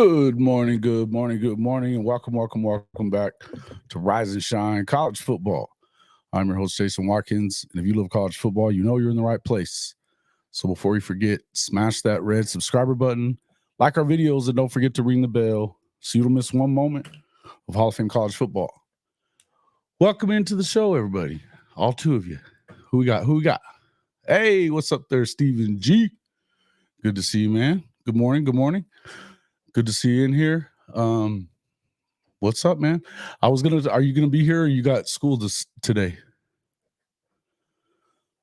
Good morning, and welcome back to Rise and Shine College Football. I'm your host, Jason Watkins, and if you love college football, you know you're in the right place. So before you forget, smash that red subscriber button, like our videos, and don't forget to ring the bell so you don't miss one moment of Hall of Fame college football. Welcome into the show, everybody. All two of you. Who we got? Hey, what's up there, Stephen G? Good to see you, man. Good morning. Good to see you in here. What's up, man? Are you gonna be here or you got school today?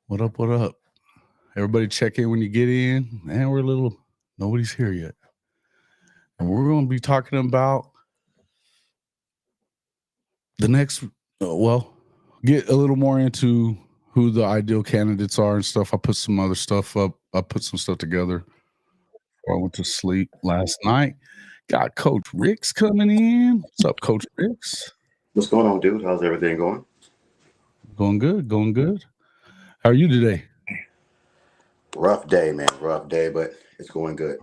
What up? Everybody check in when you get in. Man, nobody's here yet. And we're gonna be talking about the next, get a little more into who the ideal candidates are and stuff. I put some other stuff up. I put some stuff together before I went to sleep last night. Got Coach Ricks coming in. What's up, Coach Ricks? What's going on, dude? How's everything going? Going good. How are you today? Rough day, man. Rough day, but it's going good.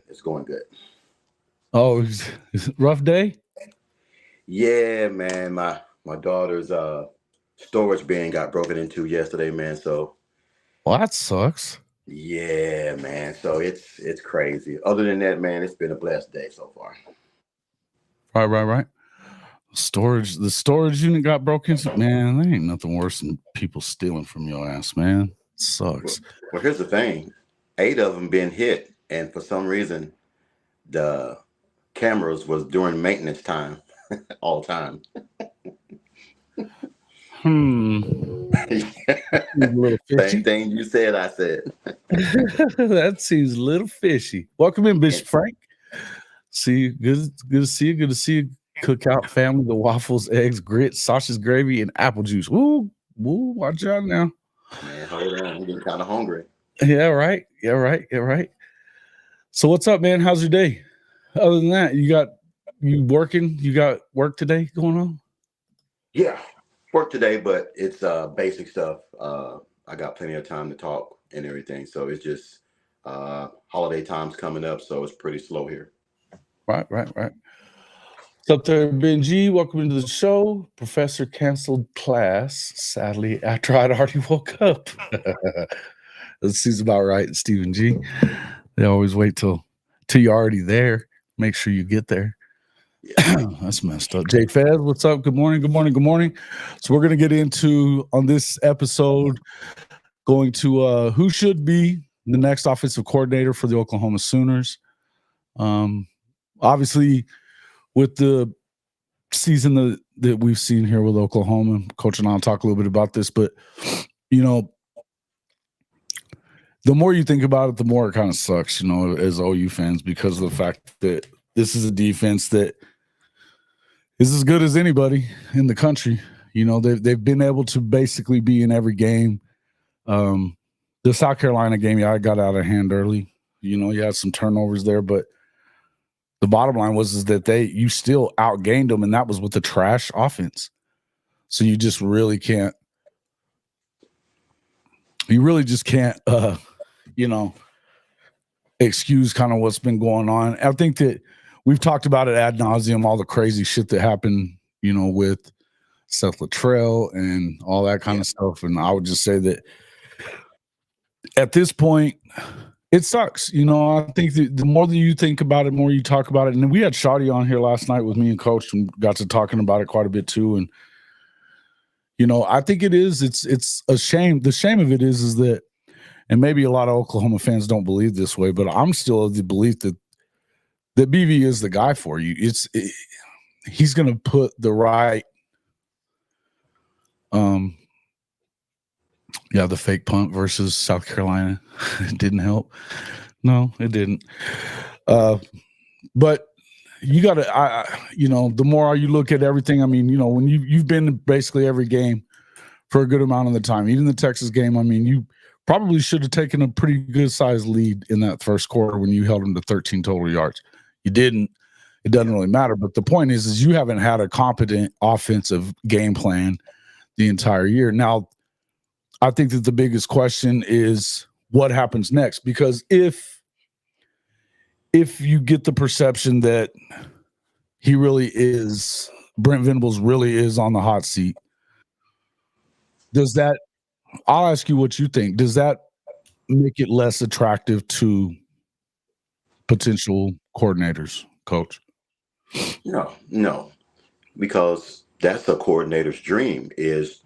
Oh, is it a rough day? Yeah, man. My daughter's storage bin got broken into yesterday, man. So Well, that sucks. yeah, man. So it's crazy. Other than that, man, it's been a blessed day so far. Right. The storage unit got broken. Man, there ain't nothing worse than people stealing from your ass, man. It sucks. Well, here's the thing. 8 of them been hit, and for some reason, the cameras was during maintenance time all the time. Same thing you said, I said. That seems a little fishy. Welcome in, Bishop Frank. See, good to see you. Good to see you. Cookout family, the waffles, eggs, grits, sausage gravy, and apple juice. Woo, watch out now. Man, hold on. I'm getting kind of hungry. Yeah, right. So what's up, man? How's your day? Other than that, you working? You got work today going on? Yeah, work today, but it's basic stuff. I got plenty of time to talk and everything. So it's just holiday time's coming up, so it's pretty slow here. Right. What's up there, Benji? Welcome into the show. Professor canceled class, sadly, after I'd already woke up. That seems about right, Stephen G. They always wait till you're already there. Make sure you get there. Yeah. That's messed up. Jay Fez, what's up? Good morning. So we're going to get into, on this episode, going to who should be the next offensive coordinator for the Oklahoma Sooners. Obviously, with the season that we've seen here with Oklahoma, Coach and I'll talk a little bit about this, but, the more you think about it, the more it kind of sucks, as OU fans, because of the fact that this is a defense that is as good as anybody in the country. They've been able to basically be in every game. The South Carolina game, I got out of hand early. You had some turnovers there, but the bottom line was that you still outgained them, and that was with the trash offense. So you just really can't. You really just can't, excuse kind of what's been going on. I think that we've talked about it ad nauseum, all the crazy shit that happened, with Seth Luttrell and all that kind of stuff. And I would just say that at this point, it sucks. I think the more that you think about it, more you talk about it. And we had Shawty on here last night with me and Coach, and got to talking about it quite a bit too. And I think it's a shame. The shame of it is that, and maybe a lot of Oklahoma fans don't believe this way, but I'm still of the belief that BV is the guy for you. He's going to put the right, the fake punt versus South Carolina. It didn't help. No, it didn't. But you got to, the more you look at everything, when you've been to basically every game for a good amount of the time, even the Texas game, you probably should have taken a pretty good sized lead in that first quarter when you held them to 13 total yards. You didn't. It doesn't really matter. But the point is you haven't had a competent offensive game plan the entire year. Now, I think that the biggest question is what happens next, because if if you get the perception that he really is, Brent Venables really is on the hot seat, does that, I'll ask you what you think, does that make it less attractive to potential coordinators, coach? No, because that's a coordinator's dream is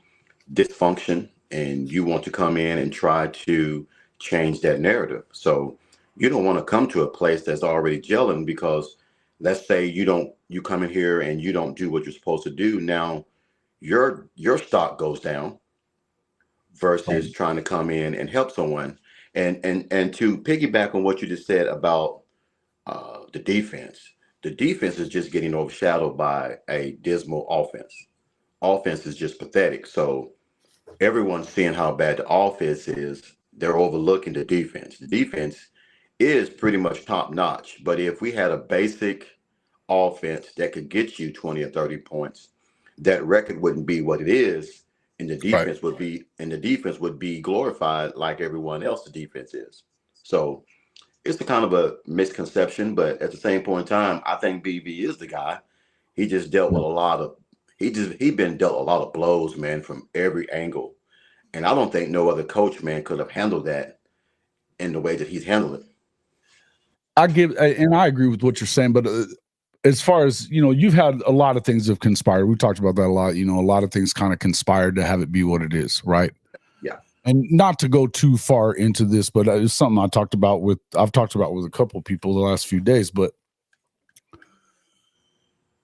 dysfunction, and you want to come in and try to change that narrative. So you don't want to come to a place that's already gelling because let's say you come in here and you don't do what you're supposed to do. Now your stock goes down versus trying to come in and help someone. And to piggyback on what you just said about the defense. The defense is just getting overshadowed by a dismal offense. Offense is just pathetic. So everyone's seeing how bad the offense is. They're overlooking the defense. The defense is pretty much top notch. But if we had a basic offense that could get you 20 or 30 points, that record wouldn't be what it is. And the Right. defense would be glorified like everyone else the defense is. So it's a kind of a misconception, but at the same point in time, I think BB is the guy. He just dealt with a lot of he been dealt a lot of blows, man, from every angle. And I don't think no other coach, man, could have handled that in the way that he's handled it. And I agree with what you're saying, but as far as, you've had a lot of things have conspired. We talked about that a lot. A lot of things kind of conspired to have it be what it is, right? Yeah. And not to go too far into this, but it's something I've talked about with a couple of people the last few days, but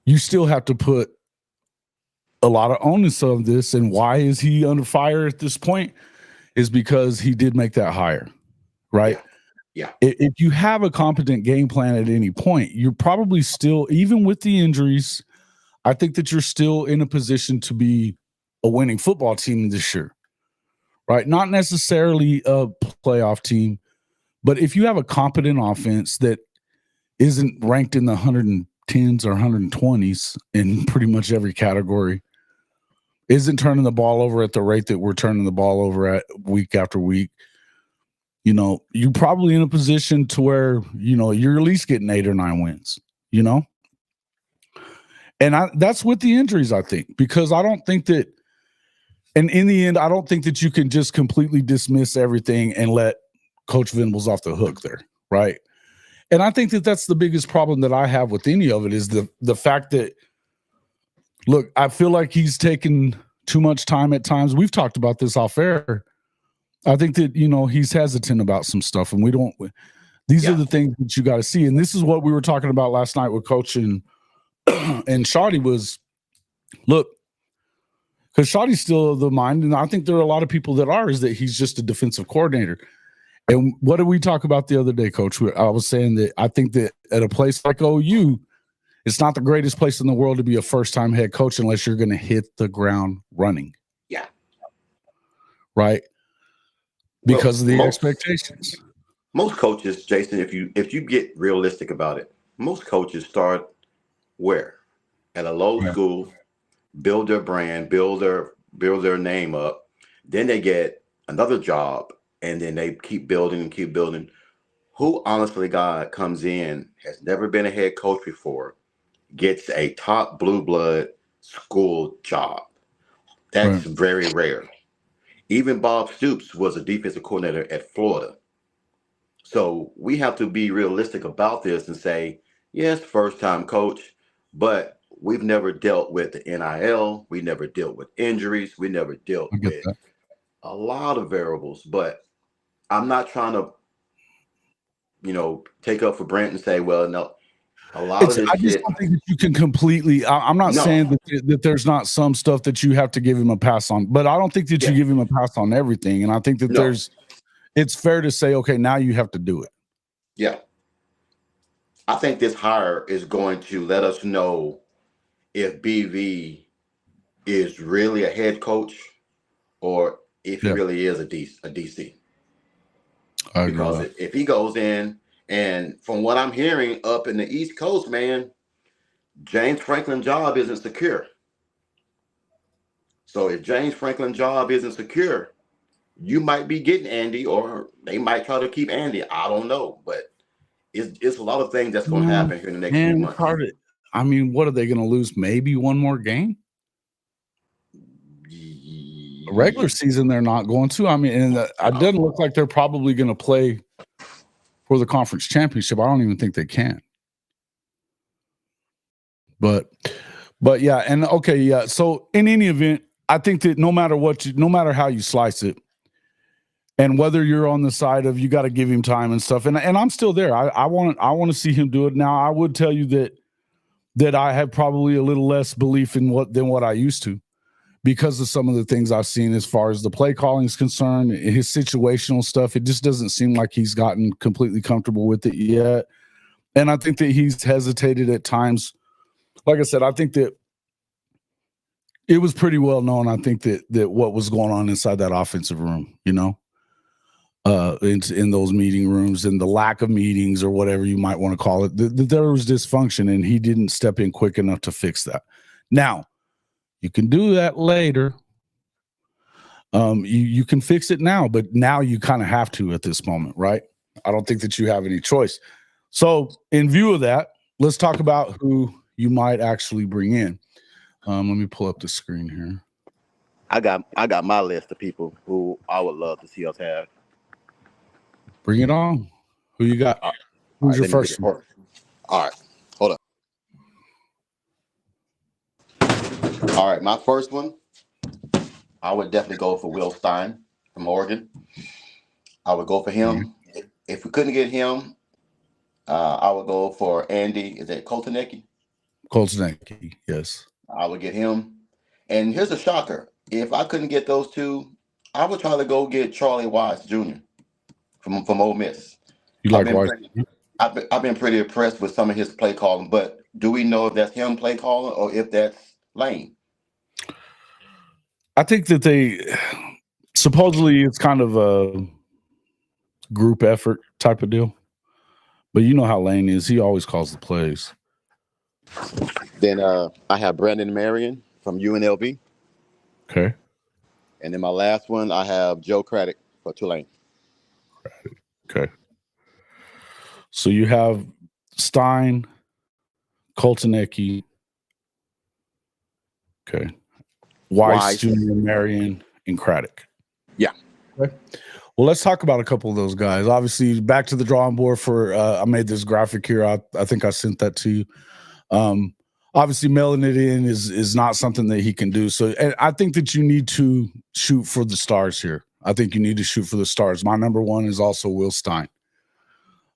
you still have to put a lot of onus of this. And why is he under fire at this point? Is because he did make that hire, right? Yeah. If you have a competent game plan at any point, you're probably still, even with the injuries, I think that you're still in a position to be a winning football team this year, right? Not necessarily a playoff team, but if you have a competent offense that isn't ranked in the 110s or 120s in pretty much every category, isn't turning the ball over at the rate that we're turning the ball over at week after week, you're probably in a position to where, you're at least getting 8 or 9 wins, And that's with the injuries, I think, because I don't think that, and in the end, I don't think that you can just completely dismiss everything and let Coach Venables off the hook there, right? And I think that that's the biggest problem that I have with any of it is the fact that, look, I feel like he's taken too much time at times. We've talked about this off air. I think that, he's hesitant about some stuff, and these are the things that you got to see. And this is what we were talking about last night with Coach and Shoddy was, look, because Shoddy's still of the mind, and I think there are a lot of people that are, is that he's just a defensive coordinator. And what did we talk about the other day, Coach? I was saying that I think that at a place like OU, it's not the greatest place in the world to be a first-time head coach unless you're going to hit the ground running. Yeah. Right? Because of the expectations. Most coaches, Jason, if you get realistic about it, most coaches start where? At a low school, build their brand, build their name up. Then they get another job, and then they keep building and keep building. Who honestly, God, comes in, has never been a head coach before, gets a top blue blood school job? That's very rare. Even Bob Stoops was a defensive coordinator at Florida. So we have to be realistic about this and say, yes, first time coach, but we've never dealt with the NIL. We never dealt with injuries. We never dealt with a lot of variables. But I'm not trying to, take up for Brent and say, well, no, a lot of this I just don't think that you can completely. I'm not saying that there's not some stuff that you have to give him a pass on, but I don't think that you give him a pass on everything. And I think that it's fair to say, okay, now you have to do it. Yeah. I think this hire is going to let us know if BV is really a head coach or if he really is a DC. Because if he goes in, and from what I'm hearing up in the East Coast, man, James Franklin's job isn't secure. So if James Franklin's job isn't secure, you might be getting Andy, or they might try to keep Andy. I don't know. But it's a lot of things that's going to happen here in the next few And months. I mean, what are they going to lose? Maybe one more game. Regular season, they're not going to. I mean, and it doesn't look like they're probably going to play for the conference championship. I don't even think they can. But yeah, and okay, yeah. So in any event, I think that no matter how you slice it, and whether you're on the side of you got to give him time and stuff, and I'm still there. I want to see him do it. Now, I would tell you that I have probably a little less belief in than what I used to, because of some of the things I've seen as far as the play calling is concerned, his situational stuff. It just doesn't seem like he's gotten completely comfortable with it yet. And I think that he's hesitated at times. Like I said, I think that it was pretty well known. I think that what was going on inside that offensive room, in those meeting rooms, and the lack of meetings, or whatever you might want to call it, there was dysfunction, and he didn't step in quick enough to fix that. Now, you can do that later. You can fix it now, but now you kind of have to at this moment, right? I don't think that you have any choice. So in view of that, let's talk about who you might actually bring in. Let me pull up the screen here. I got my list of people who I would love to see us have. Bring it on. Who you got? Who's your first one? All right, hold up. All right, my first one, I would definitely go for Will Stein from Oregon. I would go for him. If we couldn't get him, I would go for Andy. Is it Koltanecki? Koltanecki, yes. I would get him. And here's a shocker. If I couldn't get those two, I would try to go get Charlie Wise Jr. from Ole Miss. You like Wise? I've been pretty impressed with some of his play calling, but do we know if that's him play calling or if that's Lane? I think that supposedly it's kind of a group effort type of deal, but you know how Lane is. He always calls the plays. Then I have Brandon Marion from UNLV. Okay. And then my last one, I have Joe Craddock for Tulane. Okay. So you have Stein, Koltanecki. Okay. Weiss, Jr., Marion, and Craddock. Yeah. Okay. Well, let's talk about a couple of those guys. Obviously, back to the drawing board for I made this graphic here. I think I sent that to you. Obviously, mailing it in is not something that he can do. So, and I think that you need to shoot for the stars here. I think you need to shoot for the stars. My number one is also Will Stein.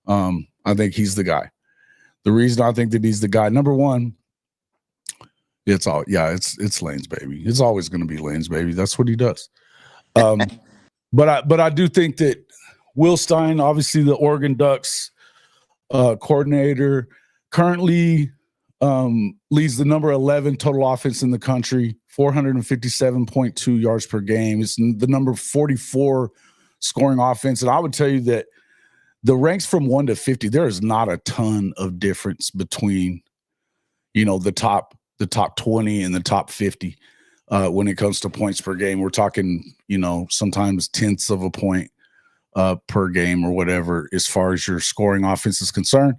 I think he's the guy. The reason I think that he's the guy, number one, it's Lane's baby. It's always going to be Lane's baby. That's what he does. But I do think that Will Stein, obviously the Oregon Ducks coordinator, currently leads the number 11 total offense in the country, 457.2 yards per game. It's the number 44 scoring offense. And I would tell you that the ranks from 1 to 50, there is not a ton of difference between, the top 20 and the top 50 when it comes to points per game. We're talking, sometimes tenths of a point per game or whatever, as far as your scoring offense is concerned.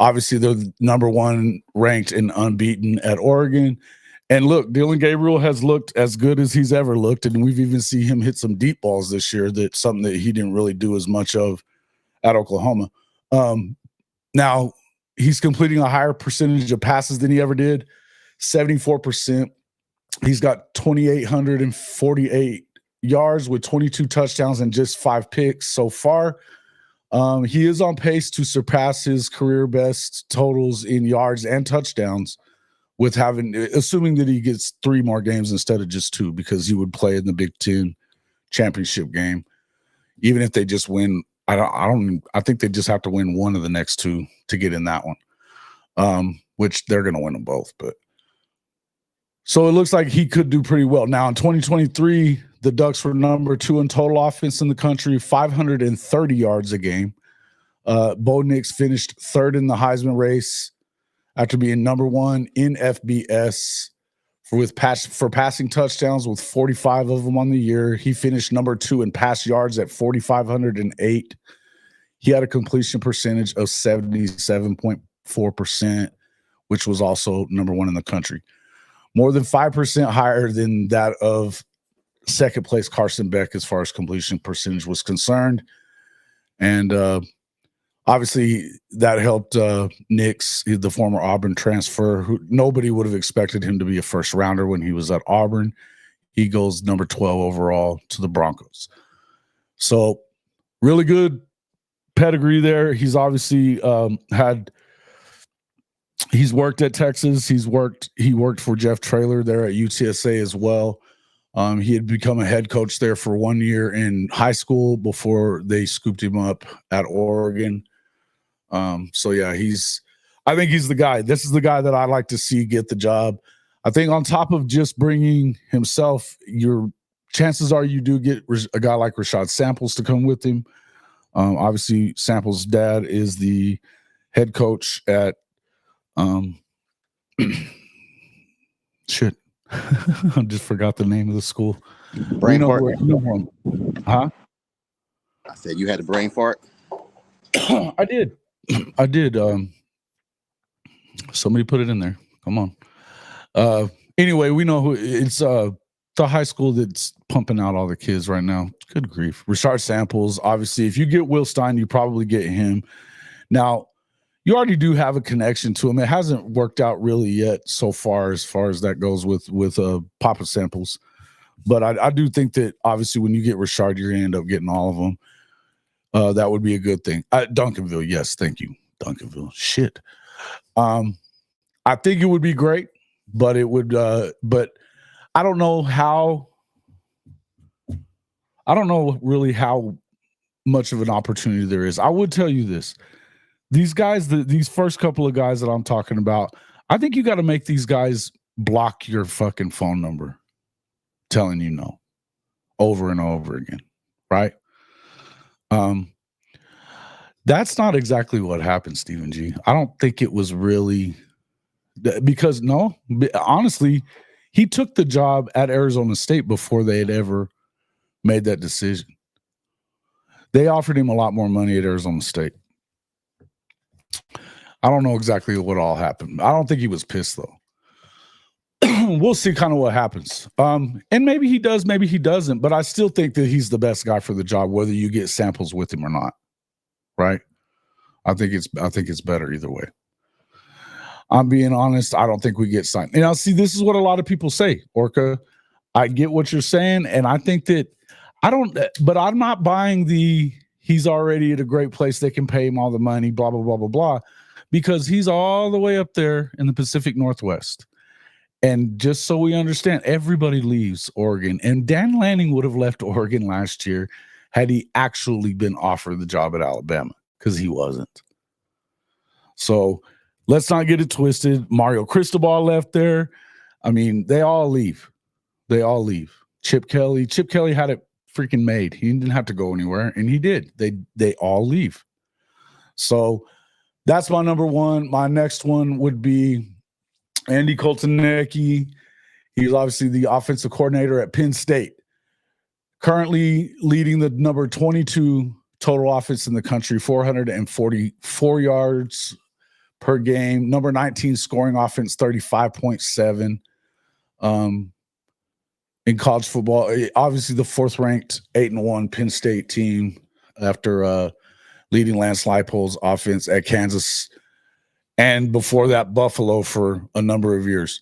Obviously, they're number one ranked and unbeaten at Oregon. And look, Dylan Gabriel has looked as good as he's ever looked, and we've even seen him hit some deep balls this year. That's something that he didn't really do as much of at Oklahoma. Now, he's completing a higher percentage of passes than he ever did, 74%. He's got 2,848 yards with 22 touchdowns and just 5 picks so far. He is on pace to surpass his career best totals in yards and touchdowns, assuming that he gets 3 more games instead of just 2, because he would play in the Big Ten championship game. Even if they just win, I think they just have to win one of the next 2 to get in that one, which they're going to win them both. But so it looks like he could do pretty well. Now in 2023, the Ducks were number 2 in total offense in the country, 530 yards a game. Bo Nix finished 3rd in the Heisman race after being number 1 in FBS for passing touchdowns, with 45 of them on the year. He finished number 2 in pass yards at 4,508. He had a completion percentage of 77.4%, which was also number 1 in the country. More than 5% higher than that of second place Carson Beck as far as completion percentage was concerned. And obviously that helped Nix, the former Auburn transfer, who nobody would have expected him to be a first rounder when he was at Auburn. He goes number 12 overall to the Broncos. So really good pedigree there. He's obviously he's worked at Texas. He worked for Jeff Traylor there at UTSA as well. He had become a head coach there for 1 year in high school before they scooped him up at Oregon. So yeah, I think he's the guy. This is the guy that I like to see get the job. I think on top of just bringing himself, your chances are you do get a guy like Rashad Samples to come with him. Obviously, Samples' dad is the head coach at shit. I just forgot the name of the school. Brain fart. Huh? I said you had a brain fart. I did. Somebody put it in there. Come on. Anyway, we know who it's. The high school that's pumping out all the kids right now. Good grief. Rashard Samples. Obviously, if you get Will Stein, you probably get him. Now, you already do have a connection to him. It hasn't worked out really yet so far as that goes with Papa Samples. But I do think that obviously when you get Rashard, you're going to end up getting all of them. That would be a good thing. Duncanville, yes, thank you. Duncanville. Shit. I think it would be great, but it would but I don't know really how much of an opportunity there is. I would tell you this. These guys, these first couple of guys that I'm talking about, I think you got to make these guys block your fucking phone number telling you no over and over again, right? That's not exactly what happened, Stephen G. I don't think it was really because honestly, he took the job at Arizona State before they had ever made that decision. They offered him a lot more money at Arizona State. I don't know exactly what all happened. I don't think he was pissed, though. We'll see kind of what happens. And maybe he does, maybe he doesn't, but I still think that he's the best guy for the job, whether you get Samples with him or not. Right? I think it's better either way. I'm being honest. I don't think we get signed. And see, this is what a lot of people say, Orca. I get what you're saying, and I think that but I'm not buying he's already at a great place. They can pay him all the money, blah, blah, blah, blah, blah, because he's all the way up there in the Pacific Northwest. And just so we understand, everybody leaves Oregon. And Dan Lanning would have left Oregon last year had he actually been offered the job at Alabama, because he wasn't. So let's not get it twisted. Mario Cristobal left there. I mean, they all leave. Chip Kelly had it freaking made. He didn't have to go anywhere, and he did. They all leave. So that's my number one. My next one would be Andy Koltanecki. He's obviously the offensive coordinator at Penn State. Currently leading the number 22 total offense in the country, 444 yards per game. Number 19 scoring offense, 35.7. In college football, obviously the fourth ranked 8-1 Penn State team after leading Lance Leipold's offense at Kansas, and before that Buffalo for a number of years.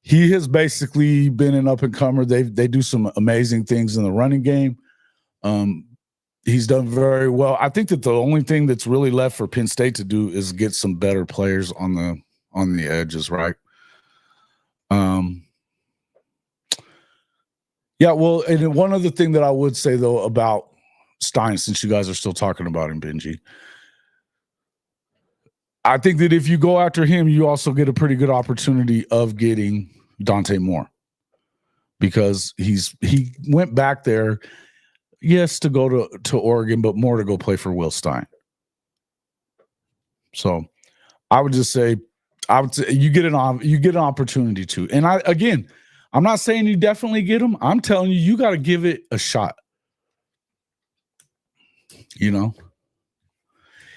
He has basically been an up-and-comer. They do some amazing things in the running game. He's done very well. I think that the only thing that's really left for Penn State to do is get some better players on the edges, right? Yeah, well, and one other thing that I would say, though, about Stein, since you guys are still talking about him, Benji, I think that if you go after him, you also get a pretty good opportunity of getting Dante Moore, because he went back there, yes, to go to Oregon, but more to go play for Will Stein. So I would just say, you get an opportunity to. And I'm not saying you definitely get him. I'm telling you got to give it a shot. You know?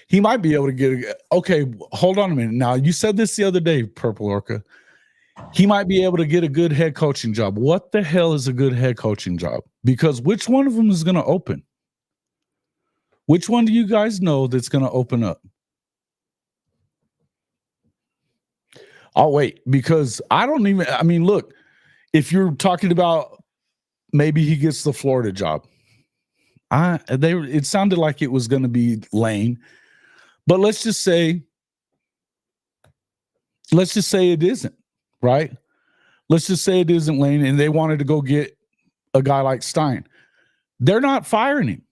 He might be able to get okay, hold on a minute. Now, you said this the other day, Purple Orca. He might be able to get a good head coaching job. What the hell is a good head coaching job? Because which one of them is going to open? Which one do you guys know that's going to open up? I'll wait, because I mean, look, if you're talking about maybe he gets the Florida job, it sounded like it was going to be Lane, but let's just say it isn't, right? Let's just say it isn't Lane, and they wanted to go get a guy like Stein. They're not firing him.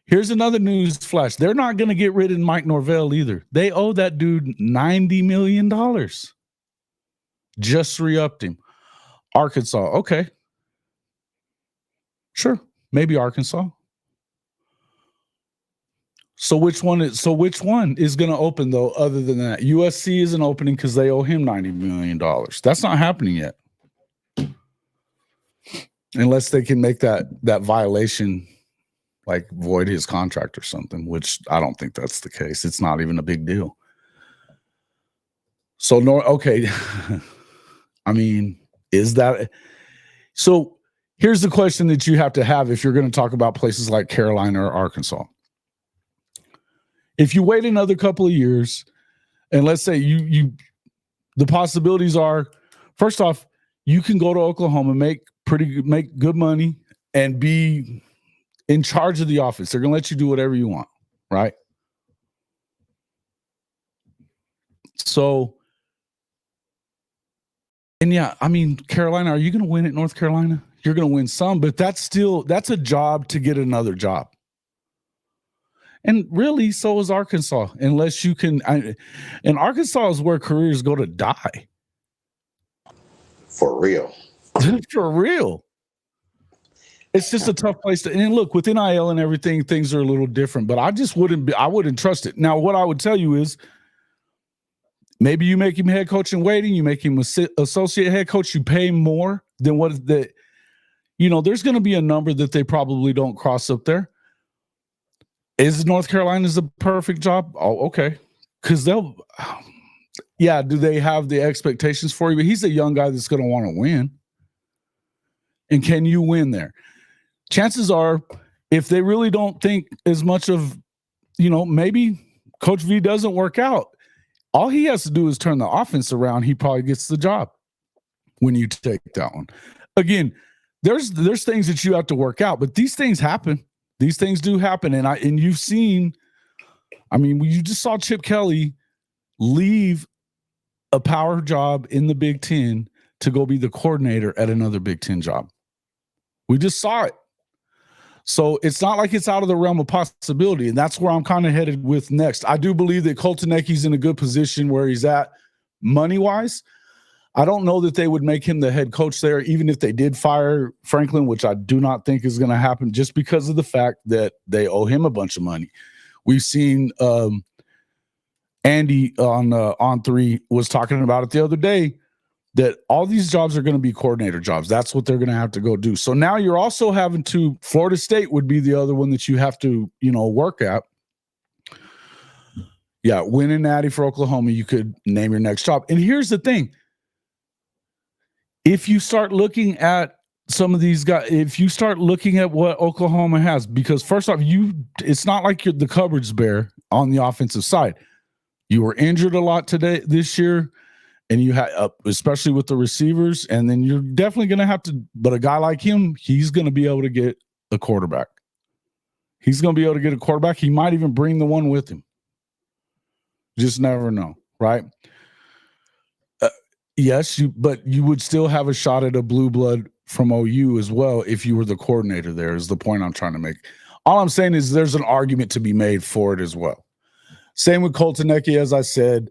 Here's another news flash. They're not going to get rid of Mike Norvell either. They owe that dude $90 million. Just re-upped him. Arkansas, okay. Sure, maybe Arkansas. So which one is going to open, though, other than that? USC isn't opening because they owe him $90 million. That's not happening yet. Unless they can make that violation, like void his contract or something, which I don't think that's the case. It's not even a big deal. So, okay. I mean, is that – so here's the question that you have to have if you're going to talk about places like Carolina or Arkansas. If you wait another couple of years, and let's say the possibilities are, first off, you can go to Oklahoma, make good money, and be in charge of the offense. They're going to let you do whatever you want, right? So, and yeah, I mean, Carolina, are you going to win at North Carolina? You're going to win some, but that's a job to get another job. And really, so is Arkansas, unless you can. And Arkansas is where careers go to die. For real. For real. It's just a tough place to. And look, with NIL and everything, things are a little different. But I wouldn't trust it. Now, what I would tell you is, maybe you make him head coach in waiting. You make him associate head coach. You pay him more than what the. There's going to be a number that they probably don't cross up there. Is North Carolina's the perfect job? Oh, okay. Because do they have the expectations for you? But he's a young guy that's going to want to win. And can you win there? Chances are, if they really don't think as much of, maybe Coach V doesn't work out, all he has to do is turn the offense around. He probably gets the job when you take that one. Again, there's things that you have to work out, but these things happen. These things do happen, and you've seen. I mean, you just saw Chip Kelly leave a power job in the Big Ten to go be the coordinator at another Big Ten job. We just saw it. So it's not like it's out of the realm of possibility, and that's where I'm kind of headed with next. I do believe that Koltanecki's in a good position where he's at money-wise. I don't know that they would make him the head coach there, even if they did fire Franklin, which I do not think is going to happen just because of the fact that they owe him a bunch of money. We've seen Andy on 3 was talking about it the other day, that all these jobs are going to be coordinator jobs. That's what they're going to have to go do. So now you're also having to – Florida State would be the other one that you have to, work at. Yeah, win a natty for Oklahoma, you could name your next job. And here's the thing. If you start looking at some of these guys, if you start looking at what Oklahoma has, because first off, it's not like you're the cupboard's bare on the offensive side. You were injured a lot this year, and you had, especially with the receivers, and then you're definitely going to have to. But a guy like him, he's going to be able to get a quarterback. He's going to be able to get a quarterback. He might even bring the one with him. Just never know, right? Yes, but you would still have a shot at a blue blood from OU as well if you were the coordinator there, is the point I'm trying to make. All I'm saying is there's an argument to be made for it as well. Same with Koltanecki, as I said.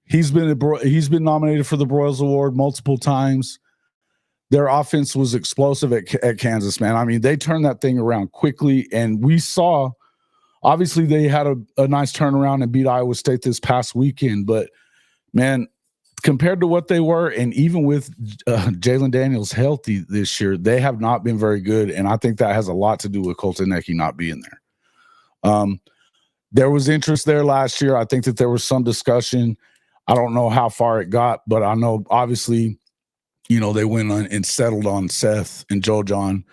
He's been nominated for the Broyles Award multiple times. Their offense was explosive at Kansas, man. I mean, they turned that thing around quickly, and we saw, obviously, they had a nice turnaround and beat Iowa State this past weekend, but, man, compared to what they were, and even with Jalen Daniels healthy this year, they have not been very good, and I think that has a lot to do with Koltanecki not being there. There was interest there last year. I think that there was some discussion. I don't know how far it got, but I know obviously, they went on and settled on Seth and Joe John,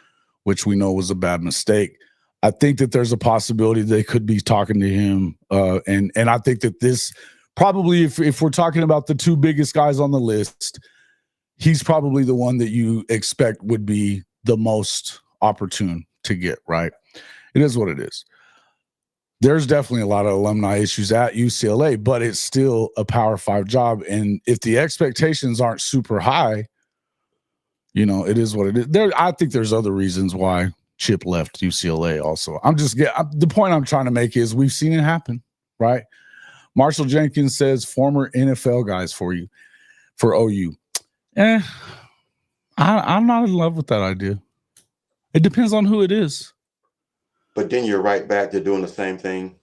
which we know was a bad mistake. I think that there's a possibility they could be talking to him. And I think that this probably, if we're talking about the two biggest guys on the list, he's probably the one that you expect would be the most opportune to get, right? It is what it is. There's definitely a lot of alumni issues at UCLA, but it's still a Power 5 job. And if the expectations aren't super high, it is what it is. I think there's other reasons why Chip left UCLA also. The point I'm trying to make is we've seen it happen, right? Marshall Jenkins says former NFL guys for OU. I'm not in love with that idea. It depends on who it is. But then you're right back to doing the same thing.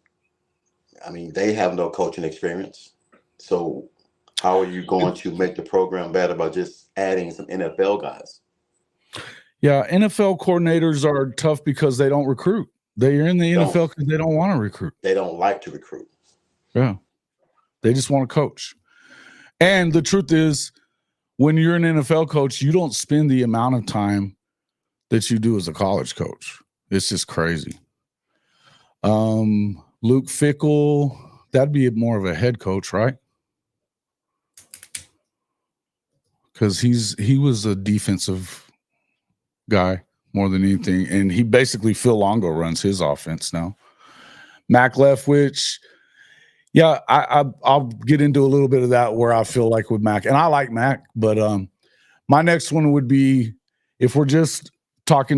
I mean, they have no coaching experience. So how are you going to make the program better by just adding some NFL guys? Yeah, NFL coordinators are tough because they don't recruit. They're in the NFL because they don't want to recruit. They don't like to recruit. Yeah. They just want to coach. And the truth is, when you're an NFL coach, you don't spend the amount of time that you do as a college coach. It's just crazy. Luke Fickle, that'd be more of a head coach, right? Because he was a defensive guy more than anything, and he basically Phil Longo runs his offense now. Mac Leftwich, yeah, I'll get into a little bit of that where I feel like with Mac, and I like Mac, but my next one would be, if we're just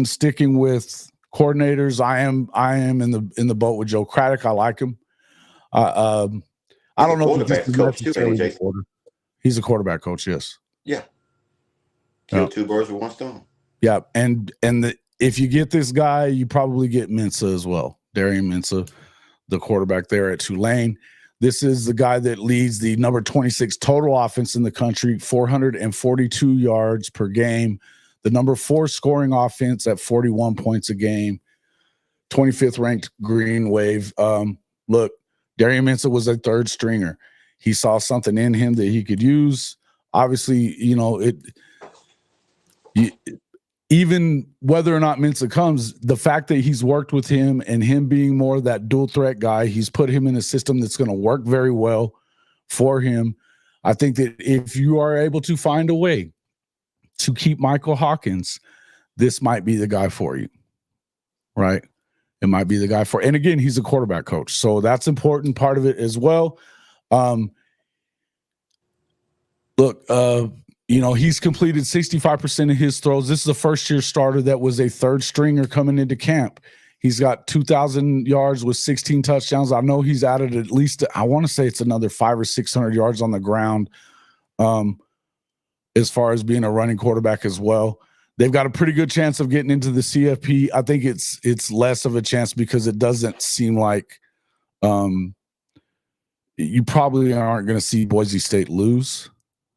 sticking with coordinators, I am in the boat with Joe Craddock. I like him. I don't know if this is necessarily the order. He's a quarterback coach, yes. Yeah. Kill two birds with one stone. Yeah, and if you get this guy, you probably get Mensah as well. Darian Mensah, the quarterback there at Tulane. This is the guy that leads the number 26 total offense in the country, 442 yards per game. The number 4 scoring offense at 41 points a game. 25th ranked Green Wave. Look, Darian Mensah was a third stringer. He saw something in him that he could use. Obviously, even whether or not Mensah comes, the fact that he's worked with him and him being more that dual threat guy, he's put him in a system that's going to work very well for him. I think that if you are able to find a way to keep Michael Hawkins, this might be the guy for you, right? It might be the guy for, and again, he's a quarterback coach, so that's important part of it as well. He's completed 65% of his throws. This is a first-year starter that was a third stringer coming into camp. He's got 2,000 yards with 16 touchdowns. I know he's added at least, I want to say it's another 500 or 600 yards on the ground as far as being a running quarterback as well. They've got a pretty good chance of getting into the CFP. I think it's less of a chance because it doesn't seem like you probably aren't going to see Boise State lose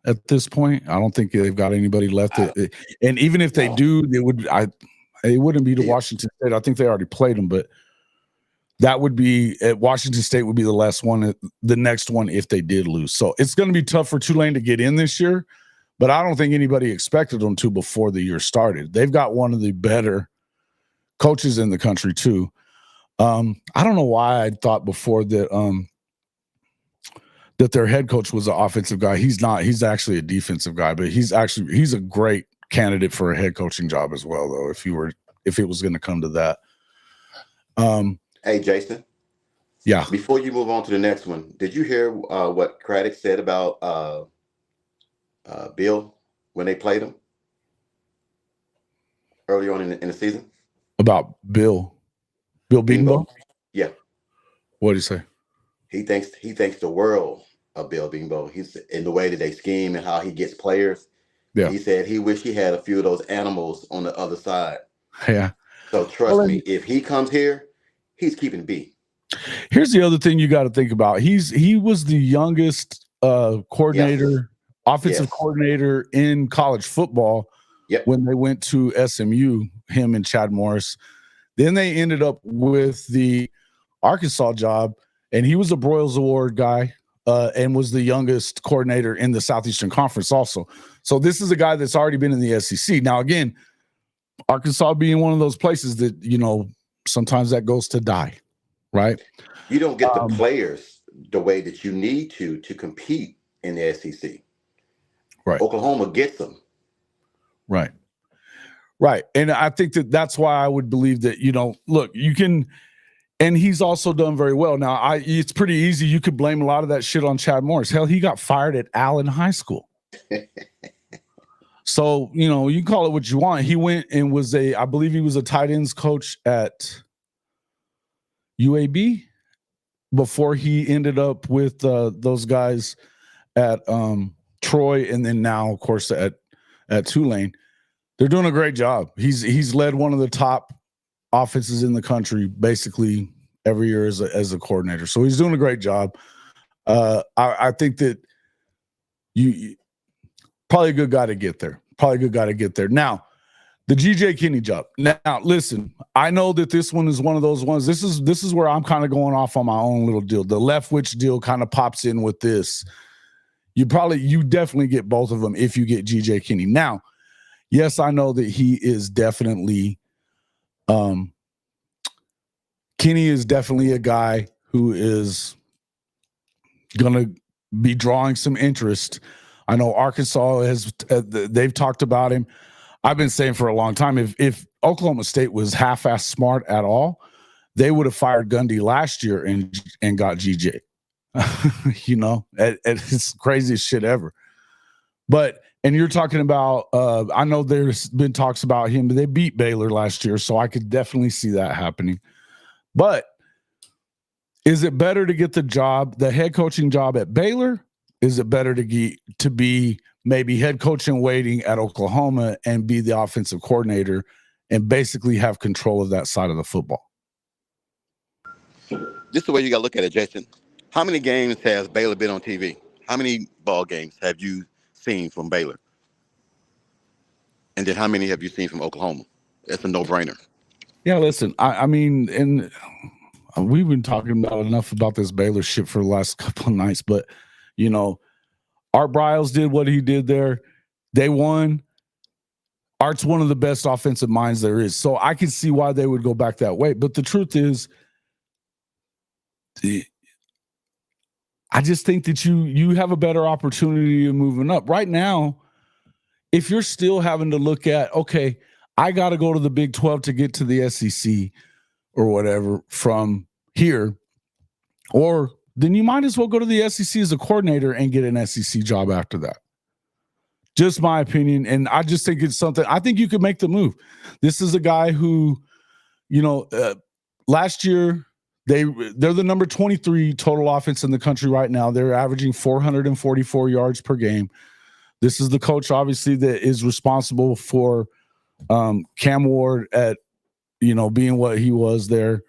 at this point. I don't think they've got anybody left. And even if they do, it wouldn't be to Washington State. I think they already played them, but that would be at Washington State would be the next one if they did lose. So it's going to be tough for Tulane to get in this year, but I don't think anybody expected them to before the year started. They've got one of the better coaches in the country too. I don't know why I thought before that that their head coach was an offensive guy. He's not. He's actually a defensive guy, but he's a great candidate for a head coaching job as well, though, if it was going to come to that. Hey, Jason. Yeah. Before you move on to the next one, did you hear what Craddock said about Bill when they played him early on in the season? About Bill Beanbo? Yeah. What did he say? He thinks the world of Bill Beanbo. He's in the way that they scheme and how he gets players. Yeah. He said he wished he had a few of those animals on the other side. Yeah. So trust me, if he comes here, he's keeping B. Here's the other thing you got to think about. He was the youngest coordinator, offensive coordinator in college football when they went to SMU, him and Chad Morris. Then they ended up with the Arkansas job. and he was a Broyles Award guy, and was the youngest coordinator in the Southeastern Conference also. So this is a guy that's already been in the SEC. Now, again, Arkansas being one of those places that, sometimes that goes to die, right? You don't get the players the way that you need to compete in the SEC. Right. Oklahoma gets them. Right. Right. And I think that's why I would believe that, look, you can, and he's also done very well. Now, it's pretty easy. You could blame a lot of that shit on Chad Morris. Hell, he got fired at Allen High School. So, you can call it what you want. He went and I believe he was a tight ends coach at UAB before he ended up with those guys at Troy, and then now, of course, at Tulane. They're doing a great job. He's led one of the top offenses in the country basically every year as a coordinator. So he's doing a great job. I think that you probably a good guy to get there. Now, the GJ Kinney job. Now, listen, I know that this one is one of those ones. This is where I'm kind of going off on my own little deal. The Leftwich deal kind of pops in with this. You definitely get both of them if you get GJ Kinney. Now, yes, I know that he is definitely Kinney is definitely a guy who is going to be drawing some interest. I know Arkansas they've talked about him. I've been saying for a long time, if Oklahoma State was half-ass smart at all, they would have fired Gundy last year and got GJ. It's the craziest shit ever. And you're talking about, I know there's been talks about him, but they beat Baylor last year, so I could definitely see that happening. But is it better to get the head coaching job at Baylor? Is it better to be maybe head coach in waiting at Oklahoma and be the offensive coordinator and basically have control of that side of the football? This is the way you got to look at it, Jason. How many games has Baylor been on TV? How many ball games have you seen from Baylor? And then how many have you seen from Oklahoma? It's a no-brainer. Yeah, listen, I mean, and we've been talking about enough about this Baylor shit for the last couple of nights, but, Art Briles did what he did there. They won. Art's one of the best offensive minds there is. So I can see why they would go back that way. But the truth is, I just think that you have a better opportunity of moving up. Right now, if you're still having to look at, okay, I got to go to the Big 12 to get to the SEC or whatever from here, or then you might as well go to the SEC as a coordinator and get an SEC job after that. Just my opinion. And I just think it's something, I think you could make the move. This is a guy who, last year, they're the number 23 total offense in the country right now. They're averaging 444 yards per game. This is the coach, obviously, that is responsible for Cam Ward at, being what he was there.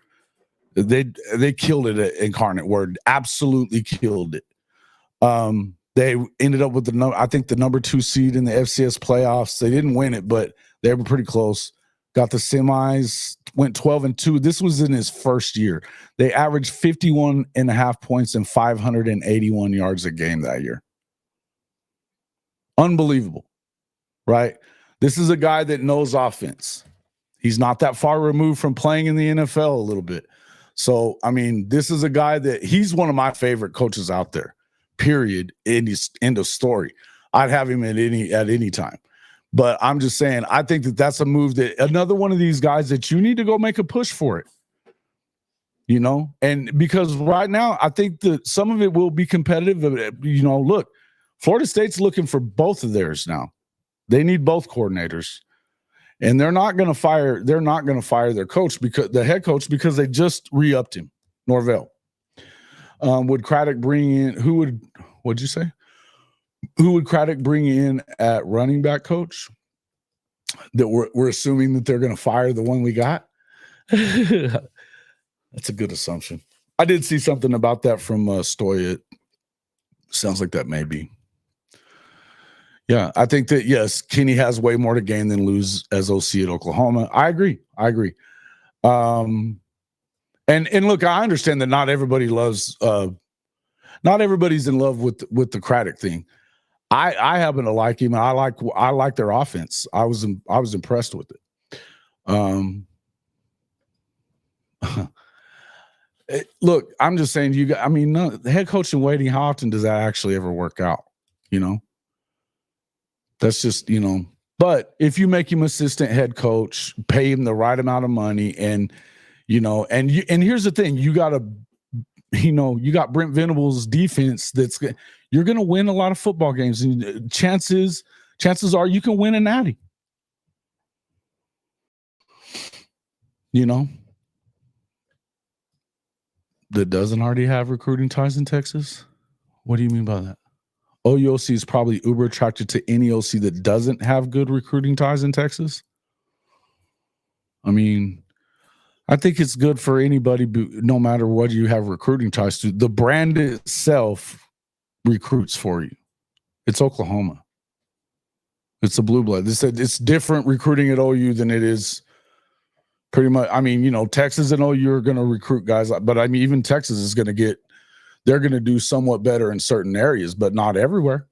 They killed it at Incarnate Word, absolutely killed it. They ended up with the number 2 seed in the FCS playoffs. They didn't win it, but they were pretty close. Got the semis, went 12-2. This was in his first year. They averaged 51.5 points and 581 yards a game that year. Unbelievable, right? This is a guy that knows offense. He's not that far removed from playing in the NFL a little bit. So, I mean, this is a guy that he's one of my favorite coaches out there, period. End of story. I'd have him at any time. But I'm just saying, I think that's a move that another one of these guys that you need to go make a push for it. And because right now, I think that some of it will be competitive. Look, Florida State's looking for both of theirs now. They need both coordinators. And they're not going to fire their coach, because the head coach, because they just re-upped him, Norvell. Would Craddock bring in what'd you say? Who would Craddock bring in at running back coach? That we're assuming that they're going to fire the one we got. That's a good assumption. I did see something about that from Stoy. It sounds like that may be. Yeah, I think that, yes, Kenny has way more to gain than lose as OC at Oklahoma. I agree. And And look, I understand that not everybody loves not everybody's in love with the Craddock thing. I happen to like him. I like their offense. I was impressed with it. Look, I'm just saying the head coach in waiting, how often does that actually ever work out? That's just, but if you make him assistant head coach, pay him the right amount of money, and here's the thing, you got Brent Venables' defense you're going to win a lot of football games, and chances are you can win a natty. That doesn't already have recruiting ties in Texas? What do you mean by that? OUOC is probably uber attracted to any OC that doesn't have good recruiting ties in Texas. I mean, I think it's good for anybody, no matter what you have recruiting ties to. The brand itself recruits for you. It's Oklahoma. It's a blue blood. It's different recruiting at OU than it is pretty much. I mean, Texas and OU are going to recruit guys, but I mean, even Texas is going to they're going to do somewhat better in certain areas, but not everywhere.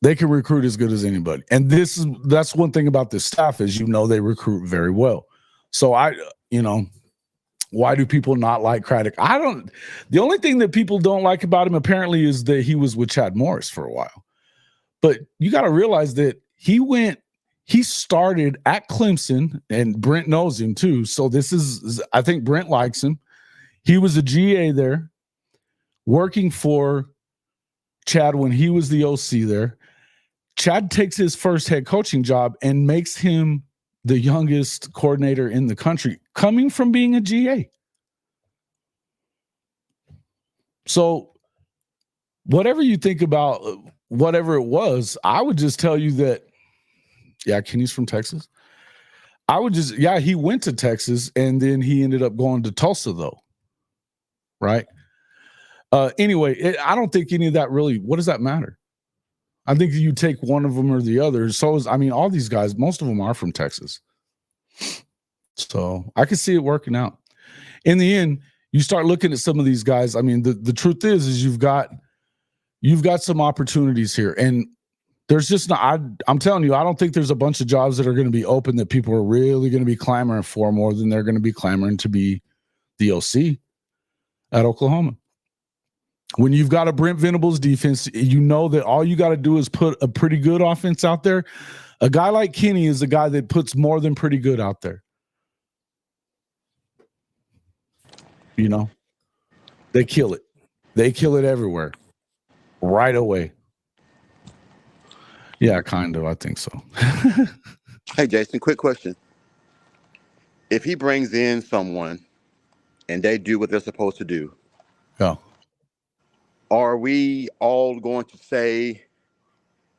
They can recruit as good as anybody. And that's one thing about this staff is, they recruit very well. So why do people not like Craddock? The only thing that people don't like about him apparently is that he was with Chad Morris for a while. But you got to realize that he started at Clemson, and Brent knows him too. So I think Brent likes him. He was a GA there, working for Chad when he was the OC there. Chad takes his first head coaching job and makes him the youngest coordinator in the country, coming from being a GA. So whatever you think about whatever it was, I would just tell you that, Kenny's from Texas. He went to Texas, and then he ended up going to Tulsa, though. Right? Anyway, I don't think any of that really, what does that matter? I think you take one of them or the other. All these guys, most of them are from Texas. So I can see it working out. In the end, you start looking at some of these guys. I mean, the truth is you've got some opportunities here. And there's just not, I'm telling you, I don't think there's a bunch of jobs that are going to be open that people are really going to be clamoring for more than they're going to be clamoring to be the OC at Oklahoma. When you've got a Brent Venables defense, that all you got to do is put a pretty good offense out there. A guy like Kenny is a guy that puts more than pretty good out there. They kill it. They kill it everywhere. Right away. Yeah, kind of. I think so. Hey, Jason, quick question. If he brings in someone and they do what they're supposed to do, are we all going to say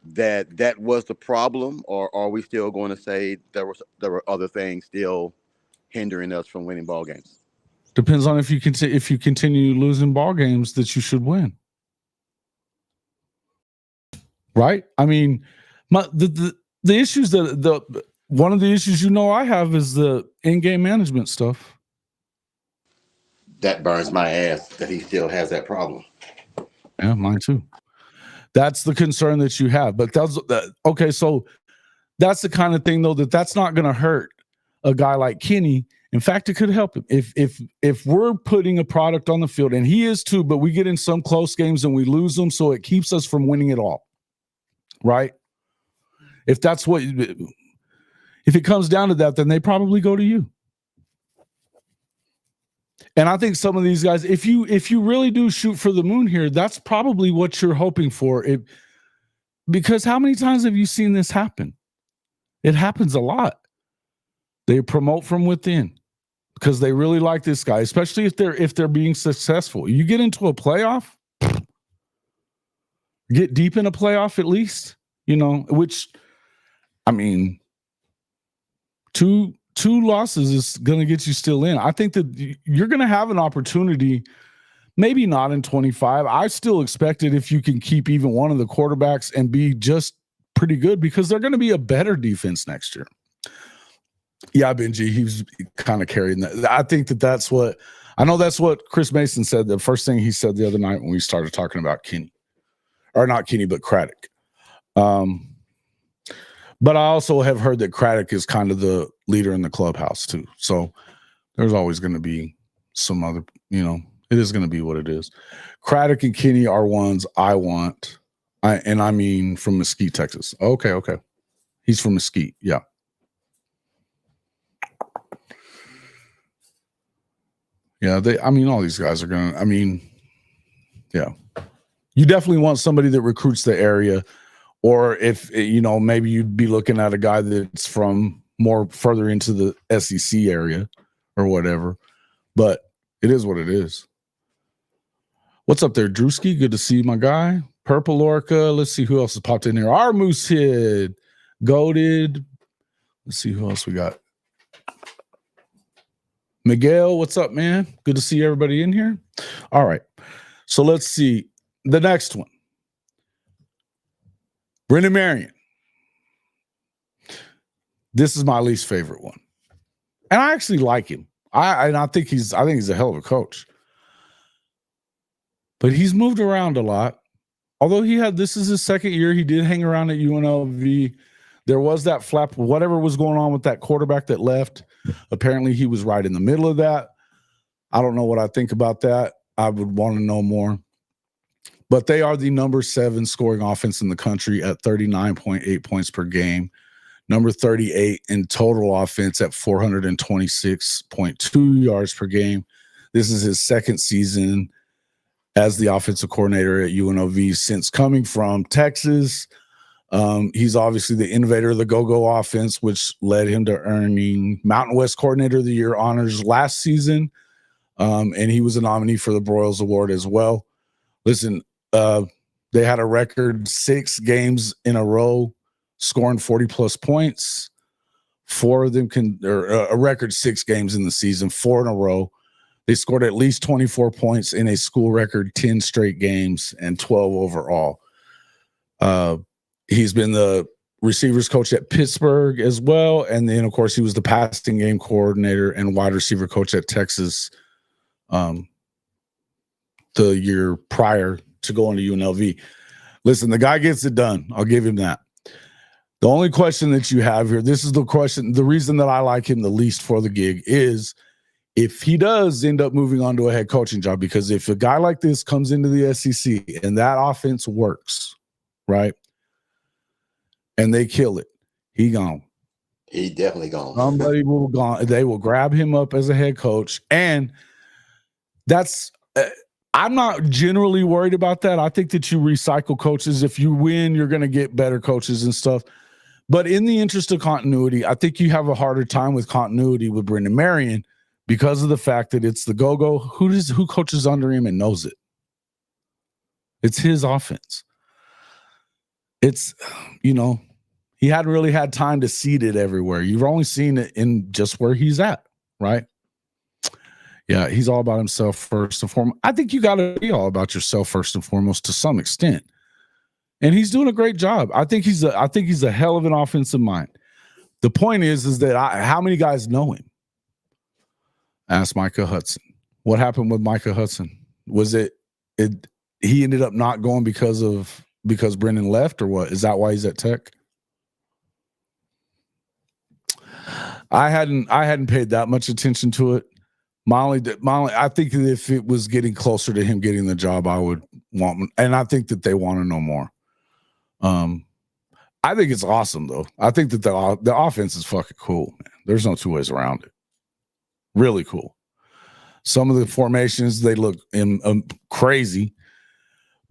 that was the problem, or are we still going to say there were other things still hindering us from winning ball games? Depends on if you continue losing ball games that you should win. Right? I mean, the issues one of the issues I have is the in-game management stuff. That burns my ass that he still has that problem. Yeah, mine too. That's the concern that you have. But okay, so that's the kind of thing though that's not going to hurt a guy like Kenny. In fact, it could help him if we're putting a product on the field, and he is too. But we get in some close games and we lose them, so it keeps us from winning it all. Right? If it comes down to that, then they probably go to you. And I think some of these guys, if you really do shoot for the moon here, that's probably what you're hoping for. Because how many times have you seen this happen? It happens a lot. They promote from within because they really like this guy, especially if they're being successful. You get into a playoff, get deep in a playoff at least, which, I mean, two losses is going to get you still in. I think that you're going to have an opportunity, maybe not in 25. I still expect it if you can keep even one of the quarterbacks and be just pretty good, because they're going to be a better defense next year. Yeah, Benji, he was kind of carrying that. I think that's what Chris Mason said. The first thing he said the other night when we started talking about Kenny, or not Kenny, but Craddock. But I also have heard that Craddock is kind of the leader in the clubhouse too. So there's always going to be some other, it is going to be what it is. Craddock and Kenny are ones I want. I mean from Mesquite, Texas. Okay. He's from Mesquite. Yeah. Yeah, all these guys are going to, yeah. You definitely want somebody that recruits the area, or if, maybe you'd be looking at a guy that's from more further into the SEC area or whatever. But it is what it is. What's up there, Drewski? Good to see you, my guy. Purple Orca. Let's see who else has popped in here. Our Moosehead. Goated. Let's see who else we got. Miguel, what's up, man? Good to see everybody in here. All right. So let's see the next one. Brendan Marion. This is my least favorite one. And I actually like him. I think he's a hell of a coach. But he's moved around a lot. Although this is his second year, he did hang around at UNLV. There was that flap, whatever was going on with that quarterback that left. Apparently, he was right in the middle of that. I don't know what I think about that. I would want to know more. But they are the number 7 scoring offense in the country at 39.8 points per game. Number 38 in total offense at 426.2 yards per game. This is his second season as the offensive coordinator at UNLV since coming from Texas. He's obviously the innovator of the go-go offense, which led him to earning Mountain West Coordinator of the Year honors last season. And he was a nominee for the Broyles Award as well. Listen, they had a record 6 games in a row scoring 40-plus points. 4 of them a record 6 games in the season, 4 in a row. They scored at least 24 points in a school record 10 straight games and 12 overall. He's been the receivers coach at Pittsburgh as well. And then, of course, he was the passing game coordinator and wide receiver coach at Texas the year prior to going to UNLV. Listen, the guy gets it done. I'll give him that. The only question that you have here, this is the question, the reason that I like him the least for the gig is if he does end up moving on to a head coaching job, because if a guy like this comes into the SEC and that offense works, right, and they kill it, he gone. He definitely gone. Somebody will gone. They will grab him up as a head coach, and that's. I'm not generally worried about that. I think that you recycle coaches. If you win, you're going to get better coaches and stuff. But in the interest of continuity, I think you have a harder time with continuity with Brendan Marion because of the fact that it's the go-go. Who coaches under him and knows it? It's his offense. It's, he hadn't really had time to seed it everywhere. You've only seen it in just where he's at, right? Yeah, he's all about himself first and foremost. I think you got to be all about yourself first and foremost to some extent. And he's doing a great job. I think he's a hell of an offensive mind. The point is that how many guys know him? Ask Micah Hudson. What happened with Micah Hudson? Was it he ended up not going because Brendan left, or what? Is that why he's at Tech? I hadn't paid that much attention to it. Molly, I think that if it was getting closer to him getting the job, I would want, and I think that they want to know more. I think it's awesome though. I think that the offense is fucking cool, man. There's no two ways around it. Really cool. Some of the formations, they look crazy,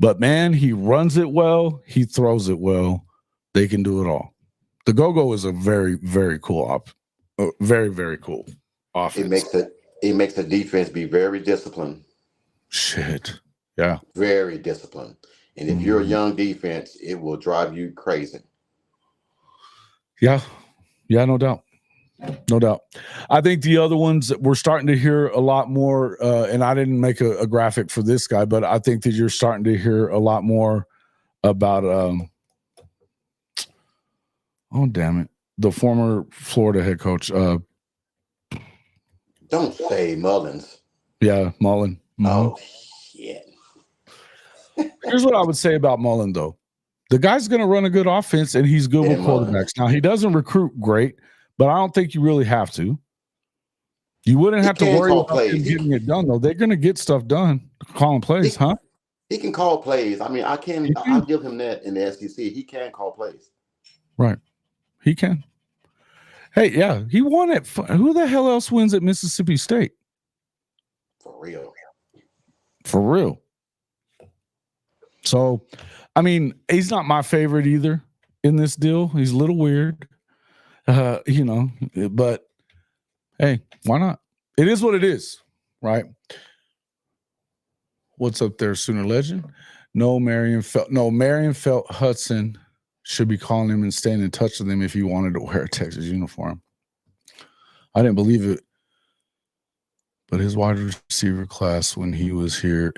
but man, he runs it well. He throws it well. They can do it all. The go-go is a very, very cool very, very cool offense. It makes the defense be very disciplined. Shit. Yeah. Very disciplined. And if you're a young defense, it will drive you crazy. Yeah. Yeah, no doubt. No doubt. I think the other ones that we're starting to hear a lot more, and I didn't make a graphic for this guy, but I think that you're starting to hear a lot more about oh damn it. the former Florida head coach. Don't say Mullins. Yeah, Mullen. Oh shit. Here's what I would say about Mullen, though. The guy's going to run a good offense, and he's good with quarterbacks. Now, he doesn't recruit great, but I don't think you really have to. You wouldn't have to worry about them getting it done, though. They're going to get stuff done, calling plays, huh? He can call plays. I mean, I'll give him that in the SEC. He can call plays. Right. He can. Hey, yeah, he won it. Who the hell else wins at Mississippi State? For real. For real. So, I mean, he's not my favorite either in this deal. He's a little weird, but hey, why not? It is what it is, right? What's up there, Sooner Legend? Marion Felt Hudson should be calling him and staying in touch with him if he wanted to wear a Texas uniform. I didn't believe it, but his wide receiver class when he was here,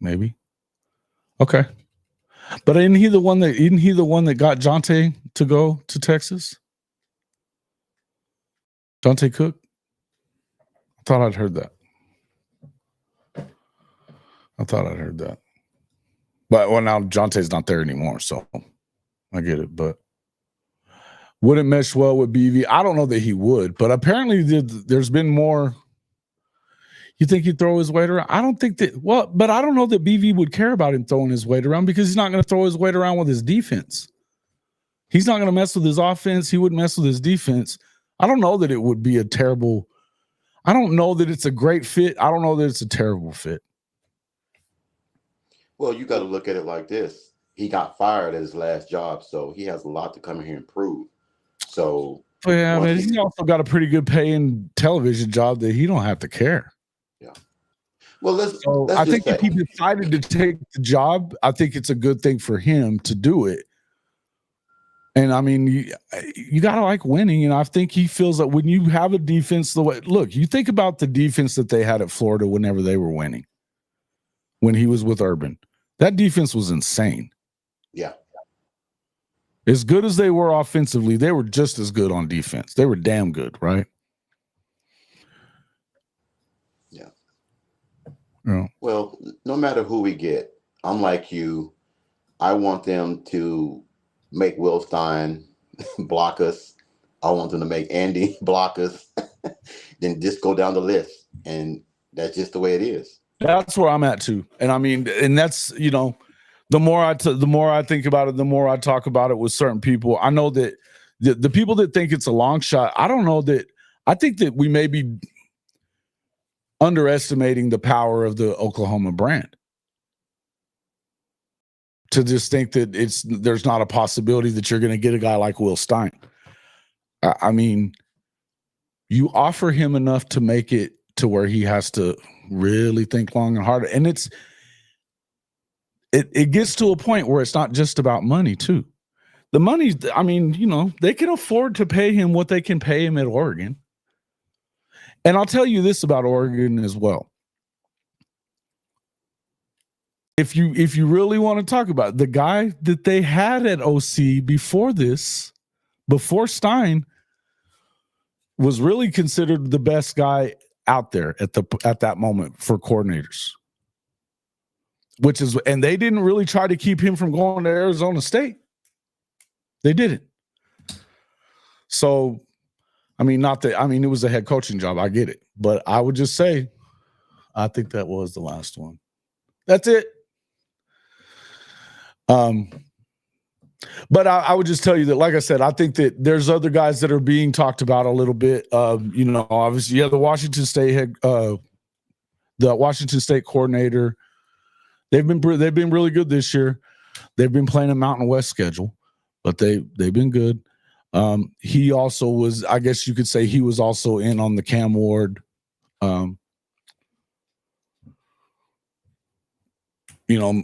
maybe. Okay. But isn't he the one that got Jonte to go to Texas? Jonte Cook? I thought I'd heard that. But now Jonte's not there anymore, so I get it. But wouldn't mesh well with BV. I don't know that he would, but apparently there's been more. You think he'd throw his weight around? I don't think that. Well, but I don't know that BV would care about him throwing his weight around because he's not going to throw his weight around with his defense. He's not going to mess with his offense. He wouldn't mess with his defense. I don't know that it would be a terrible. I don't know that it's a great fit. I don't know that it's a terrible fit. Well, you got to look at it like this. He got fired at his last job, so he has a lot to come here and prove. So yeah, man, he's also got a pretty good paying television job that he don't have to care. Yeah. Well, let's I think if he decided to take the job, I think it's a good thing for him to do it. And I mean, you got to like winning. And I think he feels that when you have a defense, you think about the defense that they had at Florida whenever they were winning, when he was with Urban, that defense was insane. Yeah. As good as they were offensively, they were just as good on defense. They were damn good, right? Yeah. Well, no matter who we get, I'm like you. I want them to make Will Stein block us. I want them to make Andy block us. Then just go down the list. And that's just the way it is. That's where I'm at too. And I mean, and that's, the more I think about it, the more I talk about it with certain people. I know that the people that think it's a long shot, I don't know that. I think that we may be underestimating the power of the Oklahoma brand. To just think that there's not a possibility that you're going to get a guy like Will Stein. I mean, you offer him enough to make it to where he has to really think long and hard. And it gets to a point where it's not just about money too. The money, I mean, they can afford to pay him what they can pay him at Oregon. And I'll tell you this about Oregon as well. If you really want to talk about it, the guy that they had at OC before Stein, was really considered the best guy out there at that moment for coordinators. And they didn't really try to keep him from going to Arizona State. They didn't. So, it was a head coaching job. I get it. But I would just say, I think that was the last one. That's it. But I would just tell you that, like I said, I think that there's other guys that are being talked about a little bit. Obviously, the Washington State coordinator. They've been really good this year. They've been playing a Mountain West schedule, but they've been good. He also was, I guess you could say, he was also in on the Cam Ward.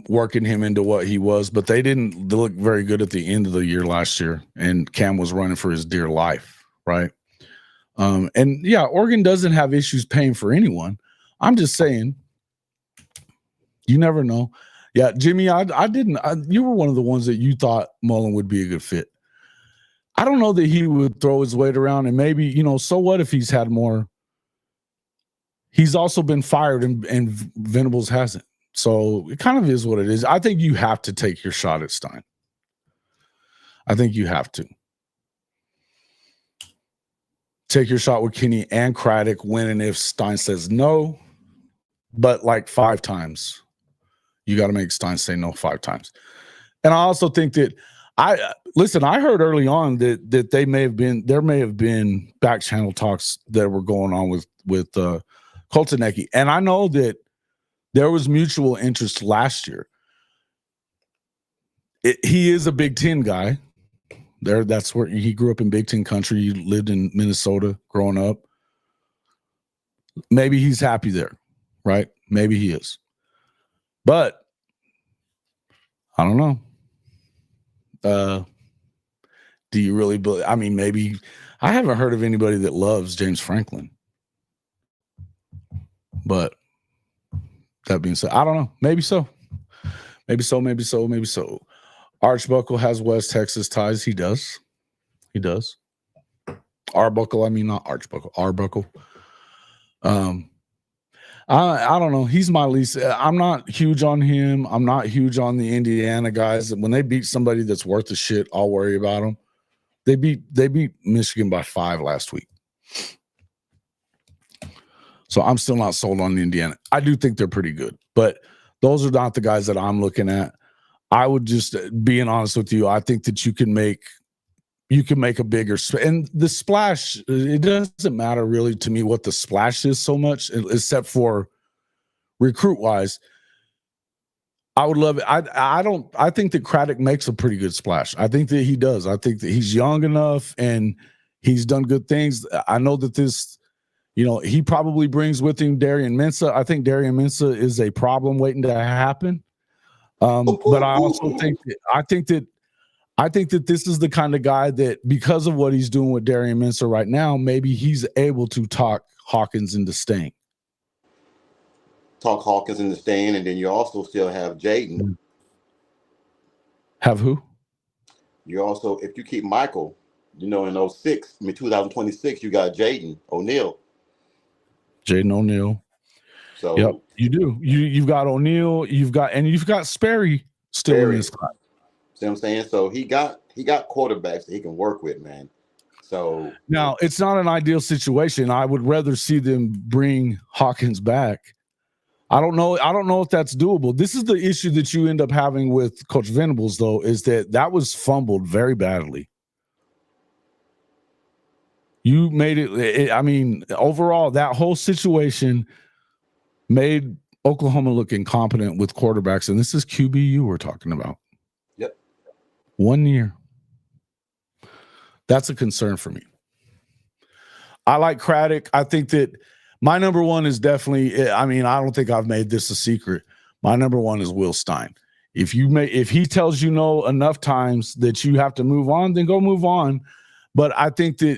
Working him into what he was, but they didn't look very good at the end of the year last year, and Cam was running for his dear life, right? Oregon doesn't have issues paying for anyone. I'm just saying, you never know. Yeah, Jimmy, you were one of the ones that you thought Mullen would be a good fit. I don't know that he would throw his weight around, and maybe, so what if he's had more? He's also been fired, and Venables hasn't. So it kind of is what it is. I think you have to take your shot at Stein. I think you have to. Take your shot with Kenny and Craddock, winning if Stein says no, but like 5 times. You got to make Stein say no 5 times. And I also think that I heard early on that there may have been back channel talks that were going on with Koltanecki. And I know that there was mutual interest last year. He is a Big Ten guy. That's where he grew up in Big Ten country. He lived in Minnesota growing up. Maybe he's happy there, right? Maybe he is. But I don't know. Do you really believe? I mean, maybe I haven't heard of anybody that loves James Franklin. But that being said, I don't know. Maybe so. Maybe so. Maybe so. Maybe so. Archbuckle has West Texas ties. He does. He does. Arbuckle, I mean, not Archbuckle. Arbuckle. I don't know. He's my least. I'm not huge on him. I'm not huge on the Indiana guys. When they beat somebody that's worth a shit, I'll worry about them. They beat Michigan by 5 last week. So I'm still not sold on Indiana. I do think they're pretty good, but those are not the guys that I'm looking at. I would just, being honest with you, I think that you can make a bigger, and the splash, it doesn't matter really to me what the splash is so much, except for recruit wise. I would love it. I think that Craddock makes a pretty good splash. I think that he does. I think that he's young enough and he's done good things. I know that this, he probably brings with him Darian Mensah. I think Darian Mensah is a problem waiting to happen. But I also think that this is the kind of guy that, because of what he's doing with Darian Mensah right now, maybe he's able to talk Hawkins into staying. Talk Hawkins into staying, and then you also still have Jaden. Have who? You also, if you keep Michael, in 2026, you got Jaden O'Neal. Jaden O'Neal. So yep, you do. You've got O'Neal. You've got Sperry still in this class. See what I'm saying? So he got quarterbacks that he can work with, man. So now it's not an ideal situation. I would rather see them bring Hawkins back. I don't know if that's doable. This is the issue that you end up having with Coach Venables, though, is that was fumbled very badly. You made it. I mean, overall, that whole situation made Oklahoma look incompetent with quarterbacks, and this is QBU we're talking about. Yep. 1 year. That's a concern for me. I like Craddock. I think that my number one is definitely, I don't think I've made this a secret. My number one is Will Stein. If he tells you no enough times that you have to move on, then go move on. But I think that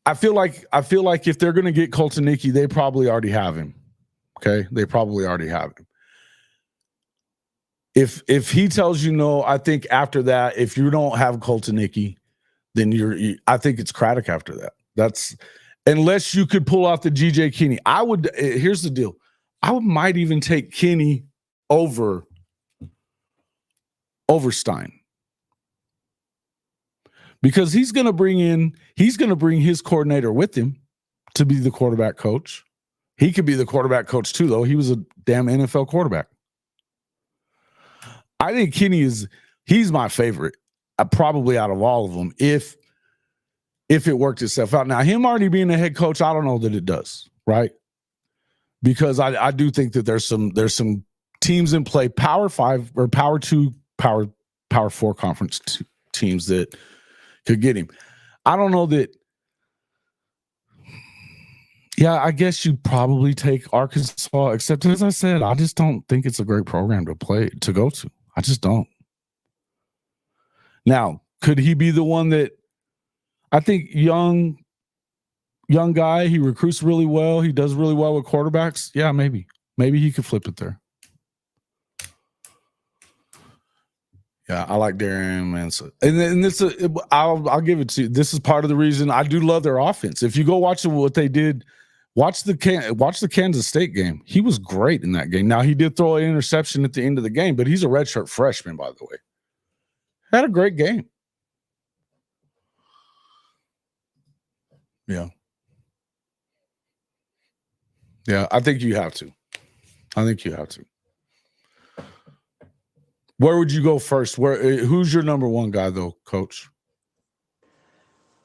I feel like if they're going to get Koltanecki, they probably already have him. Okay, they probably already have him. If he tells you no, I think after that, if you don't have Koltanecki, then I think it's Craddock after that. That's unless you could pull off the GJ Kinney. Here's the deal. I might even take Kinney over Stein. Because he's going to bring his coordinator with him to be the quarterback coach. He could be the quarterback coach too, though. He was a damn NFL quarterback. I think Kinney he's my favorite, probably out of all of them. If it worked itself out. Now, him already being a head coach, I don't know that it does, right? Because I do think that there's some teams in play, Power 5 or Power 2, Power 4 conference teams that could get him. I don't know that. Yeah, I guess you probably take Arkansas, except as I said, I just don't think it's a great program to go to. I just don't. Now, could he be the one that I think young guy, he recruits really well. He does really well with quarterbacks. Yeah, maybe. Maybe he could flip it there. Yeah, I like Darian Manson, and this I'll give it to you. This is part of the reason I do love their offense. If you go watch what they did, watch the Kansas State game. He was great in that game. Now he did throw an interception at the end of the game, but he's a redshirt freshman, by the way. Had a great game. Yeah, yeah. I think you have to. Where would you go first? Who's your number one guy though, Coach?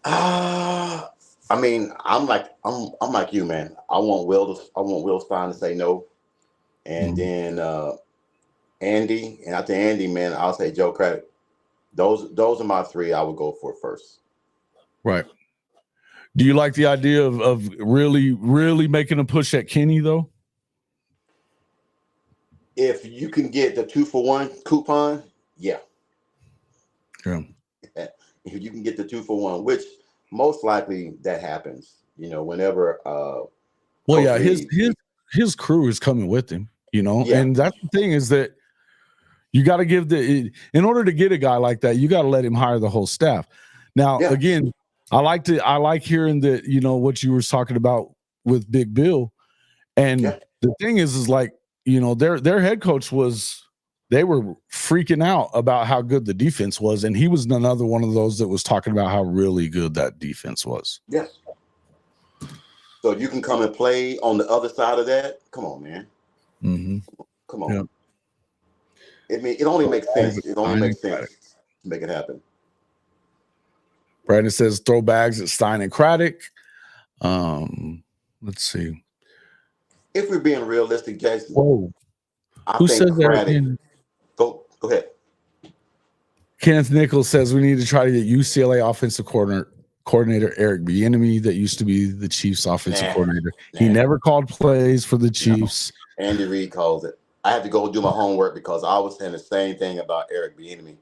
I mean, I'm like you, man. I want Will Stein to say no, and then Andy, and after Andy, man, I'll say Joe Craddock. Those are my three I would go for first. Right. Do you like the idea of really, really making a push at Kenny though? If you can get the 2-for-1 coupon, yeah. Yeah. If you can get the 2-for-1, which most likely that happens, whenever. Well, yeah, his crew is coming with him, and that's the thing is that you got to give in order to get a guy like that, you got to let him hire the whole staff. Now, again, I like hearing that, what you were talking about with Big Bill, and the thing is like, their head coach they were freaking out about how good the defense was, and he was another one of those that was talking about how really good that defense was. Yes. So you can come and play on the other side of that. Come on, man. Mm-hmm. Come on. Yep. It only makes sense. It only makes sense to make it happen. Brandon says throw bags at Stein and Craddock. Let's see. If we're being realistic, Jason, who think says Craddock, that? Go ahead. Kenneth Nichols says we need to try to get UCLA offensive coordinator Eric Bieniemy, that used to be the Chiefs offensive coordinator. He never called plays for the Chiefs. No. Andy Reid calls it. I had to go do my homework because I was saying the same thing about Eric Bieniemy,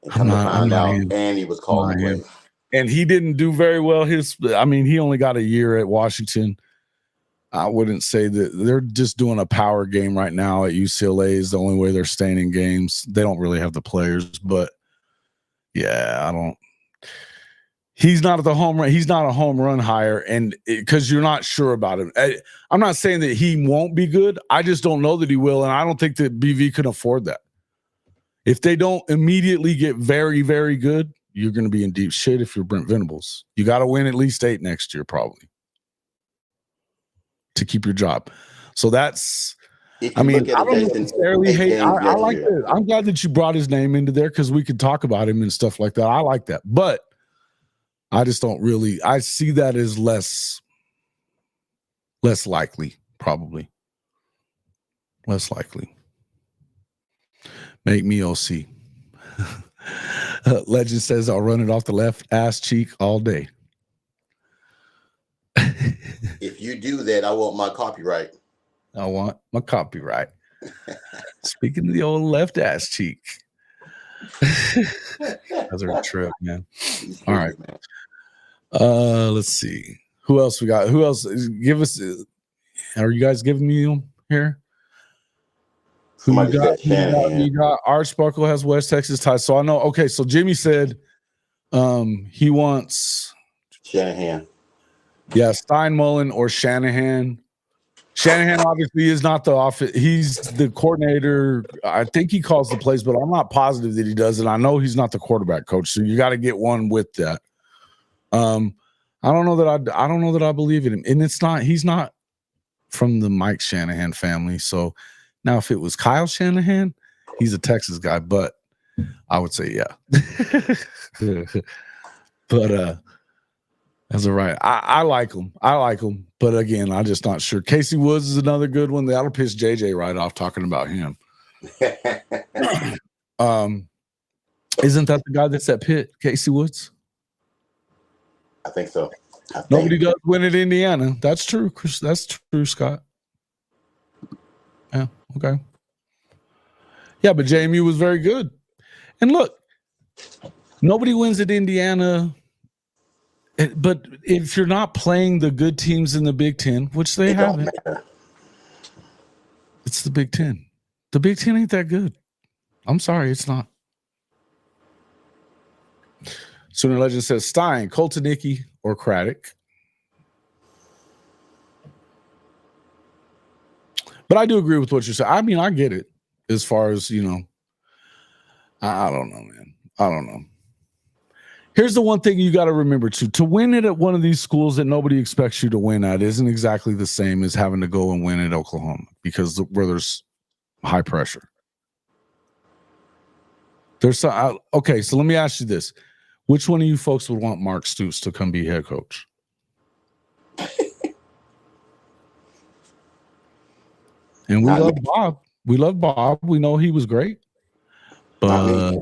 and come to find out, Andy was calling plays. And he didn't do very well. He only got a year at Washington. I wouldn't say that they're just doing a power game right now at UCLA is the only way they're staying in games. They don't really have the players, but he's not at the home run. He's not a home run hire. And because you're not sure about him, I'm not saying that he won't be good. I just don't know that he will. And I don't think that BV can afford that. If they don't immediately get very, very good, you're going to be in deep shit. If you're Brent Venables, you got to win at least 8 next year, probably, to keep your job. So that's, I don't necessarily hate. I like that. I'm glad that you brought his name into there because we could talk about him and stuff like that. I like that, but I just don't really. I see that as less likely, probably less likely. Make me OC. Legend says I'll run it off the left ass cheek all day. If you do that, I want my copyright. I want my copyright. Speaking of the old left ass cheek. That's a trip, man. All right. Let's see. Who else we got? Who else? Give us. Are you guys giving me them here? Who you got? You got Art Sparkle has West Texas ties. So I know. Okay, so Jimmy said he wants Shanahan. Yeah, Steinmullen or Shanahan. Shanahan obviously is not the office. He's the coordinator. I think he calls the plays, but I'm not positive that he does. And I know he's not the quarterback coach. So you got to get one with that. I don't know that I believe in him. And he's not from the Mike Shanahan family. So now if it was Kyle Shanahan, he's a Texas guy, but I would say yeah. But that's all right. I like him. But again, I'm just not sure. Casey Woods is another good one. That'll piss JJ right off talking about him. Isn't that the guy that's at Pitt, Casey Woods? I think so. Nobody does win at Indiana. That's true, Chris. That's true, Scott. Yeah, okay. Yeah, but JMU was very good. And look, nobody wins at Indiana. But if you're not playing the good teams in the Big Ten, which they haven't, it's the Big Ten. The Big Ten ain't that good. I'm sorry, it's not. Sooner Legend says Stein, Coltonicki, or Craddock. But I do agree with what you're saying. I mean, I get it as far as, you know, I don't know, man. I don't know. Here's the one thing you got to remember, too. To win it at one of these schools that nobody expects you to win at isn't exactly the same as having to go and win at Oklahoma because where there's high pressure. There's okay, so let me ask you this. Which one of you folks would want Mark Stoops to come be head coach? And we love Bob. We love Bob. We know he was great. But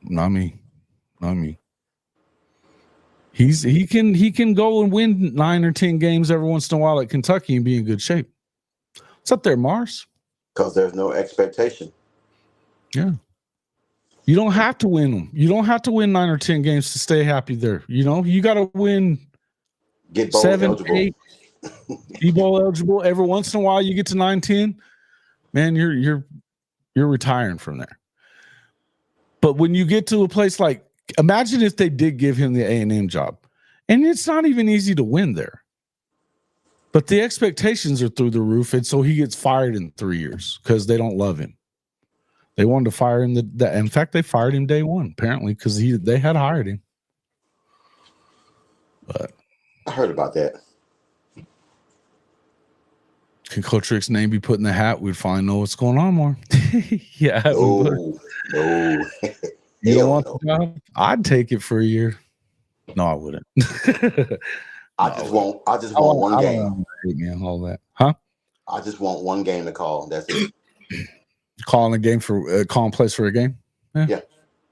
not me. He can go and win 9 or 10 games every once in a while at Kentucky and be in good shape. What's up there, Mars? Because there's no expectation. Yeah. You don't have to win them. You don't have to win 9 or 10 games to stay happy there. You know, you got to win. Get bowl 7, eligible. 8, be bowl eligible. Every once in a while, you get to 9, 10. Man, you're retiring from there. But when you get to a place like, imagine if they did give him the A&M job, and it's not even easy to win there. But the expectations are through the roof, and so he gets fired in 3 years because they don't love him. They wanted to fire him. In fact, they fired him day one, apparently, because they had hired him. But I heard about that. Can Coach Rick's name be put in the hat? We'd finally know what's going on more. Yeah. No. You don't want the job? I'd take it for a year. No, I wouldn't. I just want one game. All that, huh? I just want one game to call. That's it. Calling a game for calling plays for a game. Yeah,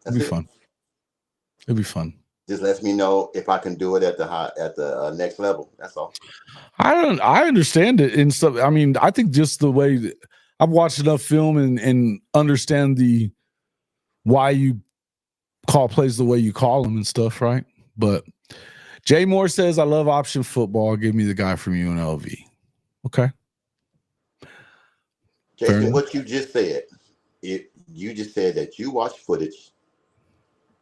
it'd be fun. It'd be fun. Just lets me know if I can do it at the next level. That's all. I understand it and stuff. I mean, I think just the way that I've watched enough film and understand why you call plays the way you call them and stuff, right? But Jay Moore says, I love option football. Give me the guy from UNLV. Okay. Jason, what you just said, you just said that you watch footage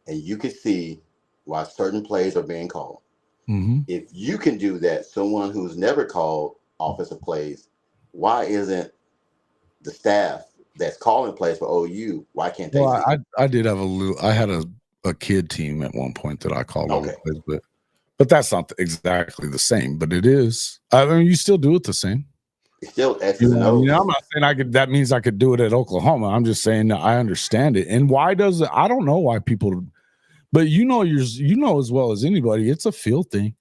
and you can see why certain plays are being called. Mm-hmm. If you can do that, someone who's never called offensive plays, why isn't the staff that's calling plays for OU, why can't they? Well, I did have I had a kid team at one point that I called all the plays, but that's not exactly the same, but it is. I mean, you still do it the same. It's still X's and O's. I'm not saying that means I could do it at Oklahoma. I'm just saying that I understand it. And why does it? I don't know why people, but you know as well as anybody, it's a feel thing.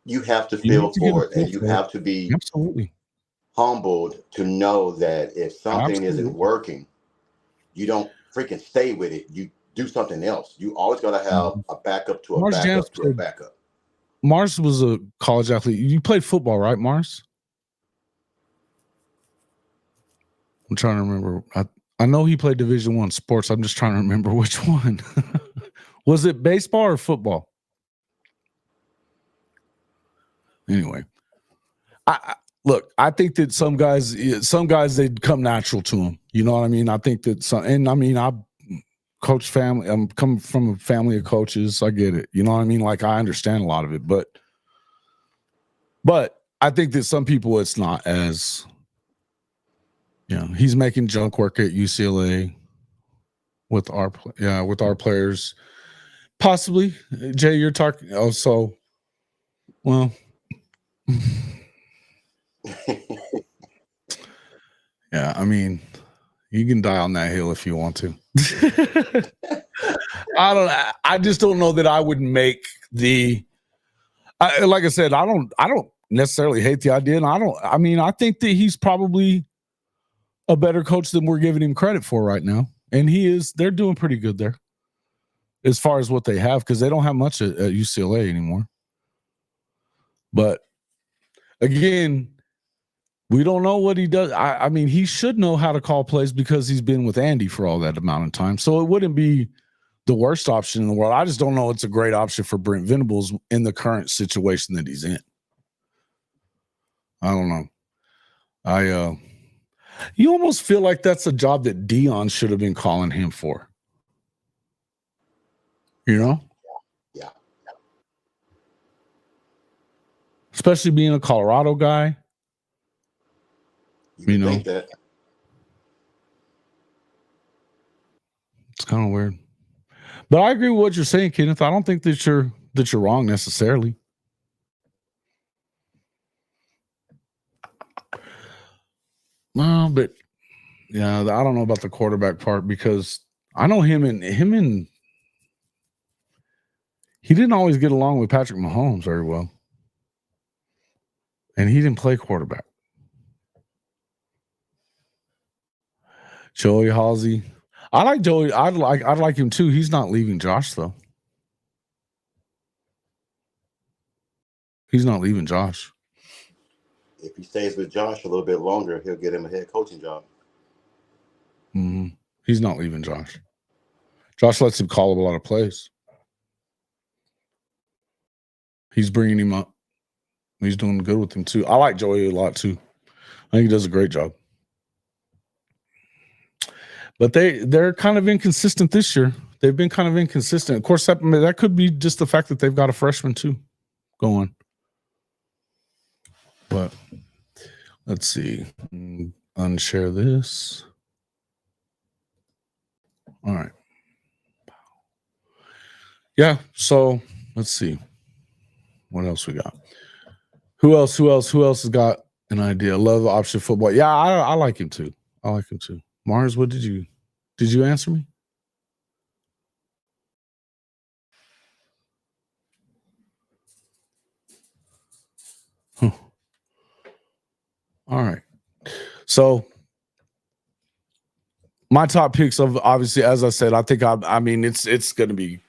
You have to feel for it, and you have to be absolutely humbled to know that if something isn't working, you don't freaking stay with it. You do something else. You always got to have a backup to a backup to a backup. Mars was a college athlete. You played football, right, Mars? I'm trying to remember. I know he played Division I sports. I'm just trying to remember which one. Was it baseball or football? Anyway, look, I think that some guys they'd come natural to them. You know what I mean? I think that I coach family. I'm coming from a family of coaches. So I get it. You know what I mean? Like I understand a lot of it, but I think that some people it's not as. He's making junk work at UCLA with our players. Possibly, Jay, you're talking. Oh, so, well, yeah. I mean, you can die on that hill if you want to. I just don't know that I would make like I said, I don't necessarily hate the idea, and I think that he's probably a better coach than we're giving him credit for right now. And they're doing pretty good there as far as what they have, because they don't have much at UCLA anymore. But again, we don't know what he does. I mean, he should know how to call plays because he's been with Andy for all that amount of time. So it wouldn't be the worst option in the world. I just don't know it's a great option for Brent Venables in the current situation that he's in. I don't know. You almost feel like that's a job that Dion should have been calling him for. You know? Yeah. especially being a Colorado guy. You know, think that. It's kind of weird. But I agree with what you're saying, Kenneth. I don't think that you're wrong necessarily. Well, but yeah, I don't know about the quarterback part because I know him and he didn't always get along with Patrick Mahomes very well. And he didn't play quarterback. Joey Halsey. I like Joey. I'd like him too. He's not leaving Josh, though. He's not leaving Josh. If he stays with Josh a little bit longer, he'll get him a head coaching job. Mm-hmm. He's not leaving Josh. Josh lets him call a lot of plays. He's bringing him up. He's doing good with him too. I like Joey a lot too. I think he does a great job. But they're kind of inconsistent this year. They've been kind of inconsistent. Of course, that could be just the fact that they've got a freshman too going. But let's see. Unshare this. All right. Yeah. So let's see. What else we got? Who else has got an idea? Love option football. Yeah, I like him too. Mars, what did you answer me? Huh. All right. So my top picks of obviously, as I said, I think I mean it's going to be.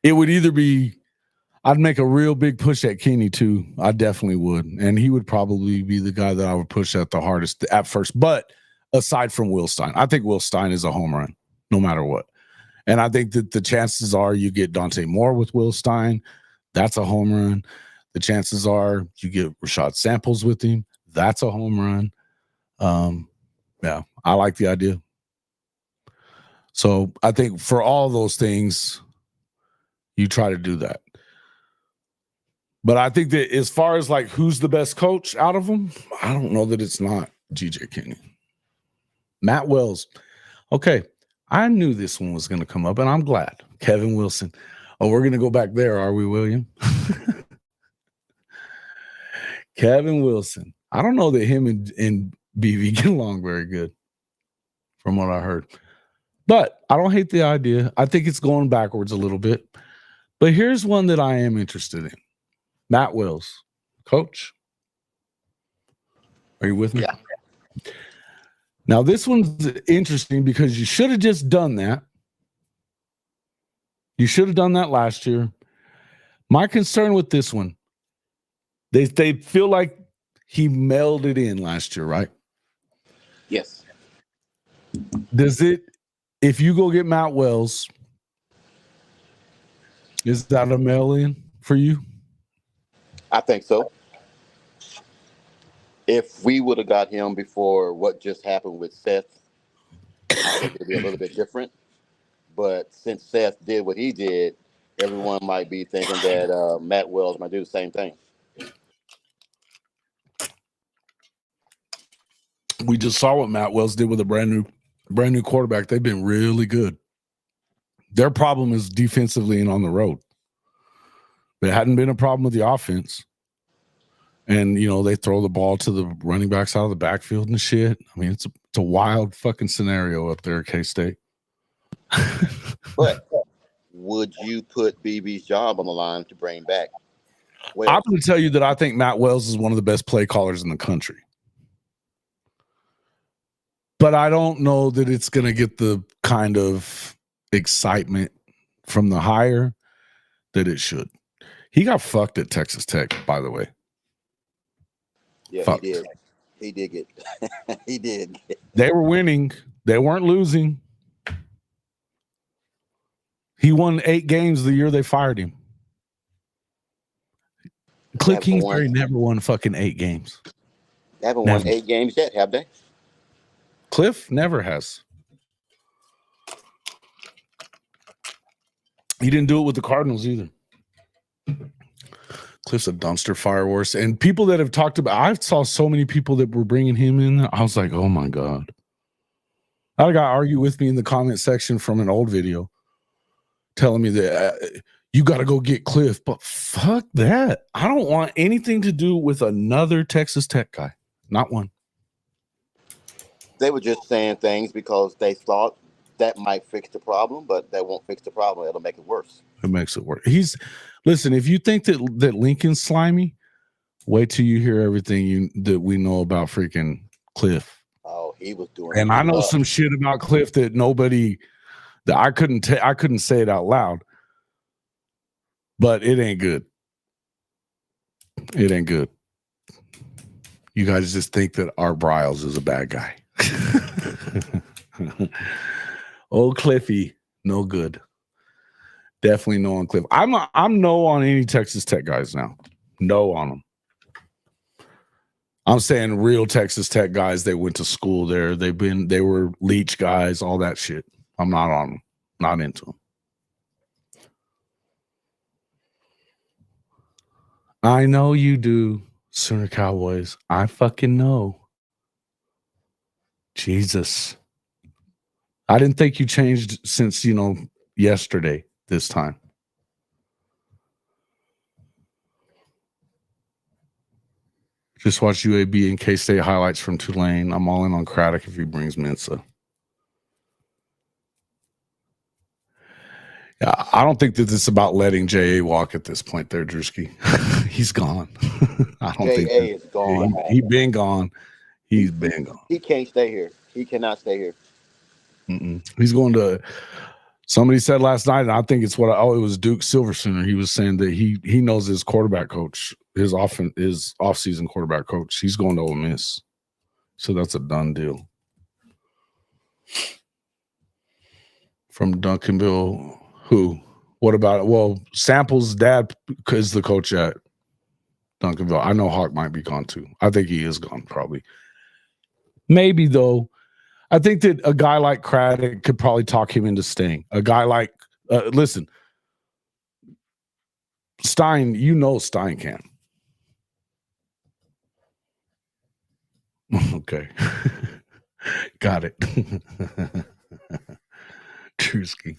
It would either be. I'd make a real big push at Kenny too. I definitely would, and he would probably be the guy that I would push at the hardest at first. But aside from Will Stein, I think Will Stein is a home run, no matter what. And I think that the chances are you get Dante Moore with Will Stein, that's a home run. The chances are you get Rashad Samples with him, that's a home run. Yeah, I like the idea. So I think for all those things, you try to do that. But I think that as far as like who's the best coach out of them, I don't know that it's not G.J. Kenny. Matt Wells. Okay, I knew this one was going to come up, and I'm glad. Kevin Wilson. Oh, we're going to go back there, are we, William? Kevin Wilson. I don't know that him and BV get along very good, from what I heard. But I don't hate the idea. I think it's going backwards a little bit. But here's one that I am interested in. Matt Wells, coach. Are you with me? Yeah. Now, this one's interesting because you should have just done that. You should have done that last year. My concern with this one, they feel like he mailed it in last year, right? Yes. Does it, if you go get Matt Wells, is that a mail in for you? I think so. If we would have got him before what just happened with Seth, I think it'd be a little bit different. But since Seth did what he did, everyone might be thinking that Matt Wells might do the same thing. We just saw what Matt Wells did with a brand new quarterback. They've been really good. Their problem is defensively and on the road. There hadn't been a problem with the offense. And, you know, they throw the ball to the running backs out of the backfield and shit. I mean, it's a wild fucking scenario up there at K-State. But would you put BB's job on the line to bring back Wells? I'm going to tell you that I think Matt Wells is one of the best play callers in the country. But I don't know that it's going to get the kind of excitement from the hire that it should. He got fucked at Texas Tech, by the way. Yeah, Fucked. he did. He did get. He did. They were winning. They weren't losing. He won 8 games the year they fired him. Cliff Kingsbury never won fucking 8 games. They haven't won 8 games yet, have they? Cliff never has. He didn't do it with the Cardinals either. Cliff's a dumpster fire worse. And people that have talked about, I saw so many people that were bringing him in. I was like, oh my God. I had a guy argue with me in the comment section from an old video telling me that you got to go get Cliff. But fuck that. I don't want anything to do with another Texas Tech guy. Not one. They were just saying things because they thought that might fix the problem, but that won't fix the problem. It'll make it worse. It makes it work. Listen, if you think that Lincoln's slimy, wait till you hear everything that we know about freaking Cliff. Oh, he was doing. And I know some shit about Cliff that I couldn't say it out loud, but it ain't good. It ain't good. You guys just think that Art Briles is a bad guy. Old Cliffy, no good. Definitely no on Cliff. I'm no on any Texas Tech guys now. No on them. I'm saying real Texas Tech guys. They went to school there. They were Leach guys, all that shit. I'm not on them. Not into them. I know you do, Sooner Cowboys. I fucking know. Jesus. I didn't think you changed since, yesterday, this time. Just watch UAB and K-State highlights from Tulane. I'm all in on Craddock if he brings Mensa. Yeah, I don't think that this is about letting J.A. walk at this point there, Drewski. He's gone. I don't think J.A. is gone. He's been gone. He's been gone. He can't stay here. He cannot stay here. He's going to. Somebody said last night, and I think it was Duke Silverson. He was saying that he knows his quarterback coach, his off-season quarterback coach. He's going to Ole Miss, so that's a done deal. From Duncanville, who? What about it? Well, Sample's dad is the coach at Duncanville. I know Hawk might be gone too. I think he is gone probably. Maybe though. I think that a guy like Craddock could probably talk him into staying. A guy like, listen, Stein, Stein can. Okay. Got it. Drewski.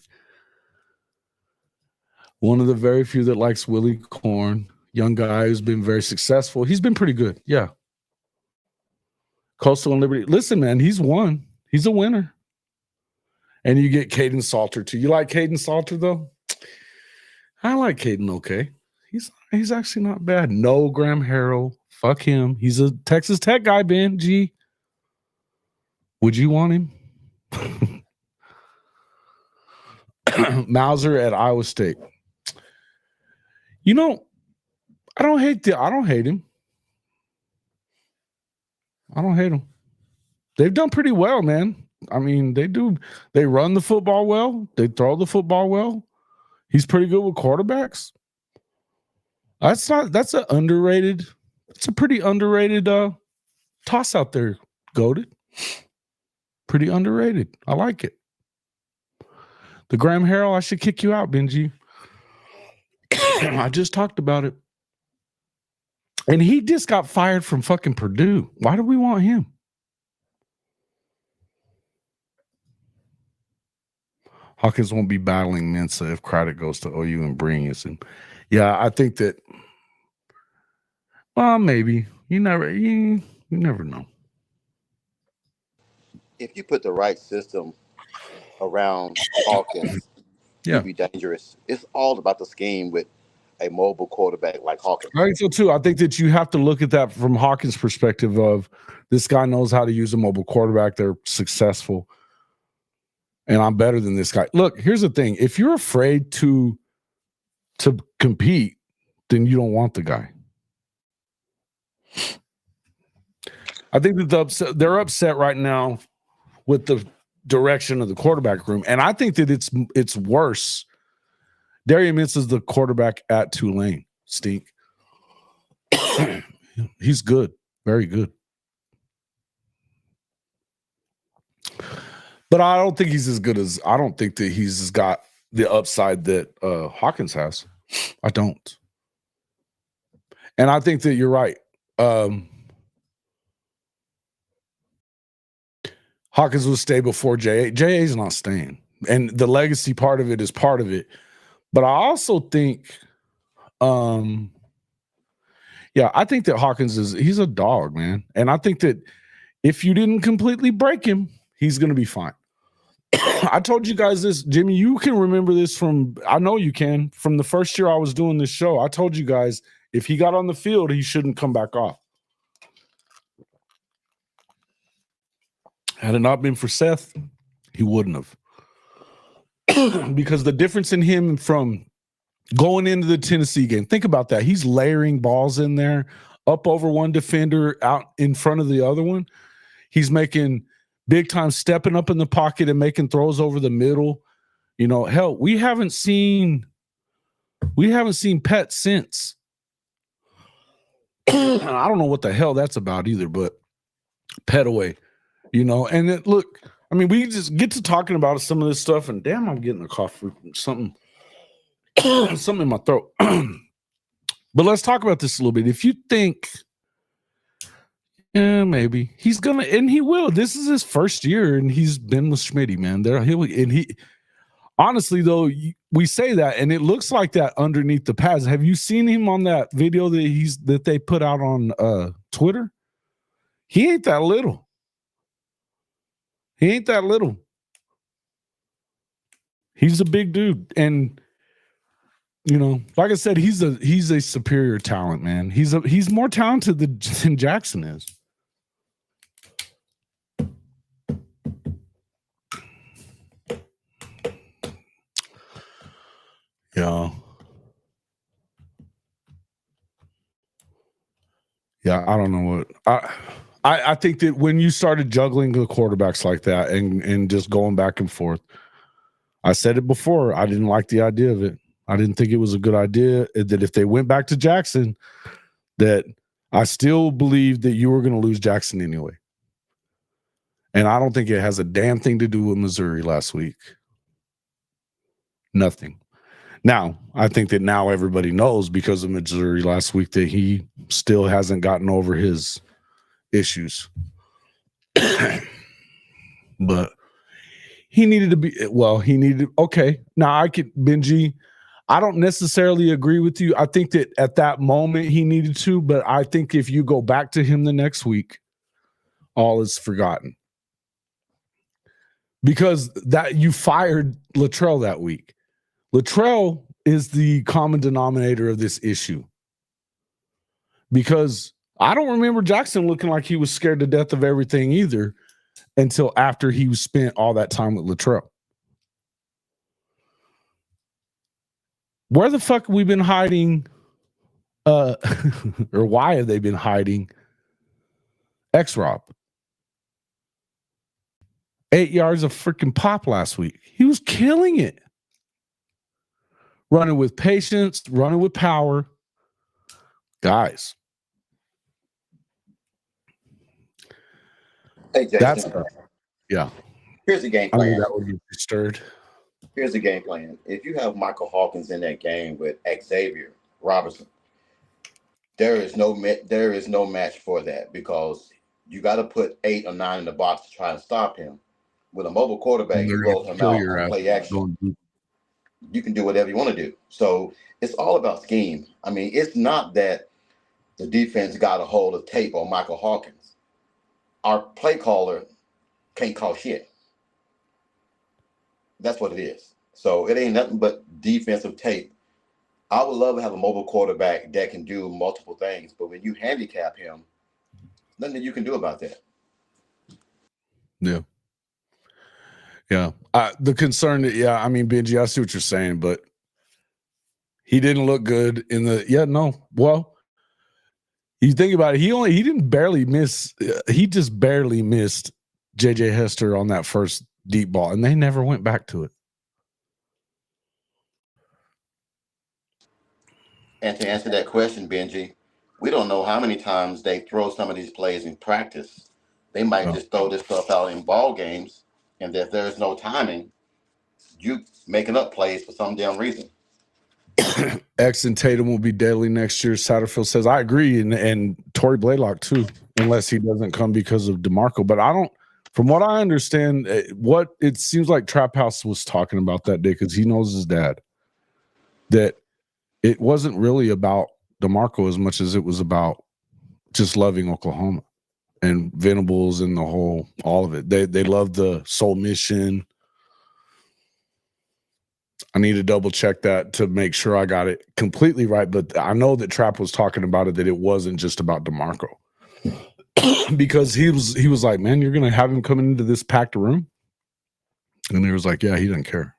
One of the very few that likes Willie Korn. Young guy who's been very successful. He's been pretty good. Yeah. Coastal and Liberty. Listen, man, he's won. He's a winner. And you get Caden Salter, too. You like Caden Salter, though? I like Caden okay. He's actually not bad. No Graham Harrell. Fuck him. He's a Texas Tech guy, Ben. G. Would you want him? Mauser at Iowa State. I don't hate him. I don't hate him. They've done pretty well, man. I mean, they run the football well. They throw the football well. He's pretty good with quarterbacks. That's a pretty underrated toss out there, Goated. Pretty underrated. I like it. The Graham Harrell, I should kick you out, Benji. I just talked about it. And he just got fired from fucking Purdue. Why do we want him? Hawkins won't be battling Mensa if Craddock goes to OU and brings him. Yeah, I think that. Well, maybe you never know. If you put the right system around Hawkins, it'd be dangerous. It's all about the scheme with a mobile quarterback like Hawkins. I think so too. I think that you have to look at that from Hawkins' perspective of this guy knows how to use a mobile quarterback. They're successful. And I'm better than this guy. Look, here's the thing. If you're afraid to compete, then you don't want the guy. I think that they're upset right now with the direction of the quarterback room. And I think that it's worse. Darian Mintz is the quarterback at Tulane. Stink. He's good. Very good. But I don't think he's as good as – I don't think that he's got the upside that Hawkins has. I don't. And I think that you're right. Hawkins will stay before J.A. J.A.'s not staying. And the legacy part of it is part of it. But I also think, I think that Hawkins he's a dog, man. And I think that if you didn't completely break him, he's going to be fine. I told you guys this, Jimmy, you can remember this I know you can, from the first year I was doing this show. I told you guys, if he got on the field, he shouldn't come back off. Had it not been for Seth, he wouldn't have. Because the difference in him from going into the Tennessee game, think about that. He's layering balls in there, up over one defender, out in front of the other one. He's making big time, stepping up in the pocket and making throws over the middle. You know, hell, we haven't seen Pet since. I don't know what the hell that's about either, but Pet away, you know. And look, I mean, we just get to talking about some of this stuff, and damn, I'm getting a cough for something in my throat. But let's talk about this a little bit. If you think, maybe he's gonna, and he will. This is his first year, and he's been with Schmitty, man. Honestly, though, we say that, and it looks like that underneath the pads. Have you seen him on that video that they put out on Twitter? He ain't that little. He's a big dude, and you know, like I said, he's a superior talent, man. He's more talented than Jackson is. Yeah. Yeah, I don't know what I think that when you started juggling the quarterbacks like that and just going back and forth, I said it before, I didn't like the idea of it. I didn't think it was a good idea that if they went back to Jackson, that I still believe that you were going to lose Jackson anyway. And I don't think it has a damn thing to do with Missouri last week. Nothing. Now, I think that now everybody knows because of Missouri last week that he still hasn't gotten over his issues. But he needed to be, okay. Now Benji, I don't necessarily agree with you. I think that at that moment he needed to, but I think if you go back to him the next week, all is forgotten. Because that you fired Luttrell that week. Luttrell is the common denominator of this issue. Because I don't remember Jackson looking like he was scared to death of everything either until after he spent all that time with Luttrell. Where the fuck have we been hiding? Or why have they been hiding X-Rob? 8 yards of freaking pop last week. He was killing it. Running with patience, running with power. Guys. Hey, Jason. Yeah. Here's the game plan. I mean, that would be stirred. Here's the game plan. If you have Michael Hawkins in that game with Xavier Robertson, there is no match for that because you got to put 8 or 9 in the box to try and stop him. With a mobile quarterback, you roll him out on play action. You can do whatever you want to do. So it's all about scheme. I mean, it's not that the defense got a hold of tape on Michael Hawkins. Our play caller can't call shit. That's what it is. So it ain't nothing but defensive tape. I would love to have a mobile quarterback that can do multiple things, but when you handicap him, nothing that you can do about that. Yeah. Yeah. The concern, I mean, Benji, I see what you're saying, but he didn't look good in the, well, you think about it, he didn't barely miss, he just barely missed JJ Hester on that first deep ball, and they never went back to it. And to answer that question, Benji, we don't know how many times they throw some of these plays in practice. They might just throw this stuff out in ball games, and if there's no timing, you making up plays for some damn reason. X and Tatum will be deadly next year. Satterfield says, I agree. And Torrey Blaylock, too, unless he doesn't come because of DeMarco. But I don't, from what I understand, what it seems like Trap House was talking about that day, because he knows his dad, that it wasn't really about DeMarco as much as it was about just loving Oklahoma and Venables and the whole, all of it. They love the Soul Mission. I need to double check that to make sure I got it completely right. But I know that Trap was talking about it, that it wasn't just about DeMarco. Because he was like, man, you're going to have him coming into this packed room? And he was like, yeah, he doesn't care.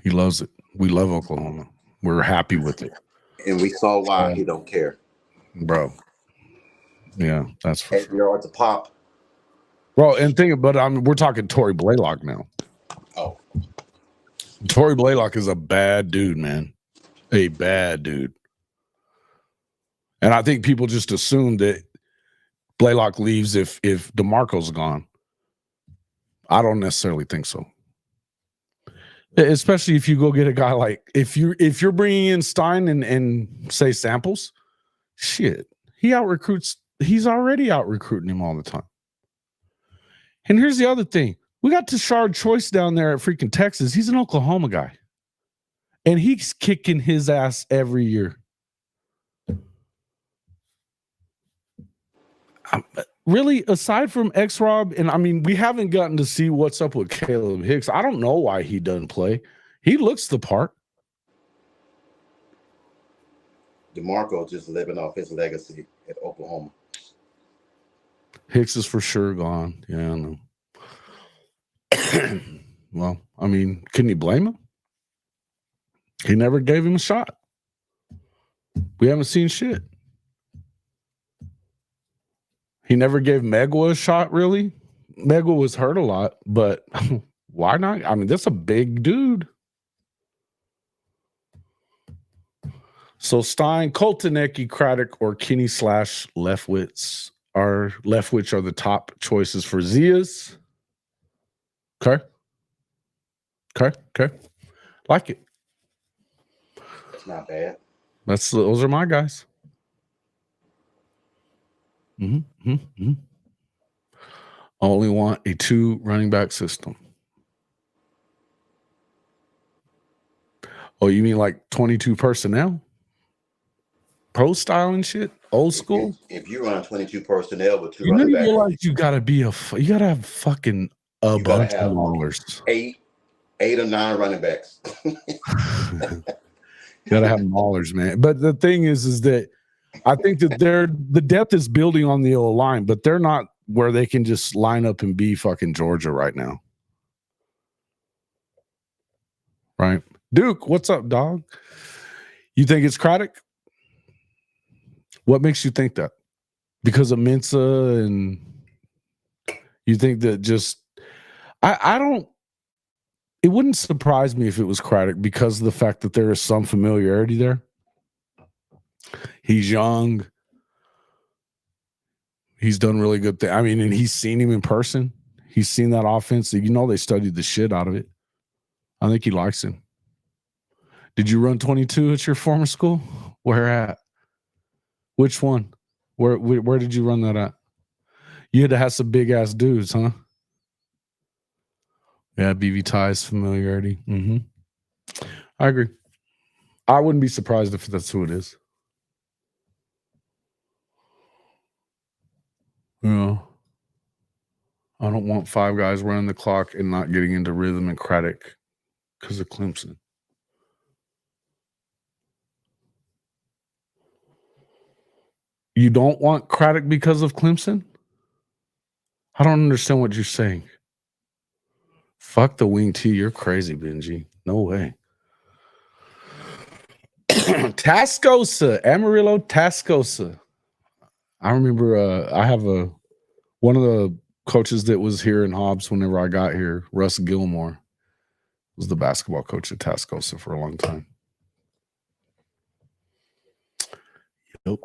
He loves it. We love Oklahoma. We're happy with it. And we saw why he don't care. Bro. Yeah, that's for sure. You're at the pop. Bro, and think about it, we're talking Torrey Blaylock now. Oh. Torrey Blaylock is a bad dude, man. A bad dude. And I think people just assume that Blaylock leaves if DeMarco's gone. I don't necessarily think so. Especially if you go get a guy like, if you're bringing in Stein and say Samples, shit, he's already out recruiting him all the time. And here's the other thing. We got Tashard Choice down there at freaking Texas. He's an Oklahoma guy. And he's kicking his ass every year. Really, aside from X-Rob, and I mean, we haven't gotten to see what's up with Caleb Hicks. I don't know why he doesn't play. He looks the part. DeMarco just living off his legacy at Oklahoma. Hicks is for sure gone. Yeah, I know. Well, I mean, can you blame him? He never gave him a shot. We haven't seen shit. He never gave Megwa a shot, really. Megwa was hurt a lot, but why not? I mean, that's a big dude. So Stein, Koltanecki, Craddock, or Kinney / Leftwich are the top choices for Zias. Okay. Like it. That's not bad. Those are my guys. Mm-hmm. Only want a 2 running back system. Oh, you mean like 22 personnel? Pro style and shit? Old school? If you run 22 personnel with 2 you running backs, realize you gotta have fucking a bunch of maulers. 8 or 9 running backs. Gotta have maulers, man. But the thing is that I think that the depth is building on the O line, but they're not where they can just line up and be fucking Georgia right now. Right? Duke, what's up, dog? You think it's Craddock? What makes you think that? Because of Mensa, and you think that just I don't. It wouldn't surprise me if it was Craddock because of the fact that there is some familiarity there. He's young. He's done really good things. I mean, and he's seen him in person. He's seen that offense. You know, they studied the shit out of it. I think he likes him. Did you run 22 at your former school? Where at? Which one? Where did you run that at? You had to have some big ass dudes, huh? Yeah, BV ties, familiarity. Mm-hmm. I agree. I wouldn't be surprised if that's who it is. Yeah. I don't want 5 guys running the clock and not getting into rhythm and Craddock because of Clemson. You don't want Craddock because of Clemson? I don't understand what you're saying. Fuck the wing T. You're crazy, Benji. No way. Tascosa. Amarillo Tascosa. I remember I have one of the coaches that was here in Hobbs whenever I got here, Russ Gilmore, was the basketball coach at Tascosa for a long time. Yep.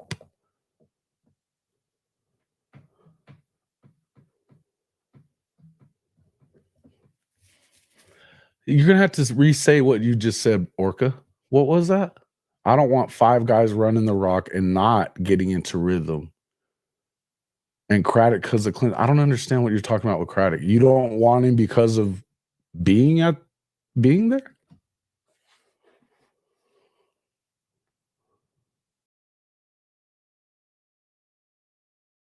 You're gonna have to re-say what you just said, Orca. What was that? I don't want 5 guys running the rock and not getting into rhythm. And Craddock because of Clinton. I don't understand what you're talking about with Craddock. You don't want him because of being there?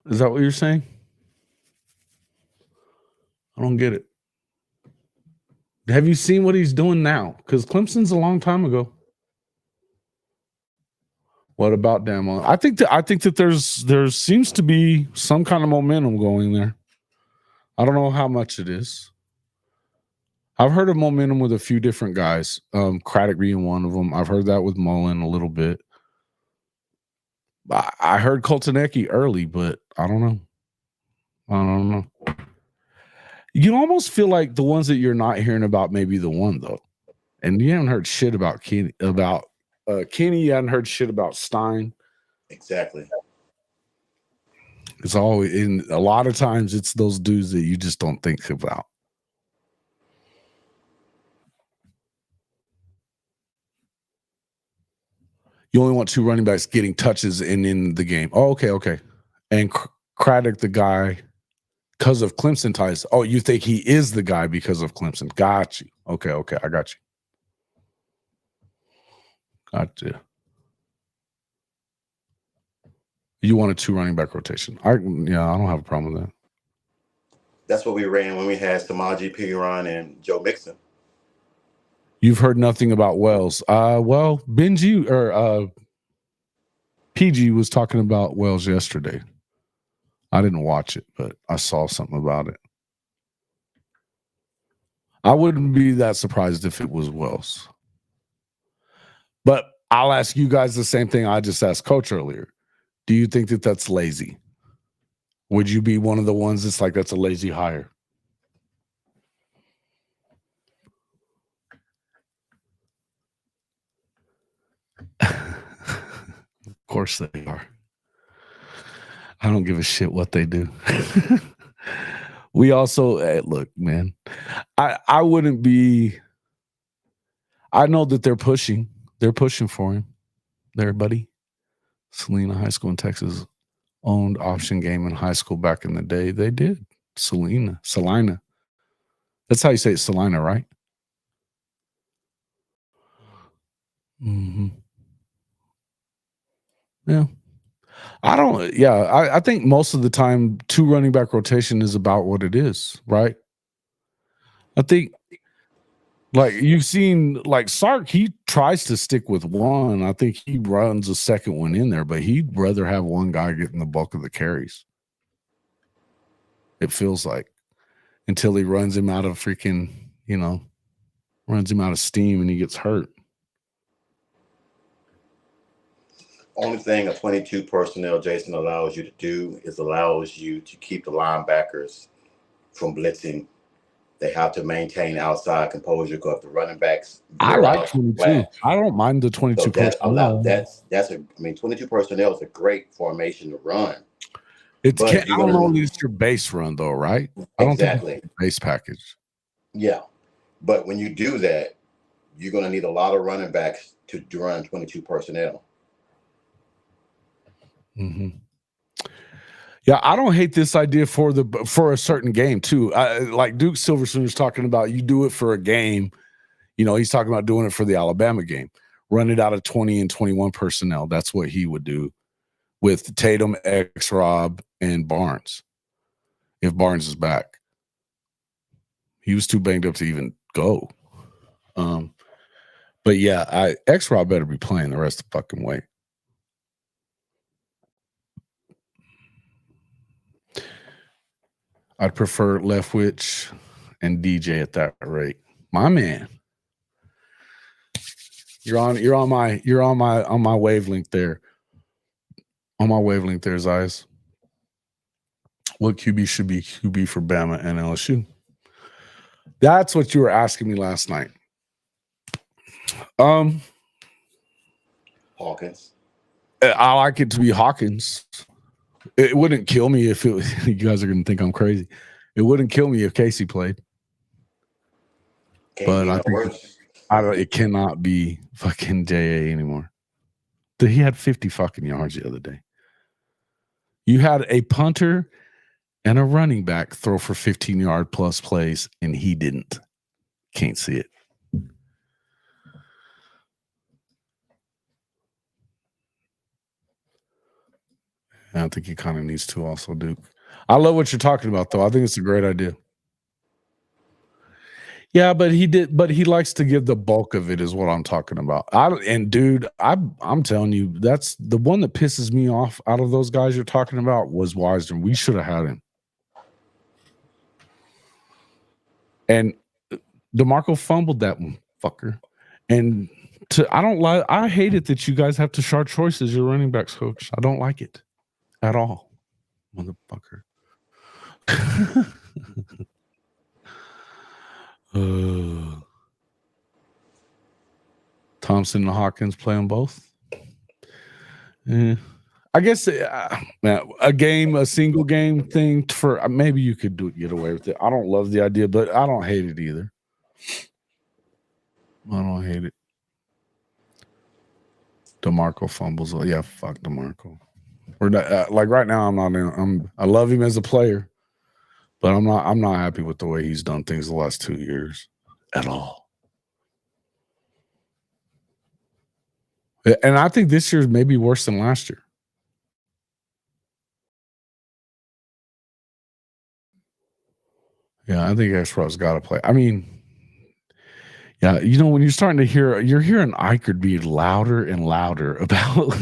Is that what you're saying? I don't get it. Have you seen what he's doing now? Because Clemson's a long time ago. What about Damo? I think that there seems to be some kind of momentum going there. I don't know how much it is. I've heard of momentum with a few different guys. Craddock being one of them. I've heard that with Mullen a little bit. I heard Koltanecki early, but I don't know. I don't know. You almost feel like the ones that you're not hearing about may be the one though, and you haven't heard shit about Kenny. Kenny, you hadn't heard shit about Stein. Exactly. It's always in a lot of times it's those dudes that you just don't think about. You only want 2 running backs getting touches in the game. Oh, okay. And Craddock, the guy, because of Clemson ties. Oh, you think he is the guy because of Clemson? Got you. Okay, I got you. Gotcha. You want a 2 running back rotation? I don't have a problem with that. That's what we ran when we had Samaje Perine and Joe Mixon. You've heard nothing about Wells. Well, Benji or PG was talking about Wells yesterday. I didn't watch it, but I saw something about it. I wouldn't be that surprised if it was Wells. But I'll ask you guys the same thing I just asked Coach earlier. Do you think that that's lazy? Would you be one of the ones that's like, that's a lazy hire? Of course they are. I don't give a shit what they do. We also, look, man, I wouldn't be. I know that they're pushing for him there, buddy. Salina High School in Texas owned option game in high school back in the day. They did. Salina. That's how you say it, Salina, right? Mm-hmm. Yeah. I think most of the time 2 running back rotation is about what it is, right? I think like you've seen like Sark, he tries to stick with one. I think he runs a second one in there, but he'd rather have one guy getting the bulk of the carries. It feels like until he runs him out of freaking, runs him out of steam and he gets hurt. Only thing a 22 personnel, Jason, allows you to do is allows you to keep the linebackers from blitzing. They have to maintain outside composure because the running backs. I like 22. I don't mind the 22 so personnel. 22 personnel is a great formation to run. I don't know if it's your base run though, right? I don't think it's base package. Yeah, but when you do that, you're going to need a lot of running backs to run 22 personnel. Mm-hmm. Yeah, I don't hate this idea for a certain game too. Like Duke Silverson was talking about, you do it for a game. He's talking about doing it for the Alabama game. Run it out of 20 and 21 personnel. That's what he would do with Tatum, X-Rob, and Barnes. If Barnes is back, he was too banged up to even go. But yeah, X-Rob better be playing the rest of the fucking way. I'd prefer Leftwich and DJ at that rate. My man. You're on my wavelength there. On my wavelength there, Zayas. What QB should be QB for Bama and LSU? That's what you were asking me last night. Hawkins. I like it to be Hawkins. It wouldn't kill me if it. You guys are going to think I'm crazy. It wouldn't kill me if Casey played. But I think it cannot be fucking JA anymore. He had 50 fucking yards the other day. You had a punter and a running back throw for 15-yard plus plays, and he didn't. Can't see it. I think he kind of needs to also, Duke. I love what you're talking about, though. I think it's a great idea. Yeah, but he likes to give the bulk of it, is what I'm talking about. Dude, I'm telling you, that's the one that pisses me off out of those guys you're talking about was Wisner. We should have had him. And DeMarco fumbled that one, fucker. And I hate it that you guys have to shard choice as your running backs coach. I don't like it at all, motherfucker. Thompson and Hawkins play on both. I guess a single game thing for maybe you could get away with it. I don't love the idea, but I don't hate it either. I don't hate it. DeMarco fumbles. Yeah, fuck DeMarco. We're not, like right now. I love him as a player, but I'm not happy with the way he's done things the last 2 years at all. And I think this year may be worse than last year. Yeah, I think X-Rod's got to play. I mean, yeah, when you're starting to you're hearing Eichert be louder and louder about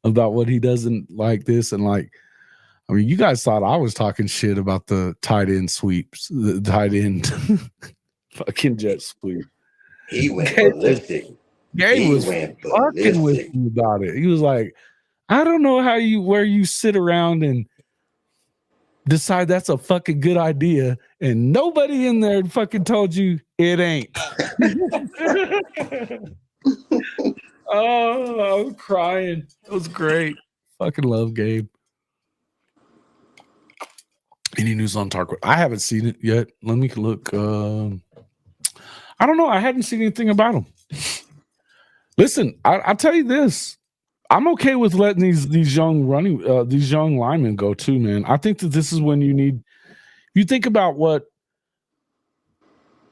about what he doesn't like this and like. I mean, you guys thought I was talking shit about the tight end sweeps, the tight end fucking jet sweep. He went ballistic. Gabe was fucking with me about it. He was like, I don't know where you sit around and decide that's a fucking good idea, and nobody in there fucking told you it ain't. Oh, I was crying. It was great. Fucking love Gabe. Any news on Tarquin? I haven't seen it yet. Let me look. I don't know. I hadn't seen anything about him. Listen, I'll tell you this. I'm okay with letting these young linemen go too, man. I think that this is when you think about what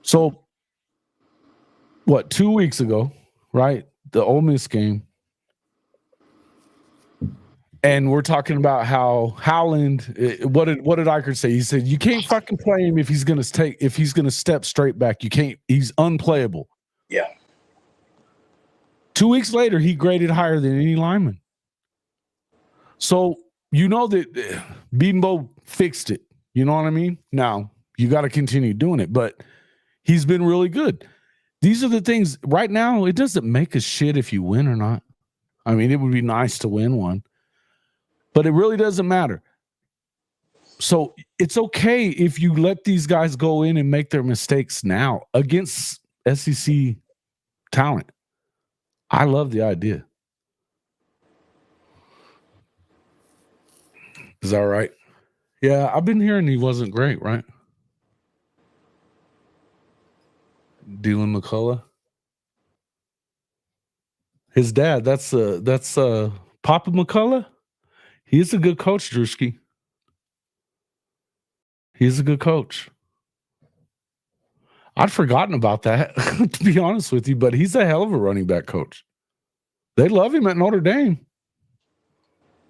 2 weeks ago, right? The Ole Miss game. And we're talking about how Howland, what did Eichert say? He said, you can't fucking play him if he's gonna step straight back. You can't, he's unplayable. Yeah. 2 weeks later, he graded higher than any lineman. So that Beanbo fixed it. You know what I mean? Now you got to continue doing it, but he's been really good. These are the things right now. It doesn't make a shit if you win or not. I mean, it would be nice to win one, but it really doesn't matter. So it's okay if you let these guys go in and make their mistakes now against SEC talent. I love the idea. Is that right? Yeah, I've been hearing he wasn't great, right? Dylan McCullough. His dad, that's Papa McCullough. He's a good coach, Drewski. He's a good coach. I'd forgotten about that, to be honest with you, but he's a hell of a running back coach. They love him at Notre Dame.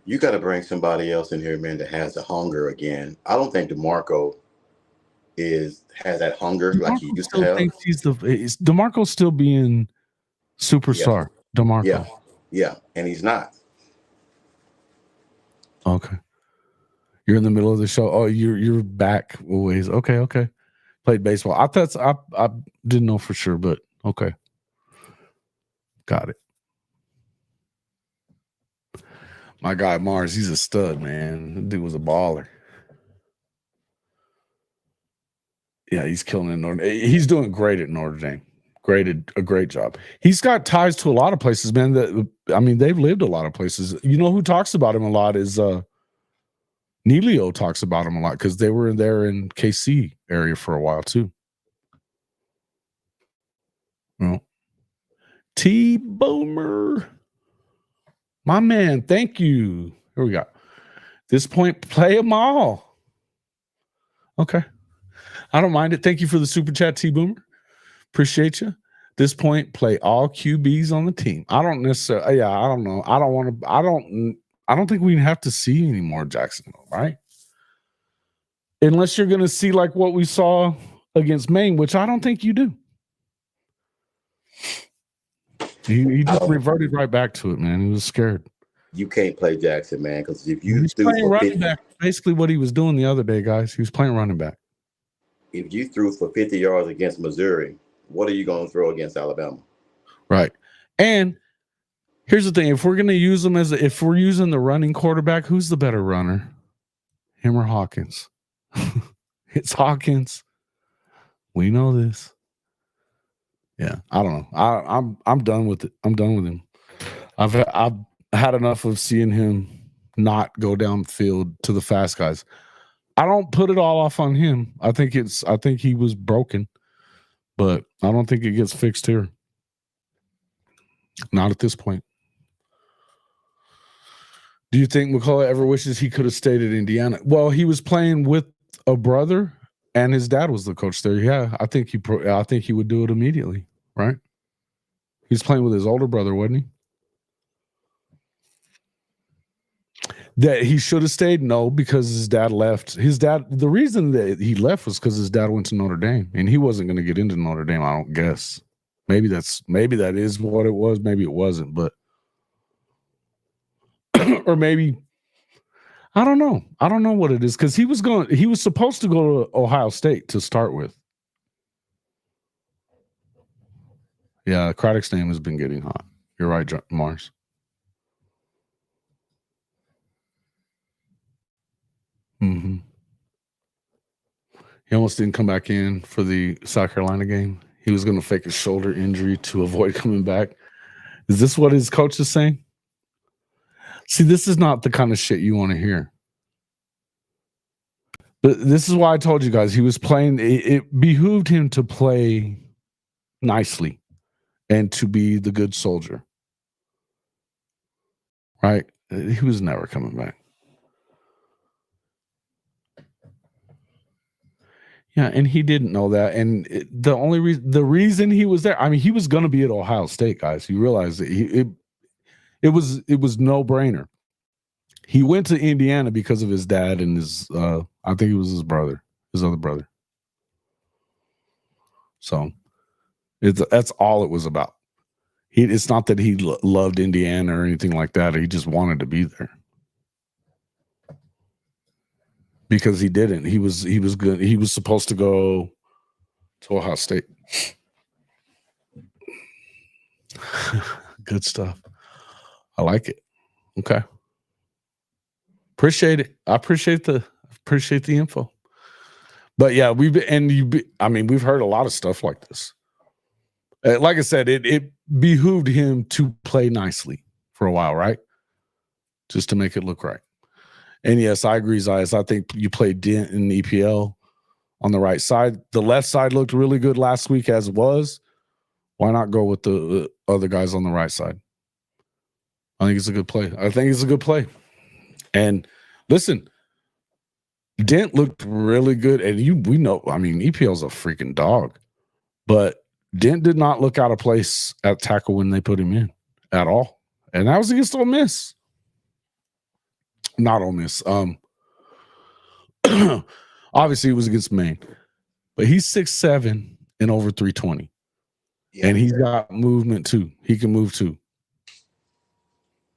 You got to bring somebody else in here, man, that has the hunger again. I don't think DeMarco has that hunger like he used to have. Is DeMarco still being superstar? Yeah. DeMarco. Yeah, and he's not. Okay. You're in the middle of the show. Oh, you're back always. Okay. Played baseball. I didn't know for sure, but okay. Got it. My guy Mars, he's a stud, man. The dude was a baller. Yeah, he's killing it in Notre Dame. He's doing great at Notre Dame. A great job. He's got ties to a lot of places, man. They've lived a lot of places. You know who talks about him a lot is Neilio talks about him a lot because they were there in KC area for a while too. Well, T-Boomer, my man, thank you. Here we go. This point, play them all. Okay. I don't mind it. Thank you for the super chat, T-Boomer. Appreciate you. This point, play all QBs on the team. I don't necessarily, I don't know. I don't think we have to see any more Jacksonville, right? Unless you're going to see like what we saw against Maine, which I don't think you do. He just reverted right back to it, man. He was scared. You can't play Jackson, man, because if you He's threw playing for running 50, back, basically what he was doing the other day, guys. He was playing running back. if you threw for 50 yards against Missouri, what are you going to throw against Alabama? Right. And here's the thing: if we're going to use him if we're using the running quarterback, who's the better runner, him or Hawkins? It's Hawkins. We know this. Yeah, I don't know. I'm done with it. I'm done with him. I've had enough of seeing him not go downfield to the fast guys. I don't put it all off on him. I think he was broken, but I don't think it gets fixed here. Not at this point. Do you think McCullough ever wishes he could have stayed at Indiana? Well, he was playing with a brother, and his dad was the coach there. Yeah, I think he would do it immediately, right? He's playing with his older brother, wasn't he? That he should have stayed? No, because his dad left. The reason that he left was because his dad went to Notre Dame, and he wasn't going to get into Notre Dame, I don't guess. Maybe that is what it was. Maybe it wasn't, but or maybe I don't know. I don't know what it is because he was supposed to go to Ohio State to start with. Yeah, Craddock's name has been getting hot. You're right, Mars. Mm-hmm. He almost didn't come back in for the South Carolina game. He was going to fake a shoulder injury to avoid coming back. Is this what his coach is saying? See, this is not the kind of shit you want to hear. But this is why I told you guys he was playing. It behooved him to play nicely and to be the good soldier. Right? He was never coming back. Yeah, and he didn't know that. And the reason he was there, I mean, he was going to be at Ohio State, guys. You realize that it was no brainer. He went to Indiana because of his dad and his, I think it was his other brother. So that's all it was about. It's not that he loved Indiana or anything like that. He just wanted to be there. Because he didn't. He was good. He was supposed to go to Ohio State. Good stuff. I like it. Okay. Appreciate it. I appreciate the info. But yeah, we've heard a lot of stuff like this. Like I said, it behooved him to play nicely for a while, right? Just to make it look right. And yes, I agree, Zayas. I think you played Dent in the EPL on the right side. The left side looked really good last week as it was. Why not go with the other guys on the right side? I think it's a good play. And listen, Dent looked really good. And we know, I mean, EPL's a freaking dog. But Dent did not look out of place at tackle when they put him in at all. And that was against Ole Miss. Not Ole Miss. Obviously, it was against Maine. But he's 6'7" and over 320. Yeah. And he's got movement, too. He can move, too.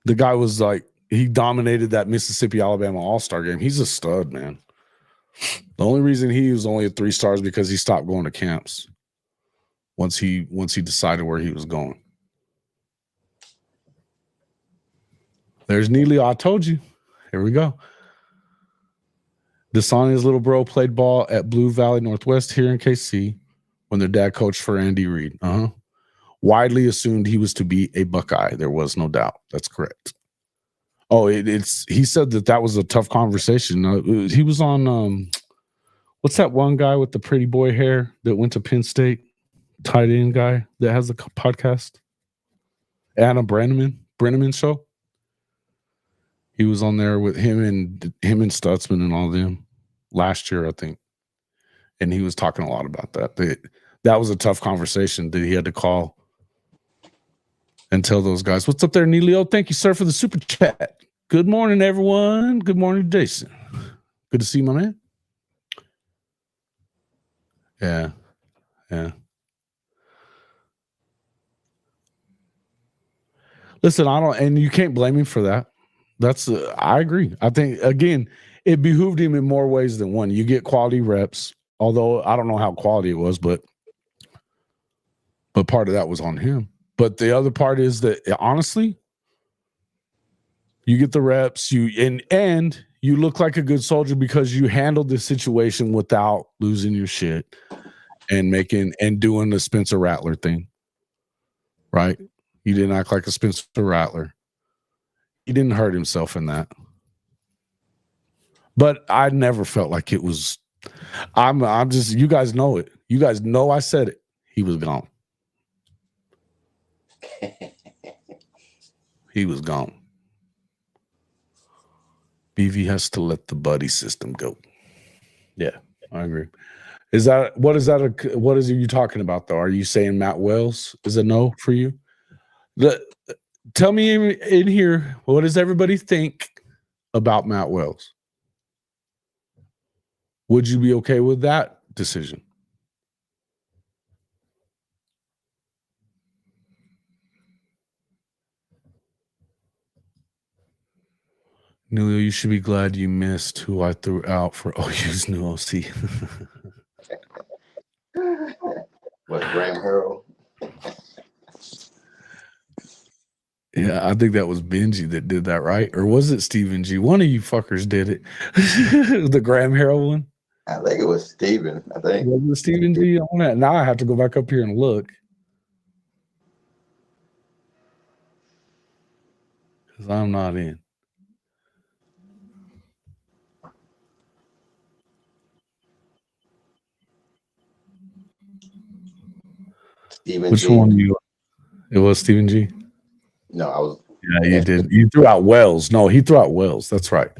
The guy was like, he dominated that Mississippi-Alabama All-Star game. He's a stud, man. The only reason he was only at 3 stars because he stopped going to camps once he decided where he was going. There's Neely. I told you. Here we go. Dasania's little bro played ball at Blue Valley Northwest here in KC when their dad coached for Andy Reid. Widely assumed he was to be a Buckeye. There was no doubt. That's correct. Oh, he said that was a tough conversation. He was on what's that one guy with the pretty boy hair that went to Penn State, tight end guy that has the podcast? Adam Brenneman show. He was on there with him and Stutzman and all them last year, I think. And he was talking a lot about that. That was a tough conversation that he had to call and tell those guys, what's up there, Neilio? Thank you, sir, for the super chat. Good morning, everyone. Good morning, Jason. Good to see you, my man. Yeah. Listen, and you can't blame him for that. I agree. I think, again, it behooved him in more ways than one. You get quality reps, although I don't know how quality it was, but part of that was on him. But the other part is that, honestly, you get the reps, and you look like a good soldier because you handled the situation without losing your shit and doing the Spencer Rattler thing, right? You didn't act like a Spencer Rattler. He didn't hurt himself in that. But I never felt like it was. I'm just. You guys know it. You guys know I said it. He was gone. He was gone. BV has to let the buddy system go. Yeah, I agree. What is you talking about though? Are you saying Matt Wells is a no for you? Tell me in here, what does everybody think about Matt Wells? Would you be okay with that decision? Nulio, you should be glad you missed who I threw out for OU's new OC. What, Graham Harrell? Yeah, I think that was Benji that did that, right? Or was it Steven G? One of you fuckers did it. The Graham Harrell one? I think it was Steven. I think. Was it Steven G on that? Now I have to go back up here and look. Because I'm not in. Steven Which G. one do you? It was Steven G? No, I was. Yeah, you did. You threw out Wells. No, he threw out Wells. That's right.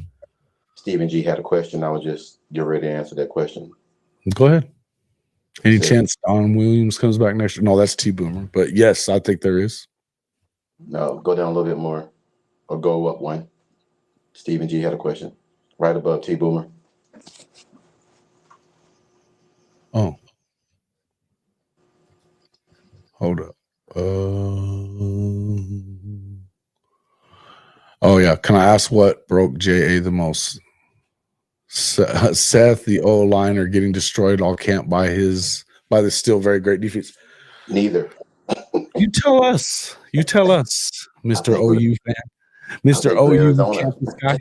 Steven G had a question. I was just getting ready to answer that question. Go ahead. Any chance Don Williams comes back next year? No, that's T-Boomer. But yes, I think there is. No, go down a little bit more or go up one. Steven G had a question right above T-Boomer. Oh. Hold up. Oh, yeah. Can I ask what broke JA the most? Seth, the O-liner, getting destroyed all camp by the still very great defense. Neither. You tell us, Mr. OU fan, Mr. OU campus guy.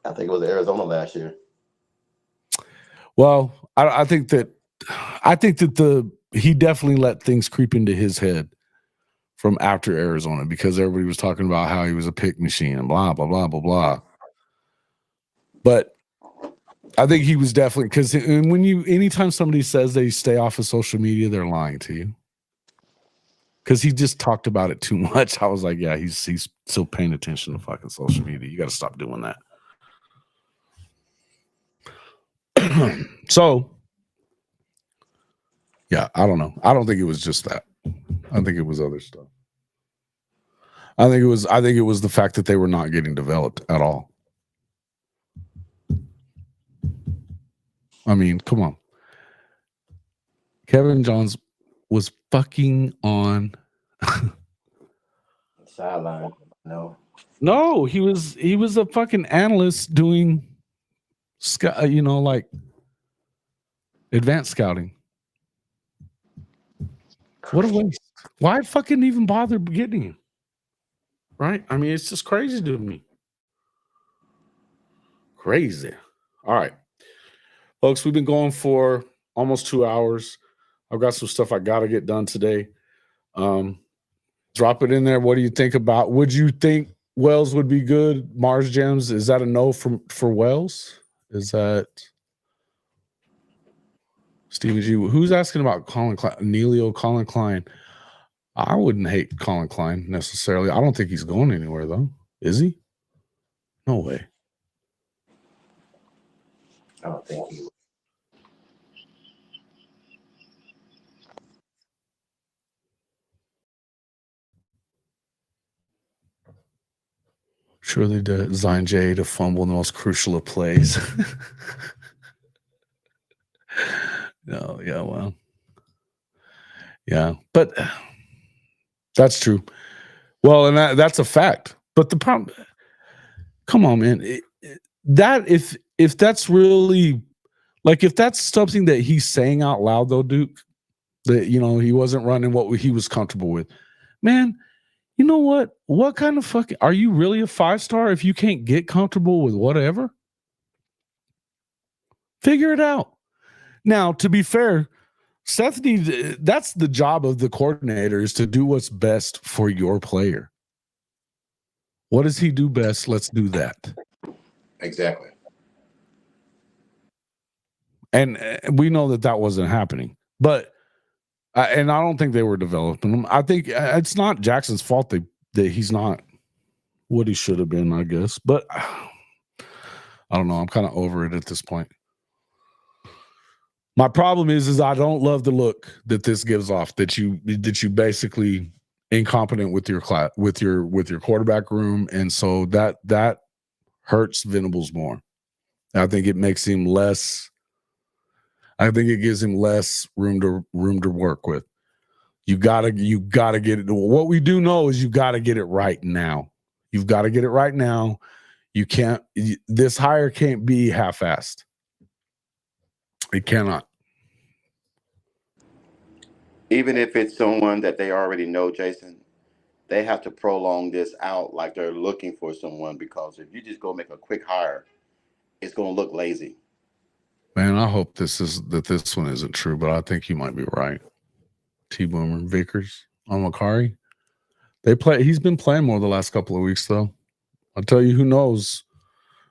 I think it was Arizona last year. Well, I think that he definitely let things creep into his head from after Arizona because everybody was talking about how he was a pick machine and blah blah blah blah blah. But I think he was definitely, because anytime somebody says they stay off of social media, they're lying to you. Because he just talked about it too much. I was like, yeah, he's still paying attention to fucking social media. You got to stop doing that. So, yeah, I don't know. I don't think it was just that. I think it was other stuff. I think it was the fact that they were not getting developed at all. I mean, come on. Kevin Johns was fucking on sideline. No, he was a fucking analyst doing like advanced scouting. What a waste. Why fucking even bother getting him? Right? I mean, it's just crazy to me. Crazy. All right. Folks, we've been going for almost 2 hours. I've got some stuff I got to get done today. Drop it in there. What do you think about? Would you think Wells would be good. Mars Gems, is that a no for Wells? Is that Stephen G? Who's asking about Colin Klein? Neilio Colin Klein. I wouldn't hate Colin Klein necessarily. I don't think he's going anywhere though. Is he? No way. I don't think he. Surely design Jay to fumble the most crucial of plays. No, yeah, well, yeah, but that's true. Well, and that's a fact. But the problem, come on, man, that if that's really like if that's something that he's saying out loud, though, Duke, that he wasn't running what he was comfortable with, man. You know what? What kind of fucking are you really a 5-star if you can't get comfortable with whatever? Figure it out. Now, to be fair, Seth needs that's the job of the coordinator is to do what's best for your player. What does he do best? Let's do that. Exactly. And we know that wasn't happening. But and I don't think they were developing him. I think it's not Jackson's fault that he's not what he should have been, I guess. But I don't know. I'm kind of over it at this point. My problem is I don't love the look that this gives off. That you basically incompetent with your class, with your quarterback room, and so that hurts Venables more. I think it makes him less. I think it gives him less room to work with. You gotta get it. What we do know is you gotta get it right now. You've got to get it right now. You can't. This hire can't be half-assed. It cannot. Even if it's someone that they already know, Jason, they have to prolong this out like they're looking for someone, because if you just go make a quick hire, it's going to look lazy. Man, I hope this one isn't true, but I think you might be right. T-Boomer, Vickers, on Macari. He's been playing more the last couple of weeks, though. I'll tell you, who knows?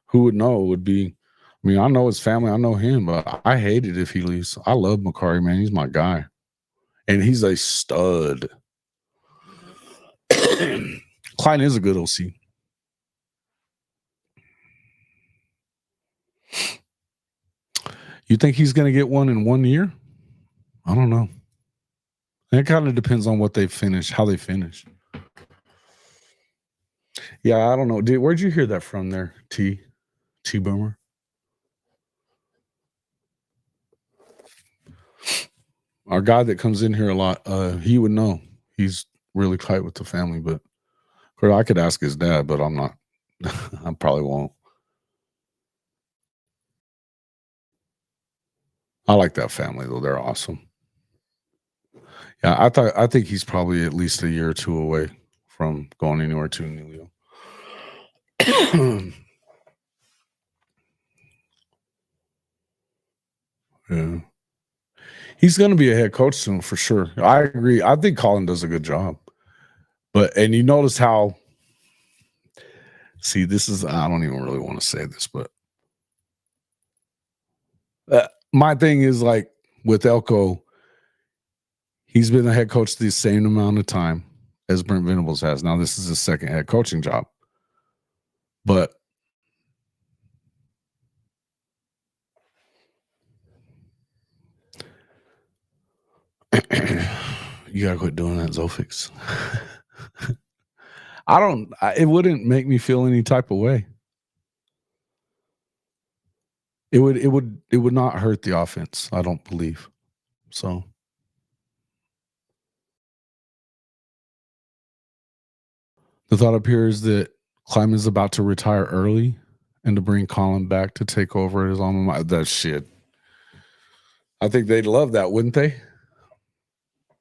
Who would know? It would be. I mean, I know his family. I know him, but I hate it if he leaves. I love Macari, man. He's my guy, and he's a stud. Klein is a good OC. You think he's going to get one in 1 year? I don't know. It kind of depends on what they finish, how they finish. Yeah, I don't know. Where'd you hear that from there, T-Boomer? Our guy that comes in here a lot, he would know. He's really tight with the family, but I could ask his dad, but I'm not. I probably won't. I like that family, though. They're awesome. Yeah, I think he's probably at least a year or two away from going anywhere to Neilio. Yeah. He's going to be a head coach soon for sure. I agree. I think Colin does a good job. And you notice how, see, this is, I don't even really want to say this, but my thing is like with Elko, he's been the head coach the same amount of time as Brent Venables has. Now, this is his second head coaching job. But you gotta quit doing that, Zofix. It wouldn't make me feel any type of way. It would not hurt the offense, I don't believe. So the thought up here is that Kleiman is about to retire early and to bring Colin back to take over his alma mater. That shit. I think they'd love that, wouldn't they?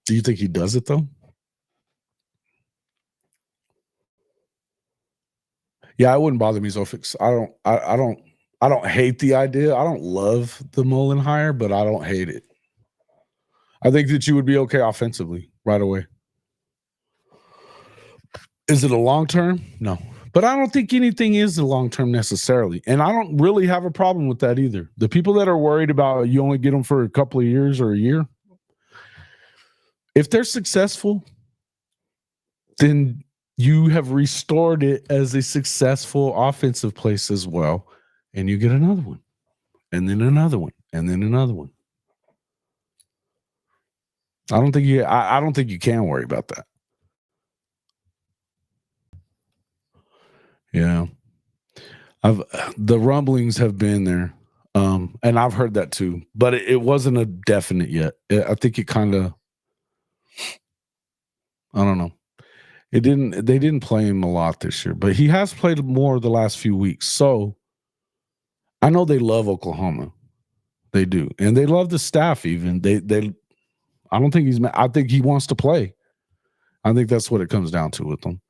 Do you think he does it though? Yeah, it wouldn't bother me, Zofix. I don't hate the idea. I don't love the Mullen hire, but I don't hate it. I think that you would be okay offensively right away. Is it a long term? No, But I don't think anything is the long term necessarily. And I don't really have a problem with that either. The people that are worried about you only get them for a couple of years or a year, if they're successful, then you have restored it as a successful offensive place as well. And you get another one, and then another one, and then another one. I don't think you can worry about that. Yeah. The rumblings have been there. And I've heard that too, but it wasn't a definite yet. I think it kind of, I don't know. They didn't play him a lot this year, but he has played more the last few weeks. So I know they love Oklahoma. They do. And they love the staff even. I don't think he's mad. I think he wants to play. I think that's what it comes down to with them.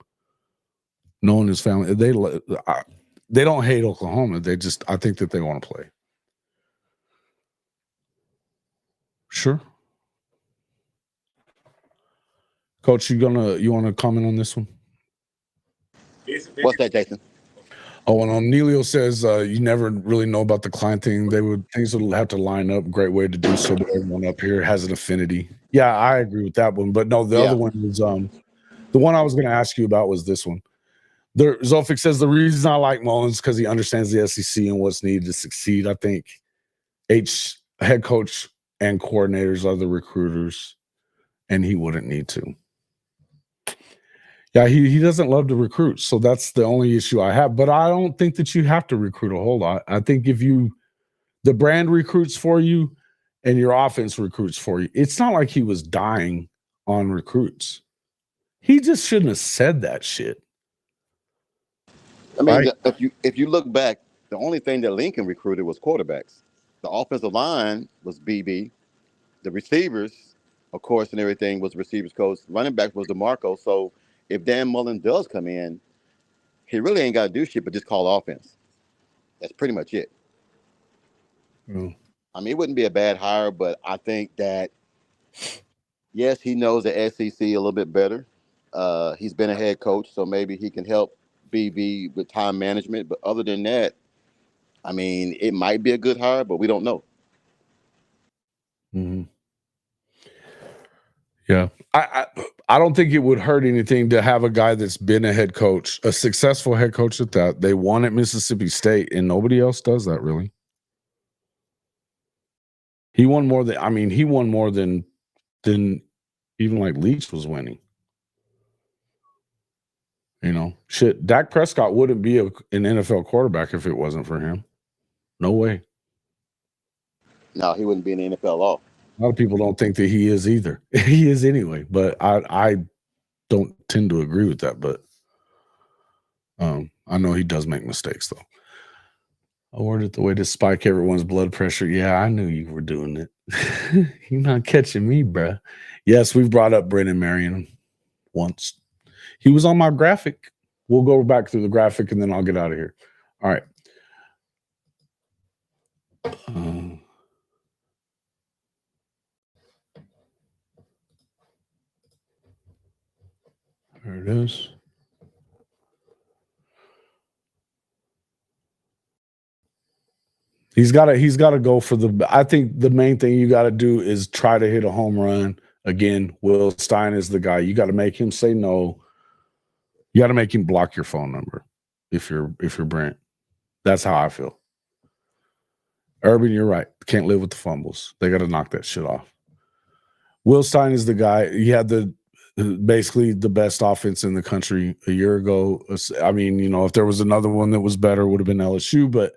Knowing his family, they don't hate Oklahoma. I think that they want to play. Sure. Coach, you want to comment on this one? What's that, Jason? Oh, and Neilio says you never really know about the client thing. Things would have to line up. Great way to do so. But everyone up here has an affinity. Yeah, I agree with that one. But no, the other one is the one I was going to ask you about was this one. Zolfik says the reason I like Mullins because he understands the SEC and what's needed to succeed. I think head coach and coordinators are the recruiters, and he wouldn't need to. Yeah, he doesn't love to recruit, so that's the only issue I have. But I don't think that you have to recruit a whole lot. I think if the brand recruits for you and your offense recruits for you, it's not like he was dying on recruits. He just shouldn't have said that shit. I mean, right? if you look back, the only thing that Lincoln recruited was quarterbacks. The offensive line was BB. The receivers, of course, and everything was receivers coach. Running back was DeMarco. So if Dan Mullen does come in, he really ain't got to do shit but just call offense. That's pretty much it. I mean, it wouldn't be a bad hire, but I think that, yes, he knows the SEC a little bit better. He's been a head coach, so maybe he can help BB with time management. But other than that, I mean, it might be a good hire, but we don't know. Mm-hmm. Yeah. I don't think it would hurt anything to have a guy that's been a head coach, a successful head coach at that. They won at Mississippi State, and nobody else does that really. He won more than even like Leach was winning. You know, shit, Dak Prescott wouldn't be an NFL quarterback if it wasn't for him. No way. No, he wouldn't be in the NFL at all. A lot of people don't think that he is either. He is anyway, but I don't tend to agree with that. But I know he does make mistakes, though. I worded the way to spike everyone's blood pressure. Yeah, I knew you were doing it. You're not catching me, bruh. Yes, we've brought up Brennan Marion once. He was on my graphic. We'll go back through the graphic, and then I'll get out of here. All right. There it is. He's got to go for I think the main thing you got to do is try to hit a home run. Again, Will Stein is the guy. You got to make him say no. You got to make him block your phone number if you're Brent. That's how I feel. Urban, you're right. Can't live with the fumbles. They got to knock that shit off. Will Stein is the guy. He had basically the best offense in the country a year ago. I mean, you know, if there was another one that was better, it would have been LSU, but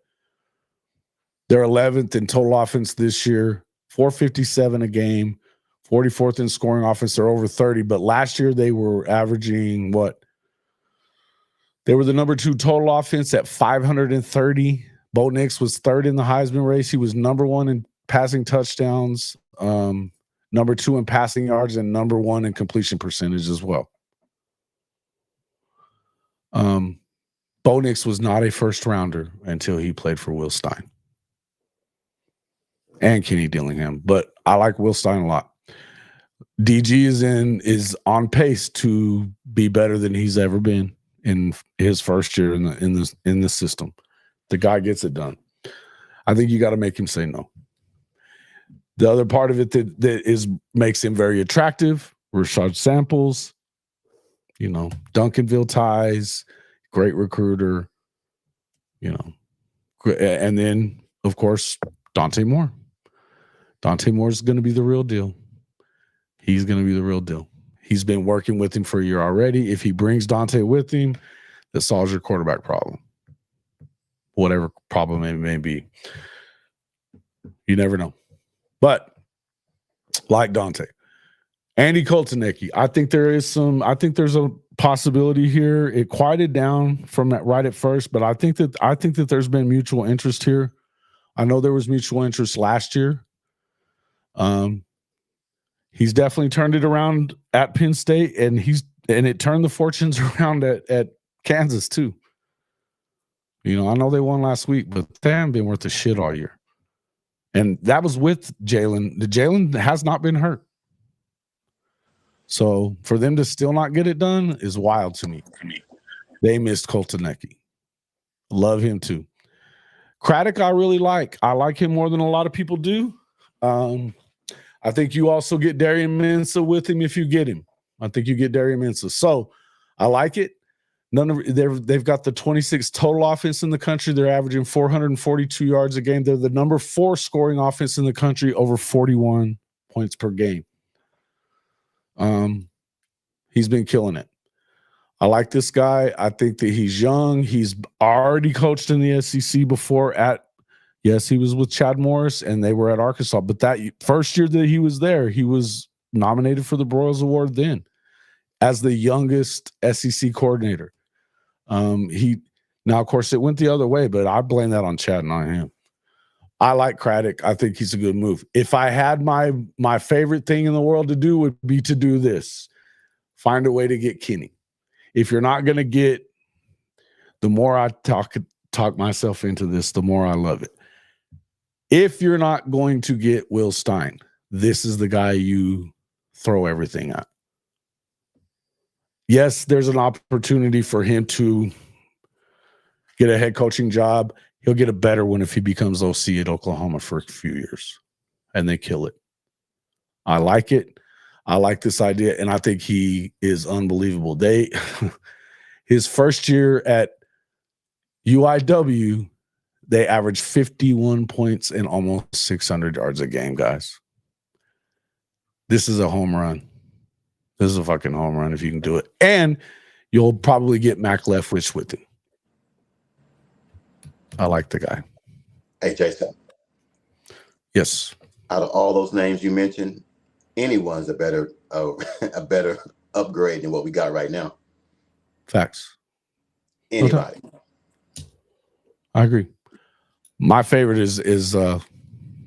they're 11th in total offense this year, 457 a game, 44th in scoring offense. They're over 30, but last year they were averaging what? They were the number 2 total offense at 530. Bo Nix was 3rd in the Heisman race. He was number 1 in passing touchdowns, number 2 in passing yards, and number 1 in completion percentage as well. Bo Nix was not a first rounder until he played for Will Stein and Kenny Dillingham, but I like Will Stein a lot. DG is on pace to be better than he's ever been in his first year in the system. The guy gets it done. I think you got to make him say no. The other part of it that makes him very attractive, Rashad Samples, Duncanville ties, great recruiter, and then of course Dante Moore. Dante Moore is going to be the real deal. He's going to be the real deal. He's been working with him for a year already. If he brings Dante with him, that solves your quarterback problem. Whatever problem it may be. You never know. But like Dante, Andy Koltanecki, I think there's a possibility here. It quieted down from that right at first, but I think that there's been mutual interest here. I know there was mutual interest last year. He's definitely turned it around at Penn State, and it turned the fortunes around at Kansas too. I know they won last week, but they haven't been worth a shit all year. And that was with Jalen. Jalen has not been hurt. So for them to still not get it done is wild to me. They missed Koltanecki. Love him too. Craddock, I really like. I like him more than a lot of people do. I think you also get Darian Mensah with him if you get him. I think you get Darian Mensah. So I like it. They've got the 26th total offense in the country. They're averaging 442 yards a game. They're the number 4 scoring offense in the country, over 41 points per game. He's been killing it. I like this guy. I think that he's young. He's already coached in the SEC before yes, he was with Chad Morris and they were at Arkansas. But that first year that he was there, he was nominated for the Broyles Award then as the youngest SEC coordinator. Now, of course, it went the other way, but I blame that on Chad, not him. I like Craddock. I think he's a good move. If I had my favorite thing in the world to do would be to do this. Find a way to get Kenny. If you're not going to get, the more I talk myself into this, the more I love it. If you're not going to get Will Stein, this is the guy you throw everything at. Yes, there's an opportunity for him to get a head coaching job. He'll get a better one if he becomes OC at Oklahoma for a few years and they kill it. I like it. I like this idea, and I think he is unbelievable. His first year at UIW, they averaged 51 points and almost 600 yards a game, guys. This is a home run. This is a fucking home run if you can do it. And you'll probably get Mac Leftwich with him. I like the guy. Hey, Jason. Yes. Out of all those names you mentioned, anyone's a better upgrade than what we got right now. Facts. Anybody. I agree. My favorite is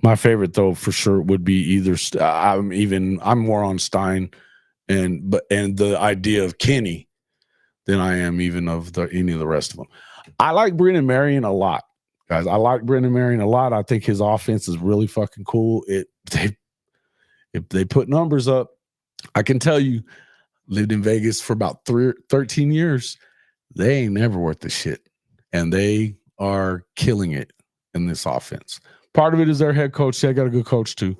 my favorite though for sure would be either I'm more on Stein and the idea of Kenny than I am even of any of the rest of them. I like Brennan Marion a lot, guys. I like Brennan Marion a lot. I think his offense is really fucking cool. If they put numbers up, I can tell you, lived in Vegas for about 13 years. They ain't never worth the shit. And they are killing it in this offense. Part of it is their head coach. They got a good coach too,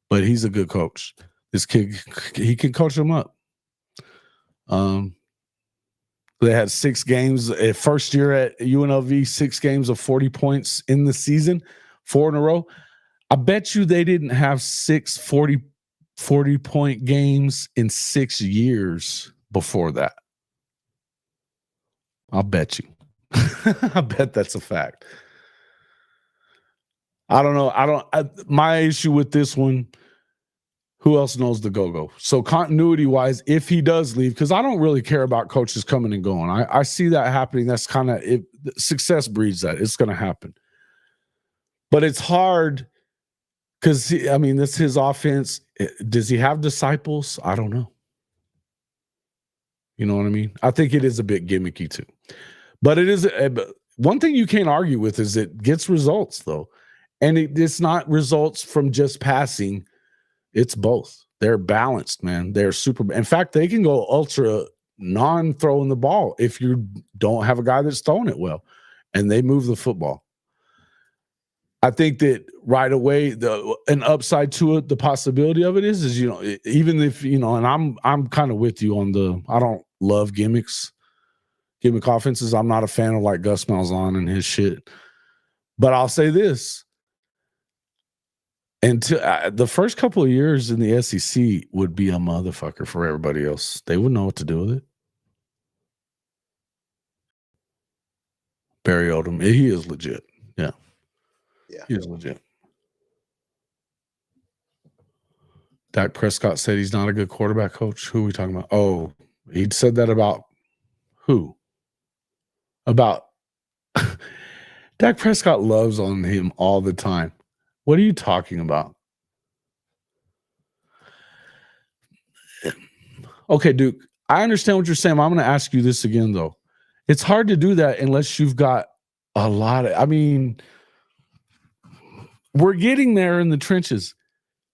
but he's a good coach. This kid, he can coach them up. They had 6 games first year at UNLV, 6 games of 40 points in the season, 4 in a row. I bet you they didn't have 6 40-point games in 6 years before that. I'll bet you. I bet that's a fact. I don't know. My issue with this one, who else knows the go-go? So continuity-wise, if he does leave, because I don't really care about coaches coming and going. I see that happening. That's kind of it. Success breeds that. It's going to happen. But it's hard because, that's his offense. Does he have disciples? I don't know. You know what I mean? I think it is a bit gimmicky too. But it is one thing you can't argue with is it gets results, though. And it's not results from just passing. It's both. They're balanced, man. They're super. In fact, they can go ultra non-throwing the ball if you don't have a guy that's throwing it well, and they move the football. I think that right away, an upside to it, the possibility of it is even if and I'm kind of with you on I don't love gimmick offenses. I'm not a fan of like Gus Malzahn and his shit. But I'll say this: until the first couple of years in the SEC would be a motherfucker for everybody else. They wouldn't know what to do with it. Barry Odom, he is legit. Yeah. He is legit. Dak Prescott said he's not a good quarterback coach. Who are we talking about? Oh, he said that about who? About Dak Prescott loves on him all the time. What are you talking about? Okay, Duke, I understand what you're saying. I'm going to ask you this again, though. It's hard to do that unless you've got a lot of, we're getting there in the trenches.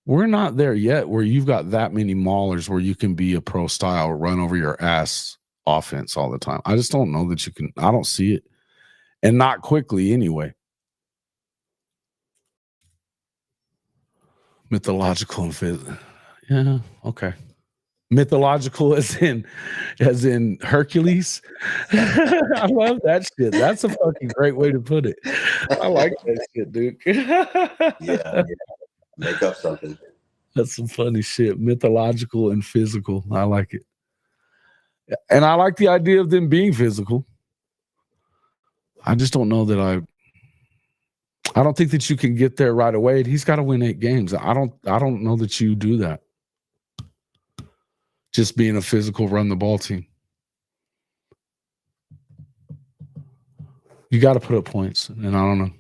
We're not there yet where you've got that many maulers where you can be a pro style run over your ass offense all the time. I just don't know that you can. I don't see it. And not quickly anyway. Mythological and physical. Yeah, okay. Mythological as in Hercules. I love that shit. That's a fucking great way to put it. I like that shit, Duke. Yeah. Make up something. That's some funny shit. Mythological and physical. I like it. And I like the idea of them being physical. I just don't know that I don't think that you can get there right away. He's got to win 8 games. I don't know that you do that. Just being a physical run the ball team. You got to put up points, and I don't know.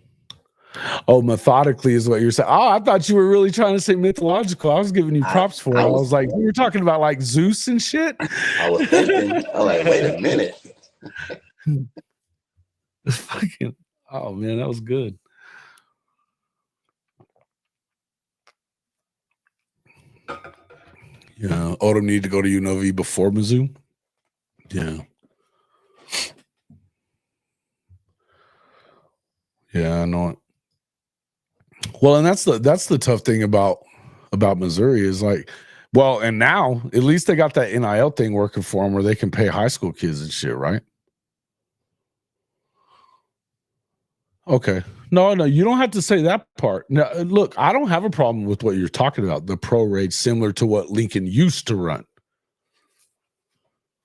Oh, methodically is what you're saying. Oh, I thought you were really trying to say mythological. I was giving you props for it. I was like, you were talking about like Zeus and shit. I was thinking, I'm like, wait a minute. Fucking, oh man, that was good. Yeah, Odom need to go to UNLV before Mizzou. Yeah. Yeah, I know it. Well, and that's the tough thing about Missouri is like, well, and now at least they got that NIL thing working for them where they can pay high school kids and shit, right? Okay. No, you don't have to say that part. Now, look, I don't have a problem with what you're talking about. The pro rate, similar to what Lincoln used to run.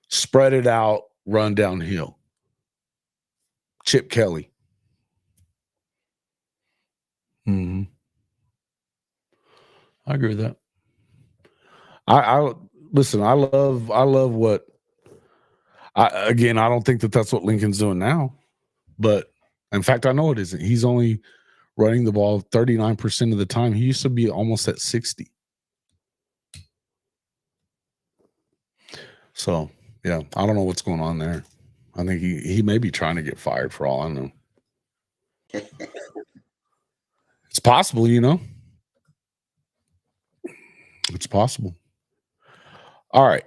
Spread it out, run downhill. Chip Kelly. Mm-hmm. I agree with that. I listen. I love what. I don't think that that's what Lincoln's doing now, but in fact, I know it isn't. He's only running the ball 39% of the time. He used to be almost at 60. So yeah, I don't know what's going on there. I think he may be trying to get fired for all I know. It's possible, It's possible. All right.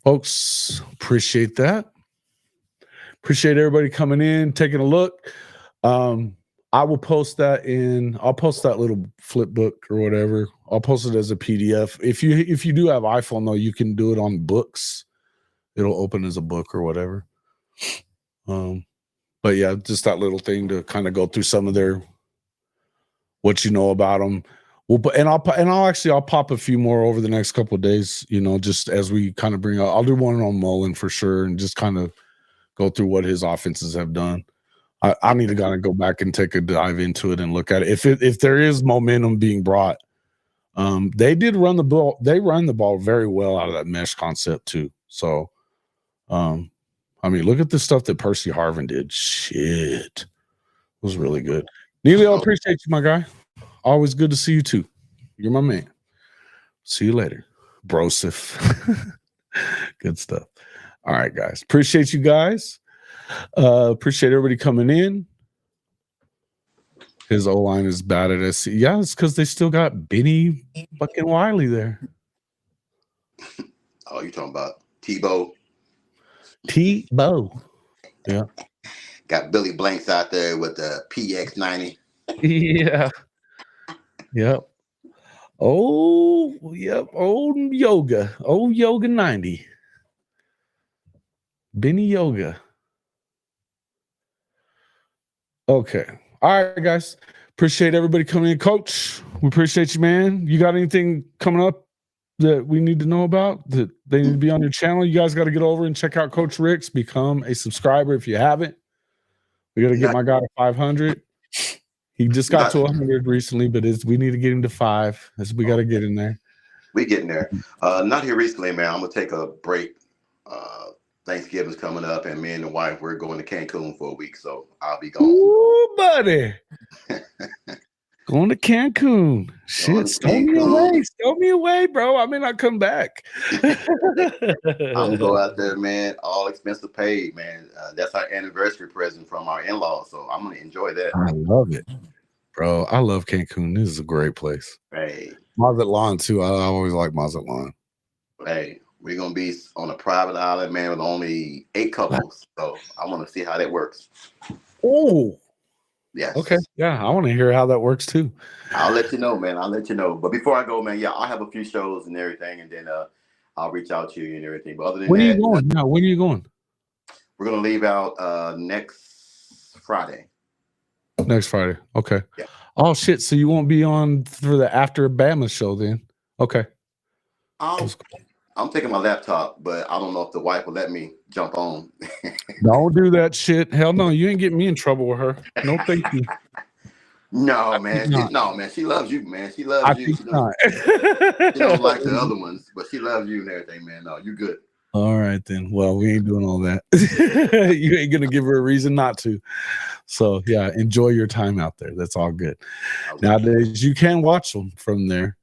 Folks, appreciate that. Appreciate everybody coming in, taking a look. I will post that I'll post that little flip book or whatever. I'll post it as a PDF. If you do have iPhone though, you can do it on books. It'll open as a book or whatever. But yeah, just that little thing to kind of go through some of what you know about them. I'll pop a few more over the next couple of days, just as we kind of I'll do one on Mullen for sure and just kind of go through what his offenses have done. I need to kind of go back and take a dive into it and look at it. If there is momentum being brought, they did run the ball. They run the ball very well out of that mesh concept too. So, look at the stuff that Percy Harvin did. Shit, it was really good. Neelio, I appreciate you, my guy. Always good to see you too. You're my man. See you later, Brosif. Good stuff. All right, guys. Appreciate you guys. Appreciate everybody coming in. His O-line is bad at SC. Yeah, it's because they still got Benny fucking Wiley there. Oh, you talking about Tebow. Yeah. Got Billy Blanks out there with the PX90. Yeah. Yep. Oh, yep. Old Yoga 90. Benny Yoga. Okay. All right, guys. Appreciate everybody coming in. Coach, we appreciate you, man. You got anything coming up that we need to know about, that they need to be on your channel? You guys got to get over and check out Coach Rick's. Become a subscriber if you haven't. We got to get my guy to 500. He just got to 100 recently, but we need to get him to 5. We got to get in there. We getting there. Not here recently, man. I'm going to take a break. Thanksgiving's coming up, and me and the wife, we're going to Cancun for a week, so I'll be gone. Ooh, buddy. Going to Cancun. Shit, stow me away, bro. I may not come back. I'm gonna go out there, man. All expenses paid, man. That's our anniversary present from our in-laws, so I'm gonna enjoy that. I love it, bro. I love Cancun. This is a great place. Hey, Mazatlan too. I always like Mazatlan. Hey, we're gonna be on a private island, man, with only 8 couples. So I want to see how that works. Oh. Yes. Okay. Yeah, I want to hear how that works too. I'll let you know, man. I'll let you know. But before I go, man, yeah, I'll have a few shows and everything, and then I'll reach out to you and everything. But other than when that, are you going? No, when are you going? We're gonna leave out next Friday. Next Friday. Okay. Yeah. Oh shit. So you won't be on for the after Bama show then? Okay. I'm taking my laptop, but I don't know if the wife will let me jump on. Don't do that shit. Hell no, you ain't getting me in trouble with her. No, thank you. No, man. She loves you, man. She loves you. She don't like the other ones, but she loves you and everything, man. No, you good. All right then. Well, we ain't doing all that. You ain't gonna give her a reason not to. So yeah, enjoy your time out there. That's all good. Nowadays you can watch them from there.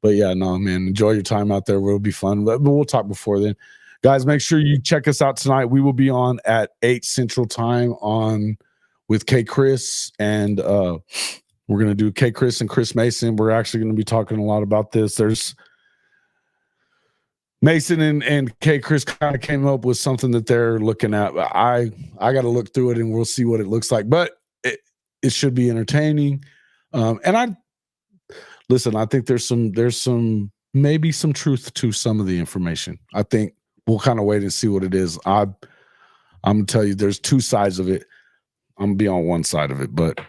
But yeah, no, man, enjoy your time out there. It'll be fun. But we'll talk before then. Guys, make sure you check us out tonight. We will be on at 8 Central Time with K. Chris, and we're going to do K. Chris and Chris Mason. We're actually going to be talking a lot about this. There's Mason and K. Chris kind of came up with something that they're looking at. I got to look through it, and we'll see what it looks like. But it should be entertaining. And listen, I think there's maybe some truth to some of the information. I think we'll kind of wait and see what it is. I'm gonna tell you, there's 2 sides of it. I'm gonna be on one side of it, but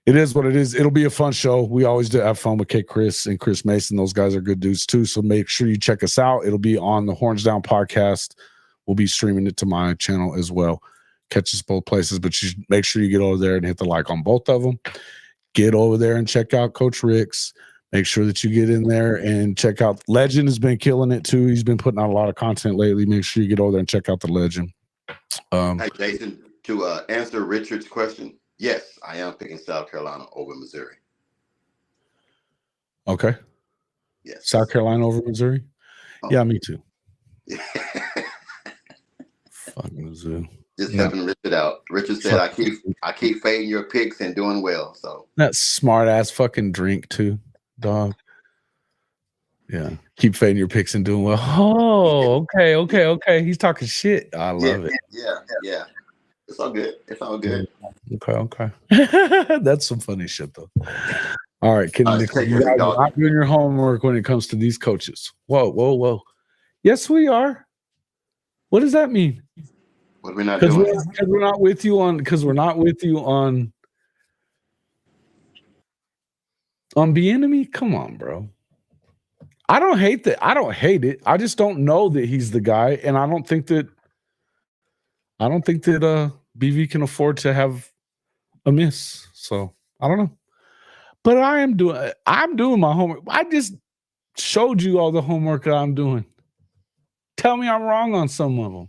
it is what it is. It'll be a fun show. We always do have fun with K. Chris and Chris Mason. Those guys are good dudes too. So make sure you check us out. It'll be on the Horns Down podcast. We'll be streaming it to my channel as well. Catch us both places, but you make sure you get over there and hit the like on both of them. Get over there and check out Coach Rick's. Make sure that you get in there and check out Legend. Has been killing it too. He's been putting out a lot of content lately. Make sure you get over there and check out the Legend. Hey, Jason, to answer Richard's question, yes, I am picking South Carolina over Missouri. Okay. Yes. South Carolina over Missouri? Oh. Yeah, me too. Fuck Mizzou. Just helping Richard out. Richard said, I keep fading your picks and doing well. So that smart ass fucking drink too, dog. Yeah, keep fading your picks and doing well. Oh, okay. He's talking shit. I love it. Yeah. It's all good. Okay. That's some funny shit though. All right, Kenny Nichols, you guys are not doing your homework when it comes to these coaches. Whoa. Yes, we are. What does that mean? What are we not doing? Because we're not with you on Bieniemy. Come on, bro. I don't hate that. I don't hate it. I just don't know that he's the guy, and I don't think that BV can afford to have a miss. So I don't know. But I'm doing my homework. I just showed you all the homework that I'm doing. Tell me I'm wrong on some of them.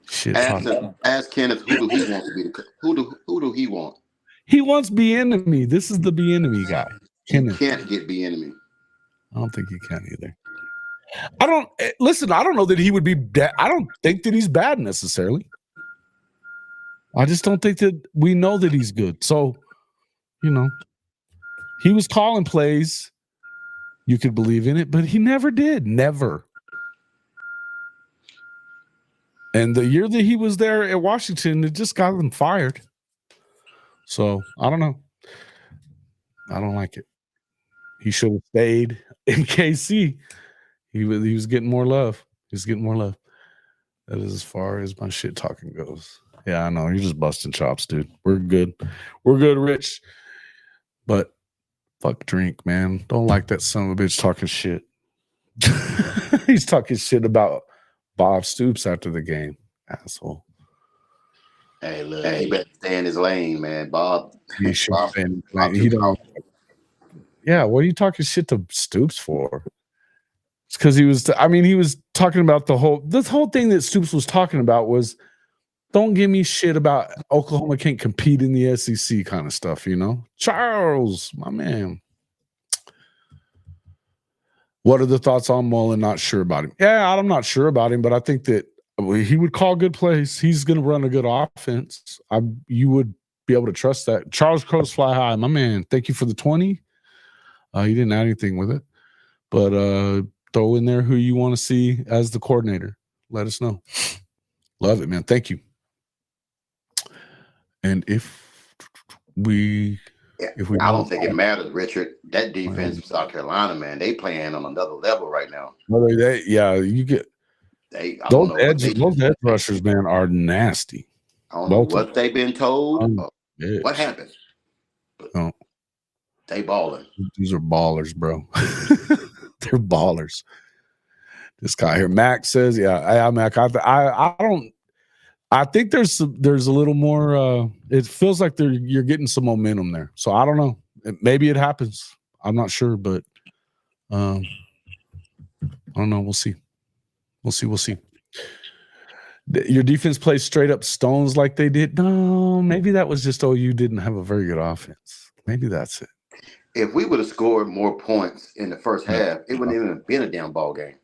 Shit. Ask Kenneth who do he want to be who do he want? He wants Bieniemy. This is the Bieniemy guy. Kenneth can't get Bieniemy. I don't think he can either. I don't know that he would be bad. I don't think that he's bad necessarily. I just don't think that we know that he's good. So, he was calling plays. You could believe in it, but he never did. Never. And the year that he was there at Washington, it just got them fired. So I don't know. I don't like it. He should have stayed in KC. He was getting more love. He was getting more love. That is as far as my shit talking goes. Yeah, I know. You're just busting chops, dude. We're good. We're good, Rich. But fuck drink, man. Don't like that son of a bitch talking shit. He's talking shit about Bob Stoops after the game. Asshole. Hey, look, he better stay in his lane, man. Bob. He should Bob, stay in his Bob lane. He don't. Yeah, what are you talking shit to Stoops for? It's because he was. He was talking about the whole thing that Stoops was talking about was, don't give me shit about Oklahoma can't compete in the SEC kind of stuff, you know? Charles, my man. What are the thoughts on Mullen? Not sure about him. Yeah, I'm not sure about him, but I think that he would call good plays. He's going to run a good offense. You would be able to trust that. Charles Crows fly high, my man. Thank you for the 20. You didn't add anything with it, but throw in there who you want to see as the coordinator. Let us know. Love it, man. Thank you. And if we, I don't think it matters, Richard. That defense, South Carolina, man, they playing on another level right now. You get those edge rushers, man, are nasty. I don't know what they've been told. What happened? But they balling. These are ballers, bro. They're ballers. This guy here, Mac says, "Yeah, Mac. I don't. I think there's a little more. It feels like you're getting some momentum there. So I don't know. Maybe it happens. I'm not sure, but I don't know. We'll see. We'll see. Your defense plays straight up stones like they did. No, maybe that was just you didn't have a very good offense. Maybe that's it. If we would have scored more points in the first half, it wouldn't even have been a damn ball game.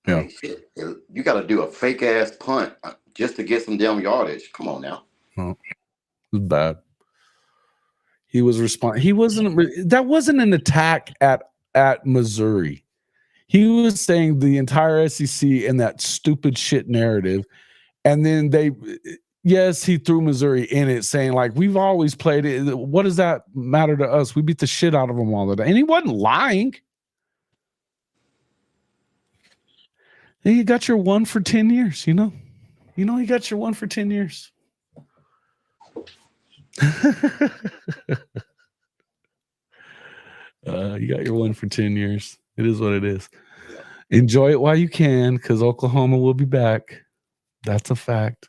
Yeah. I mean, shit, you got to do a fake ass punt just to get some damn yardage. Come on now. Oh, it was bad. He was responding. He wasn't. That wasn't an attack at Missouri. He was saying the entire SEC and that stupid shit narrative, and then he threw Missouri in it, saying like we've always played it. What does that matter to us? We beat the shit out of them all the time, and he wasn't lying. And you got your 1 for 10 years, you know? You got your 1 for 10 years. You got your 1 for 10 years. It is what it is. Enjoy it while you can, because Oklahoma will be back. That's a fact.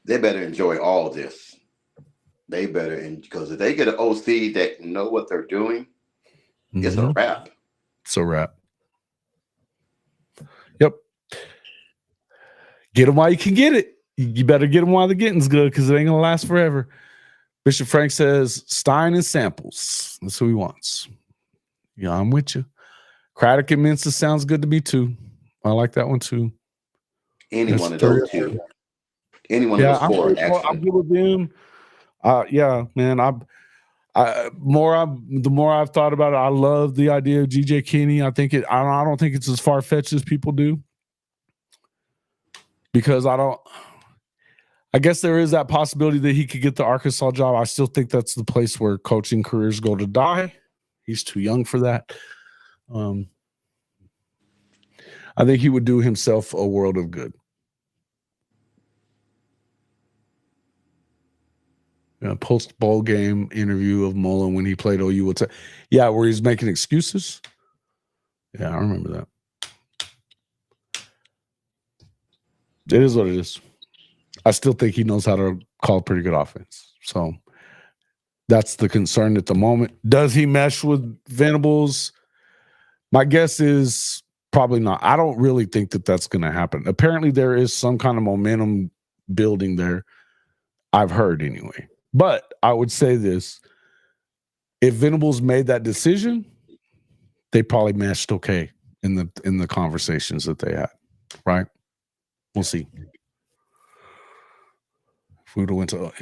They better enjoy all this. They better, because if they get an OC that know what they're doing, it's a wrap. It's a wrap. Yep. Get them while you can get it. You better get them while the getting's good, because it ain't gonna last forever. Bishop Frank says Stein and Samples. That's who he wants. Yeah, I'm with you. Craddock and Mensa sounds good to me too. I like that one too. Any one of those two. Any one of those four. I'm good with them. Yeah, man. The more I've thought about it, I love the idea of GJ Kinney. I don't think it's as far fetched as people do, because I guess there is that possibility that he could get the Arkansas job. I still think that's the place where coaching careers go to die. He's too young for that. I think he would do himself a world of good. Post bowl game interview of Mullen when he played OU. Where he's making excuses. Yeah, I remember that. It is what it is. I still think he knows how to call a pretty good offense. So that's the concern at the moment. Does he mesh with Venables? My guess is probably not. I don't really think that that's going to happen. Apparently, there is some kind of momentum building there. I've heard anyway. But I would say this. If Venables made that decision, they probably meshed okay in the conversations that they had. Right? We'll see. If we would have went to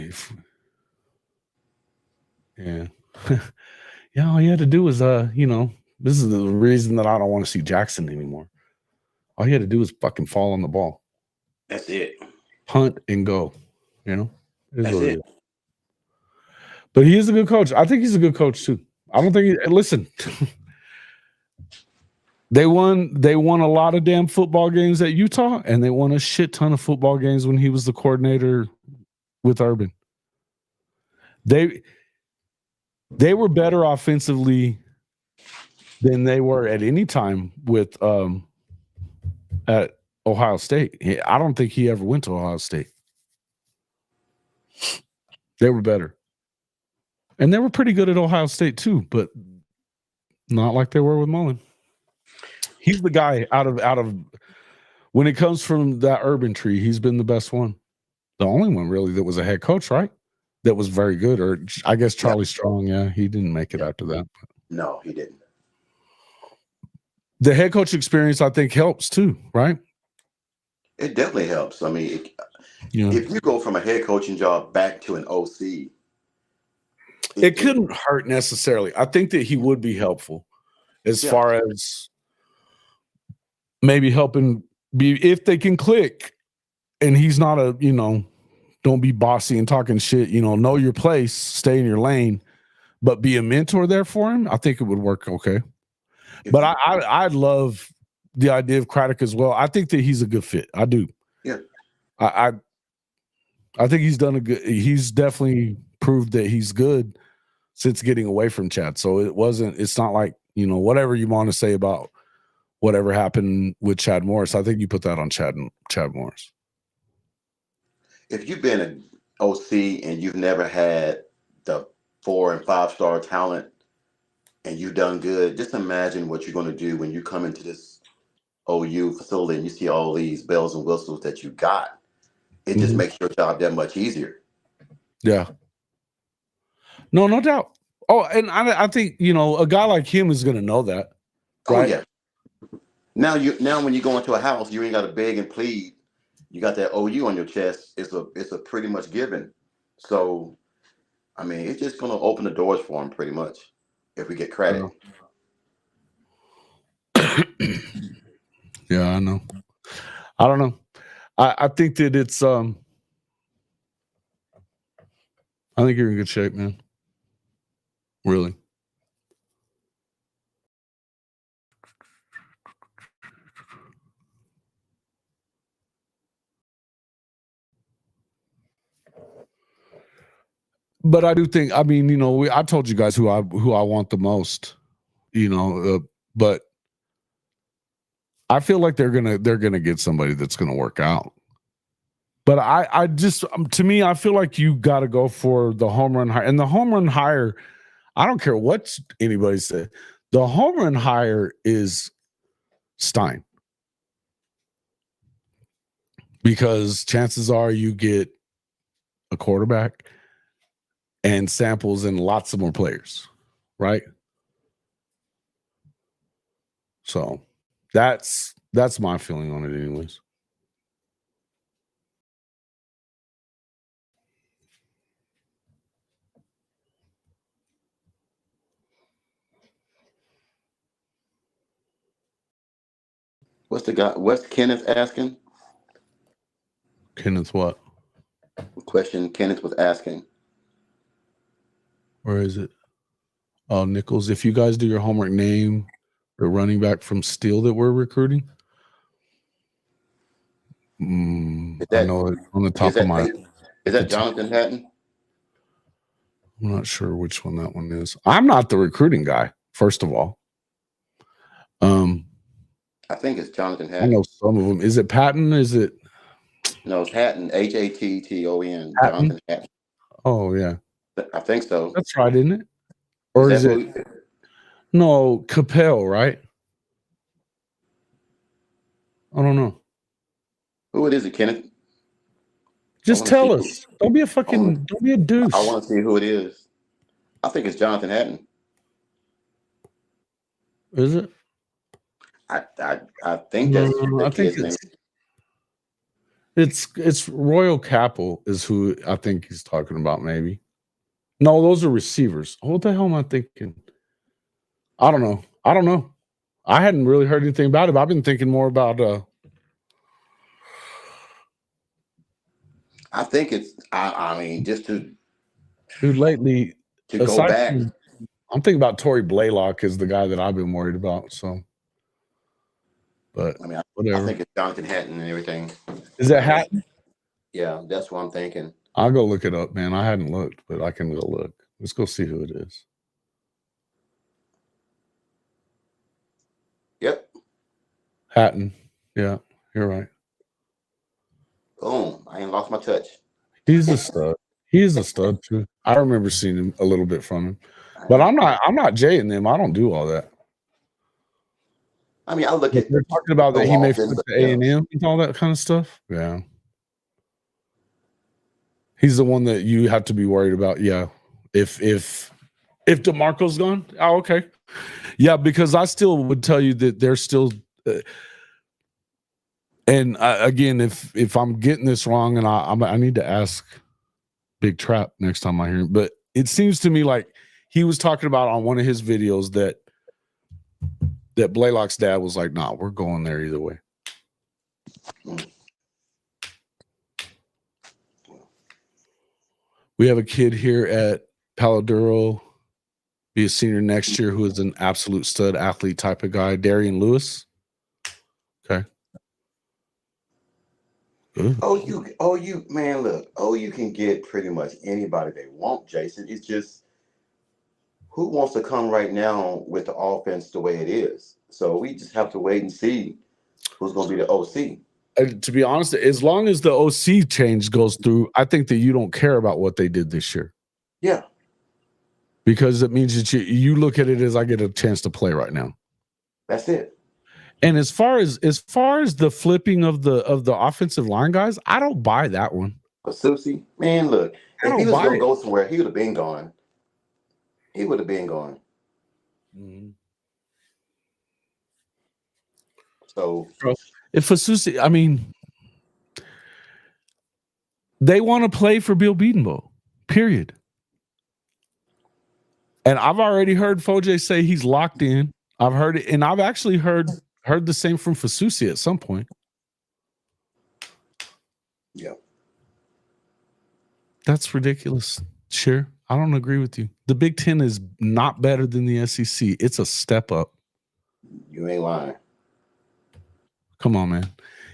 yeah, all you had to do was this is the reason that I don't want to see Jackson anymore. All he had to do was fucking fall on the ball, That's it. punt and go. You know, That's it. But he is a good coach. I think he's a good coach too. I don't think. Listen, they won a lot of damn football games at Utah, and they won a shit ton of football games when he was the coordinator with Urban. They were better offensively than they were at any time with at Ohio State. I don't think he ever went to Ohio State. They were better. And they were pretty good at Ohio State too, but not like they were with Mullen. He's the guy out of when it comes from that Urban tree, he's been the best one. The only one really that was a head coach, right? That was very good. Or I guess Charlie Strong, yeah, he didn't make it after that. No, he didn't. The head coach experience, I think, helps too, right? It definitely helps. I mean, if you go from a head coaching job back to an OC, it couldn't hurt necessarily. I think that he would be helpful as far as maybe helping be if they can click and he's not a, don't be bossy and talking shit, know your place, stay in your lane, but be a mentor there for him. I think it would work okay. But I love the idea of Craddock as well. I think that he's a good fit. I do. Yeah. I think he's done he's definitely proved that he's good since getting away from Chad. So it's not like, whatever you want to say about whatever happened with Chad Morris. I think you put that on Chad Morris. If you've been an OC and you've never had the 4 and 5 star talent and you've done good, just imagine what you're going to do when you come into this OU facility and you see all these bells and whistles that you got. It just makes your job that much easier. Yeah. No doubt. Oh, and I think, a guy like him is going to know that. Right? Oh, yeah. Now when you go into a house, you ain't got to beg and plead. You got that OU on your chest. It's a pretty much given. So, I mean, it's just going to open the doors for him pretty much if we get credit. Yeah, I know. I don't know. I think that it's I think you're in good shape, man. Really. But I do think, I mean, I told you guys who I want the most, but I feel like they're gonna get somebody that's gonna work out. But I just, to me, I feel like you got to go for the home run hire, and the home run hire. I don't care what anybody said. The home run hire is Stein, because chances are you get a quarterback and samples and lots of more players, right? So that's my feeling on it anyways. What's Kenneth asking? Kenneth what? Question Kenneth was asking. Where is it? Oh, Nichols, if you guys do your homework, name the running back from Steel that we're recruiting. I know it on the top of my. Is that Jonathan Hatton? I'm not sure which one that one is. I'm not the recruiting guy, first of all. I think it's Jonathan Hatton. I know some of them. Is it Patton? Is it? No, it's Hatton. Hatton. Jonathan Hatton. Oh yeah, I think so. That's right, isn't it? Or is it? No, Capel, right? I don't know. Who it is, Kenneth? Just tell us. Don't be a douche. I want to see who it is. I think it's Jonathan Hatton. Is it? I think that's I think it's Royal Capel is who I think he's talking about, maybe. No, those are receivers. What the hell am I thinking? I don't know. I hadn't really heard anything about it. I've been thinking more about I think it's. I mean, just dude lately. to go Aside back. from, I'm thinking about Tory Blaylock is the guy that I've been worried about. So, but I mean, whatever. I think it's Jonathan Hatton and everything. Is that Hatton? Yeah, that's what I'm thinking. I'll go look it up, man. I hadn't looked, but I can go look. Let's go see who it is. Yep. Hatton. Yeah, you're right. Boom. I ain't lost my touch. He's a stud. He is a stud too. I remember seeing him a little bit from him. But I'm not jaying them. I don't do all that. I mean, I look at. They're talking about that he may flip to A&M yeah. and all that kind of stuff. Yeah. He's the one that you have to be worried about. Yeah. If DeMarco's gone, oh, okay. Yeah, because I still would tell you that they're still and again, if I'm getting this wrong, and I need to ask Big Trap next time I hear him, but it seems to me like he was talking about on one of his videos that Blaylock's dad was like, "Nah, we're going there either way." We have a kid here at Palo Duro, be a senior next year, who is an absolute stud athlete type of guy, Darian Lewis. Okay. Good. You man, look, you can get pretty much anybody they want, Jason. It's just who wants to come right now with the offense the way it is. So we just have to wait and see who's going to be the OC. To be honest, as long as the OC change goes through, I think that you don't care about what they did this year. Yeah. Because it means that you look at it as I get a chance to play right now. That's it. And as far as the flipping of the offensive line guys, I don't buy that one. But Susie, man, look, if he was going to go somewhere, he would have been gone. He would have been gone. Mm-hmm. So if Fasusi, I mean, they want to play for Bill Bedenbaugh, period. And I've already heard Foje say he's locked in. I've heard it, and I've actually heard the same from Fasusi at some point. Yeah. That's ridiculous. Sure. I don't agree with you. The Big Ten is not better than the SEC. It's a step up. You ain't lying. Come on, man.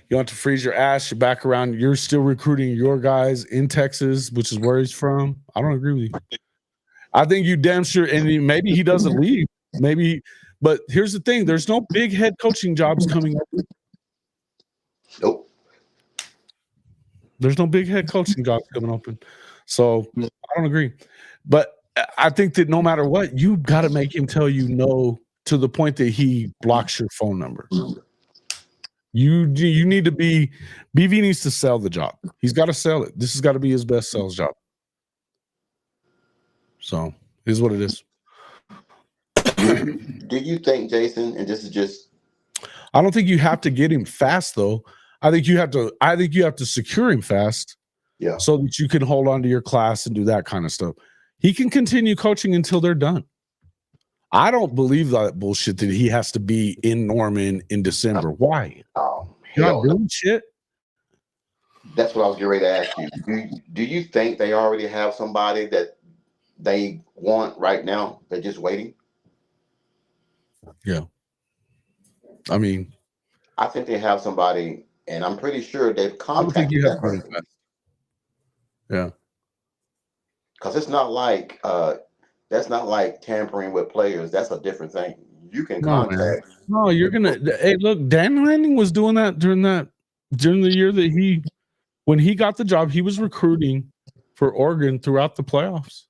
You don't have to freeze your ass. You're back around. You're still recruiting your guys in Texas, which is where he's from. I don't agree with you. I think you damn sure, and maybe he doesn't leave. Maybe, but here's the thing. There's no big head coaching jobs coming up. Nope. There's no big head coaching jobs coming open. So I don't agree. But I think that no matter what, you got to make him tell you no to the point that he blocks your phone number. You need to be – BV needs to sell the job. He's got to sell it. This has got to be his best sales job. So it is what it is. Do you think, Jason, and this is just – I don't think you have to get him fast, though. I think you have to secure him fast, yeah, so that you can hold on to your class and do that kind of stuff. He can continue coaching until they're done. I don't believe that bullshit that he has to be in Norman in December. Why? You're not doing shit. That's what I was getting ready to ask you. Do you think they already have somebody that they want right now? They're just waiting. Yeah. I mean, I think they have somebody, and I'm pretty sure they've contacted. I don't think you have to. Yeah. Because it's not like that's not like tampering with players. That's a different thing. You can contact. No, you're gonna. Hey, look, Dan Lanning was doing that during the year that when he got the job, he was recruiting for Oregon throughout the playoffs.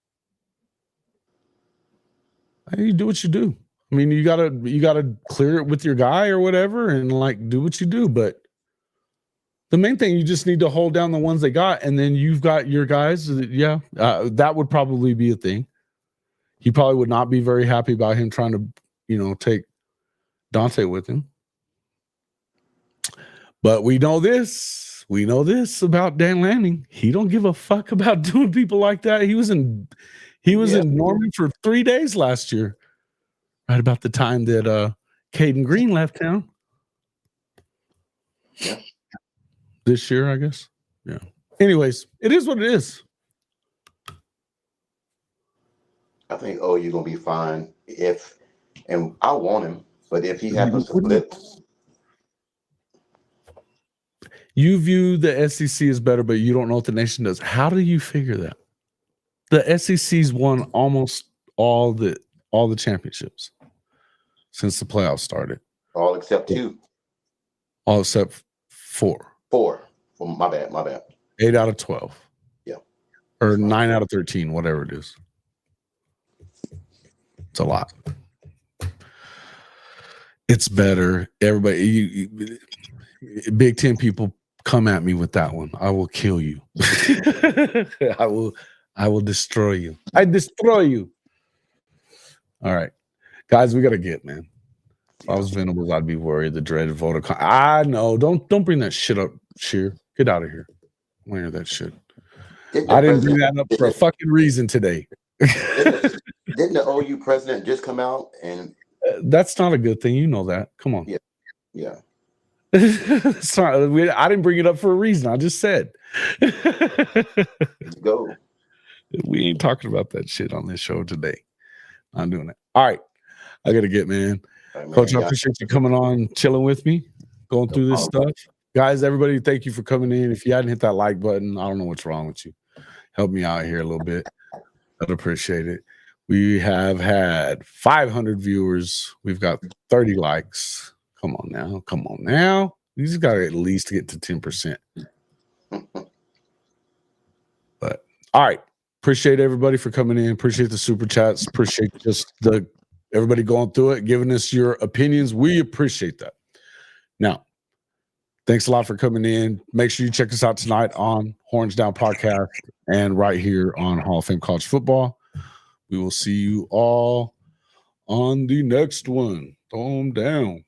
Hey, you do what you do. I mean, you gotta clear it with your guy or whatever, and like do what you do. But the main thing, you just need to hold down the ones they got, and then you've got your guys. That would probably be a thing. He probably would not be very happy about him trying to, take Dante with him. But we know this about Dan Lanning. He don't give a fuck about doing people like that. He was in Norman for 3 days last year, right about the time that Caden Green left town. Yeah. This year, I guess. Yeah. Anyways, it is what it is. I think you're gonna be fine and I want him, but if he happens to flip, you view the SEC as better, but you don't know what the nation does. How do you figure that? The SEC's won almost all the championships since the playoffs started. all except 2. All except 4. 4. Well, my bad. 8 out of 12. Yeah. Or 9 out of 13, whatever it is. It's a lot. It's better. Everybody, Big Ten people, come at me with that one. I will kill you. I will destroy you. I destroy you. All right. Guys, we got to get, man. If I was Venables, I'd be worried. The dreaded voter. I know. Don't bring that shit up, Sheer. Get out of here. I don't hear that shit. I didn't bring that up for a fucking reason today. Didn't the OU president just come out and that's not a good thing. You know that. Come on. Yeah. Sorry, I didn't bring it up for a reason. I just said. Go. We ain't talking about that shit on this show today. I'm doing it. All right. I got to get, man. Right, man. Coach, I appreciate you coming on, chilling with me, going through this stuff. Guys, everybody, thank you for coming in. If you hadn't hit that like button, I don't know what's wrong with you. Help me out here a little bit. I'd appreciate it. We have had 500 viewers. We've got 30 likes. Come on now. You just got to at least get to 10%. But all right. Appreciate everybody for coming in. Appreciate the super chats. Appreciate just everybody going through it, giving us your opinions. We appreciate that. Now, thanks a lot for coming in. Make sure you check us out tonight on Horns Down Podcast and right here on Hall of Fame College Football. We will see you all on the next one. Throw 'em down.